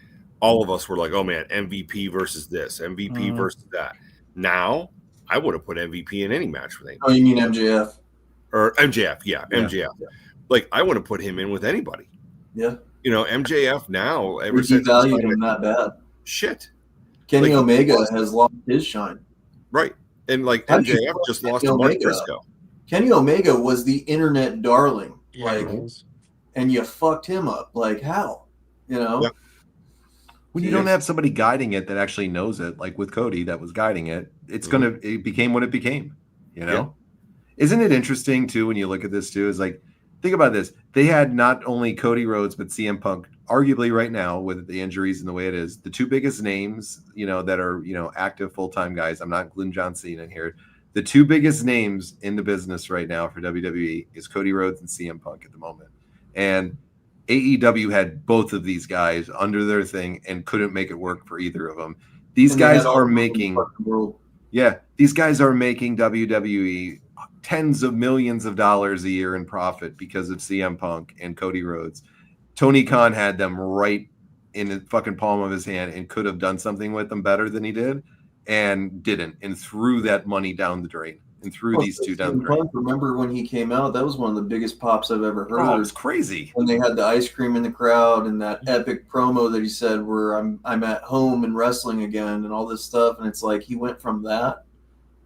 all of us were like, oh, man, MVP versus this, MVP versus that. Now, I would have put MVP in any match with anybody. Oh, you mean MJF? Or MJF, yeah, MJF. Yeah. Like, I would have put him in with anybody. Yeah. MJF now, ever We since devalued him that bad. shit. Kenny Like, Omega has lost his shine. Right. And like How do you MJF put just Kenny lost to Mark Omega? Briscoe. Kenny Omega was the internet darling. Yeah, And you fucked him up. Like, how? Yeah. When you don't have somebody guiding it that actually knows it, like with Cody that was guiding it, it became what it became, Yeah. Isn't it interesting too when you look at this too? Is like, think about this. They had not only Cody Rhodes, but CM Punk, arguably right now with the injuries and the way it is, the two biggest names, that are, active full-time guys. I'm not including John Cena in here. The two biggest names in the business right now for WWE is Cody Rhodes and CM Punk at the moment. And AEW had both of these guys under their thing and couldn't make it work for either of them. These guys are making these guys are making WWE tens of millions of dollars a year in profit because of CM Punk and Cody Rhodes. Tony Khan had them right in the fucking palm of his hand and could have done something with them better than he did and didn't, and threw that money down the drain and threw these two down the drain. Remember when he came out? That was one of the biggest pops I've ever heard. Oh, it was crazy. When they had the ice cream in the crowd and that epic promo that he said where I'm at home and wrestling again and all this stuff. And it's like he went from that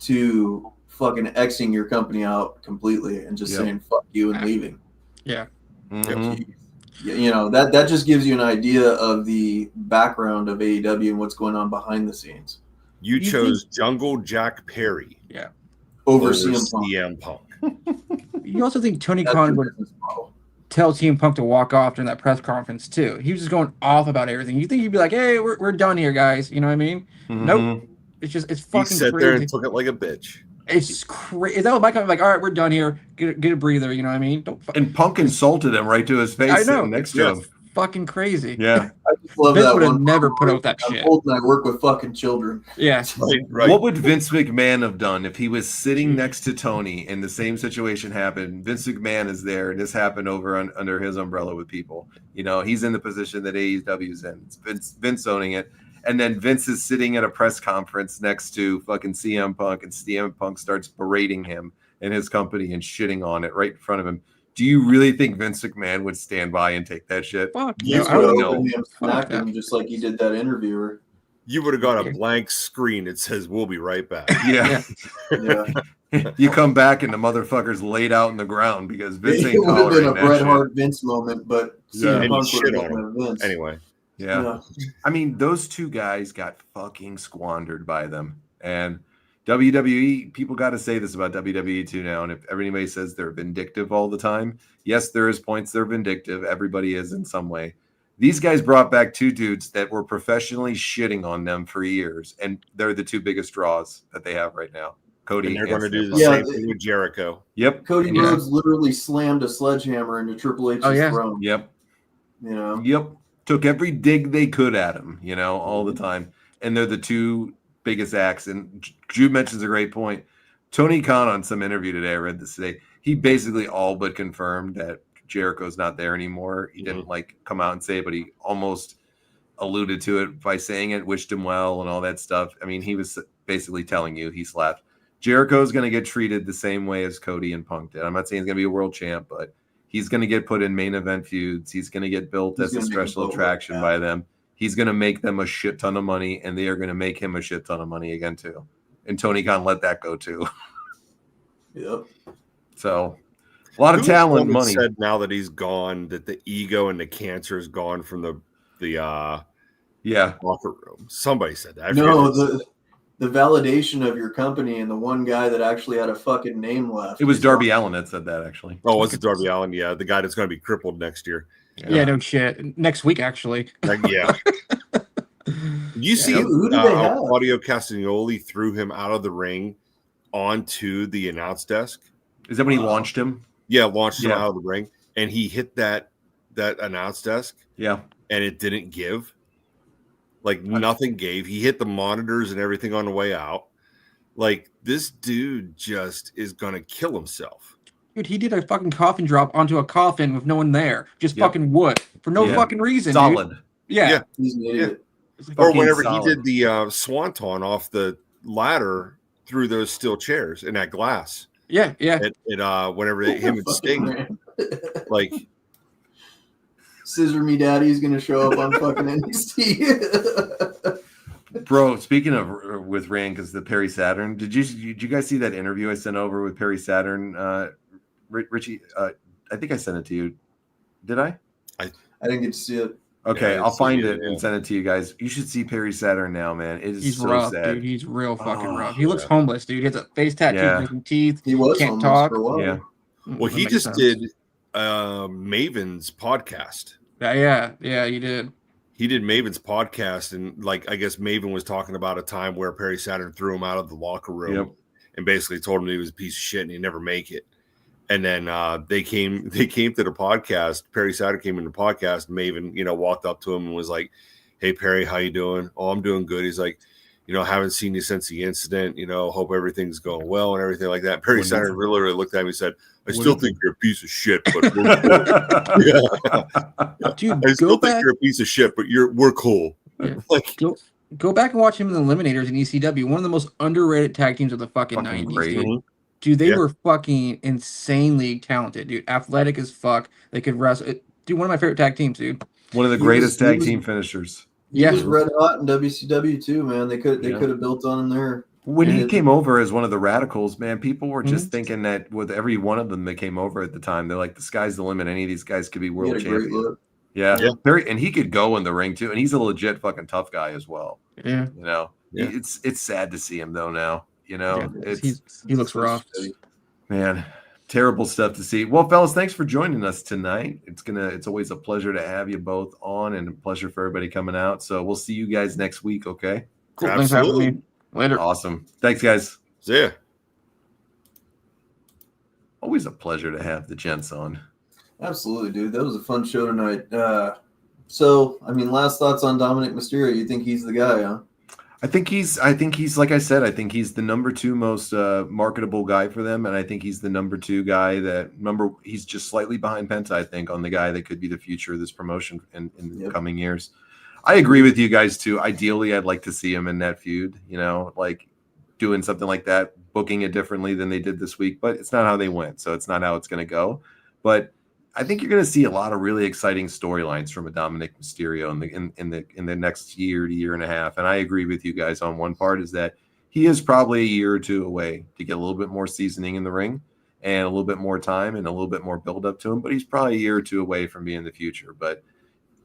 to fucking Xing your company out completely and just saying fuck you and leaving. Yeah. Mm-hmm. That just gives you an idea of the background of AEW and what's going on behind the scenes. You chose Jungle Jack Perry Over CM Punk. You also think Tony Khan would tell CM Punk to walk off during that press conference too? He was just going off about everything. You think he'd be like, "Hey, we're done here, guys." You know what I mean? Mm-hmm. Nope. It's fucking He sat crazy. there and took it like a bitch. It's crazy. Is that what my company like? All right, we're done here. Get a breather. You know what I mean? And Punk insulted him right to his face. I know. Sitting next to him. Fucking crazy. Yeah. I just love Vince that would have one. never put out that I'm shit. old and I work with fucking children. Yeah. Right. What would Vince McMahon have done if he was sitting next to Tony and the same situation happened? Vince McMahon is there, and this happened under his umbrella with people. He's in the position that AEW's in. It's Vince owning it. And then Vince is sitting at a press conference next to fucking CM Punk, and CM Punk starts berating him and his company and shitting on it right in front of him. Do you really think Vince McMahon would stand by and take that shit? Fuck You no. would I don't have know. opened him, smacked him just like he did that interviewer. You would have got a blank screen that says, "We'll be right back." Yeah. Yeah. You come back and the motherfucker's laid out in the ground because Vince It ain't would have been a tolerating that Bret shit. Hart Vince moment, but CM And Punk he would shit have on been Vince. Anyway, Yeah. I mean, those two guys got fucking squandered by them. And WWE, people got to say this about WWE too now. And if anybody says they're vindictive all the time, yes, there is points they're vindictive. Everybody is in some way. These guys brought back two dudes that were professionally shitting on them for years, and they're the two biggest draws that they have right now. Cody And they're going to do the CM Punk. same thing with Jericho. Yep. Cody Rhodes literally slammed a sledgehammer into Triple H's throne. Yep. You know. Yep. Took every dig they could at him, you know, all the time. And they're the two biggest acts. And Jude mentions a great point. Tony Khan on some interview today, I read this today, he basically all but confirmed that Jericho's not there anymore. He didn't like come out and say it, but he almost alluded to it by saying it, wished him well and all that stuff. I mean, he was basically telling you he's left. Jericho's going to get treated the same way as Cody and Punk did. I'm not saying he's going to be a world champ, but he's going to get put in main event feuds. He's going to get built as a special attraction by them. He's going to make them a shit ton of money, and they are going to make him a shit ton of money again, too. And Tony Khan let that go, too. Yep. So, a lot of talent, money. Said now that he's gone, that the ego and the cancer is gone from the locker room. Somebody said that. The validation of your company and the one guy that actually had a fucking name left. It was Darby Allin that said that, actually. Oh, was it Darby Allin? Yeah, the guy that's going to be crippled next year. Yeah, no shit. Next week, actually. Yeah. You see, who do they have? Claudio Castagnoli threw him out of the ring onto the announce desk. Is that when he launched him? Yeah, launched him out of the ring, and he hit that announce desk. Yeah, and it didn't give. Like nothing gave. He hit the monitors and everything on the way out. Like this dude just is gonna kill himself. Dude, he did a fucking coffin drop onto a coffin with no one there. Just fucking wood for no fucking reason. Solid. Dude. Yeah. He's an idiot. Or whenever he did the swanton off the ladder through those steel chairs in that glass. Yeah. Whenever him and Sting, like. Scissor Me Daddy's gonna show up on fucking NXT. Bro, speaking of with Rand, because the Perry Saturn, did you guys see that interview I sent over with Perry Saturn? Richie, I think I sent it to you. Did I? I didn't get to see it. Okay, I'll find it and send it to you guys. You should see Perry Saturn now, man. It is so rough, sad. dude. He's real fucking rough. He looks homeless, dude. He has a face tattoo, missing teeth. He was can't talk. For a while. Yeah. Well, he just did Maven's podcast. Yeah, he did. He did Maven's podcast, and like I guess Maven was talking about a time where Perry Saturn threw him out of the locker room and basically told him he was a piece of shit and he'd never make it. And then they came to the podcast. Perry Saturn came in the podcast. And Maven, walked up to him and was like, "Hey Perry, how you doing?" "Oh, I'm doing good." He's like, "Haven't seen you since the incident. Hope everything's going well and everything like that." Perry Saturn literally looked at me and said, "I still think you're a piece of shit, but we're cool." Dude, I still think you're a piece of shit, but we're cool. Yeah. Like, go back and watch him in the Eliminators in ECW, one of the most underrated tag teams of the fucking 90s. Dude, they were fucking insanely talented, dude. Athletic as fuck. They could wrestle. Dude, one of my favorite tag teams, dude. One of the greatest tag team finishers. He was red hot in WCW too, man. They could have built on him there. When he came over as one of the Radicals, man, people were just thinking that with every one of them that came over at the time, they're like, the sky's the limit. Any of these guys could be world champions. Yeah. And he could go in the ring too, and he's a legit fucking tough guy as well. Yeah. It's sad to see him though now. He looks rough. Man, terrible stuff to see. Well, fellas, thanks for joining us tonight. It's always a pleasure to have you both on, and a pleasure for everybody coming out. So we'll see you guys next week, okay? Cool. Thanks for having me. Later. Awesome. Thanks, guys. See ya. Always a pleasure to have the gents on. Absolutely, dude. That was a fun show tonight. Last thoughts on Dominik Mysterio. You think he's the guy, huh? I think he's like I said, I think he's the number 2 most marketable guy for them, and I think he's the number 2 guy he's just slightly behind Penta, I think, on the guy that could be the future of this promotion in the coming years. I agree with you guys too. Ideally, I'd like to see him in that feud, like doing something like that, booking it differently than they did this week, but it's not how they went, so it's not how it's going to go. But I think you're going to see a lot of really exciting storylines from a Dominik Mysterio in the next year to year and a half. And I agree with you guys on one part, is that he is probably a year or 2 away to get a little bit more seasoning in the ring and a little bit more time and a little bit more build up to him. But he's probably a year or 2 away from being the future. But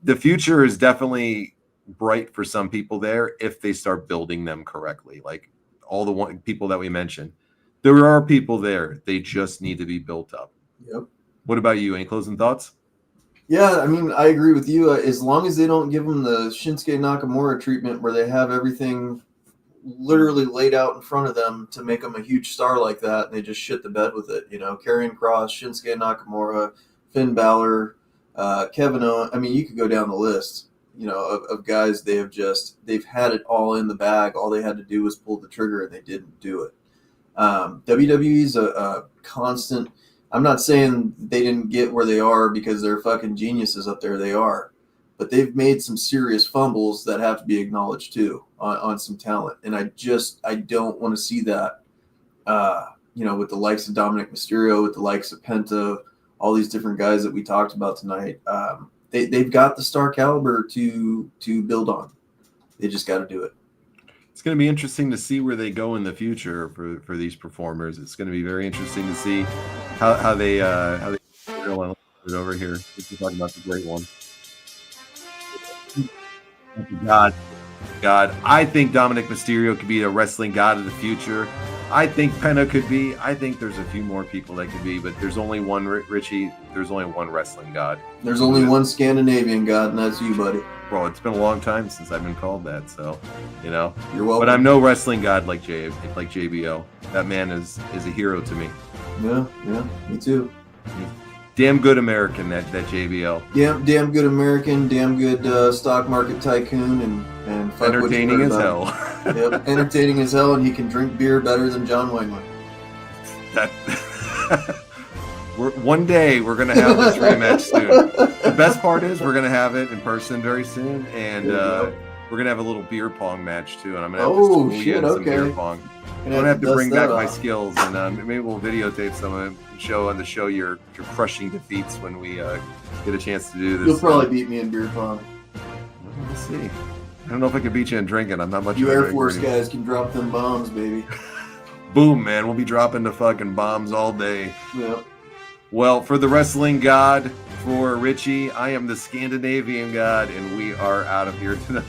the future is definitely bright for some people there if they start building them correctly. Like all the people that we mentioned. There are people there. They just need to be built up. Yep. What about you? Any closing thoughts? Yeah, I mean, I agree with you. As long as they don't give them the Shinsuke Nakamura treatment where they have everything literally laid out in front of them to make them a huge star like that, and they just shit the bed with it. You know, Karrion Kross, Shinsuke Nakamura, Finn Balor, Kevin Owens. I mean, you could go down the list, you know, of guys they've had it all in the bag. All they had to do was pull the trigger, and they didn't do it. WWE's a constant. I'm not saying they didn't get where they are because they're fucking geniuses up there. They are. But they've made some serious fumbles that have to be acknowledged too on some talent. And I don't want to see that, you know, with the likes of Dominik Mysterio, with the likes of Penta, all these different guys that we talked about tonight. They've got the star caliber to build on. They just got to do it. It's going to be interesting to see where they go in the future for these performers. It's going to be very interesting to see how they go over here. We're talking about the great one. God, I think Dominik Mysterio could be a wrestling god of the future. I think Penta could be. I think there's a few more people that could be, but there's only one, Richie. There's only one wrestling god. There's only one Scandinavian god, and that's you, buddy. Bro, it's been a long time since I've been called that, so, you know. You're welcome. But I'm no wrestling god like JBO. That man is a hero to me. Yeah, me too. Damn good American, that JBL. Damn good American, damn good stock market tycoon, and fuck entertaining as hell. Yep, entertaining as hell, and he can drink beer better than John Wayne. That one day we're gonna have this rematch soon. The best part is we're gonna have it in person very soon, and we're gonna have a little beer pong match too. And I'm gonna have to school you in some beer pong. I'm gonna have to bring back my skills, and maybe we'll videotape some of it and show on the show your crushing defeats when we get a chance to do this. You'll probably beat me in beer pong. We'll see. I don't know if I can beat you in drinking. I'm not much. You Air Force guys can drop them bombs, baby. Boom, man. We'll be dropping the fucking bombs all day. Yep. Well, for the wrestling god, for Richie, I am the Scandinavian god, and we are out of here tonight.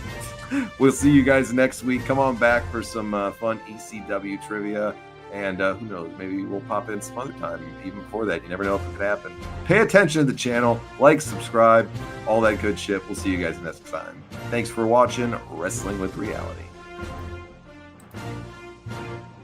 We'll see you guys next week. Come on back for some fun ECW trivia, and who knows, maybe we'll pop in some other time, even before that. You never know if it could happen. Pay attention to the channel, like, subscribe, all that good shit. We'll see you guys next time. Thanks for watching Wrestling with Reality.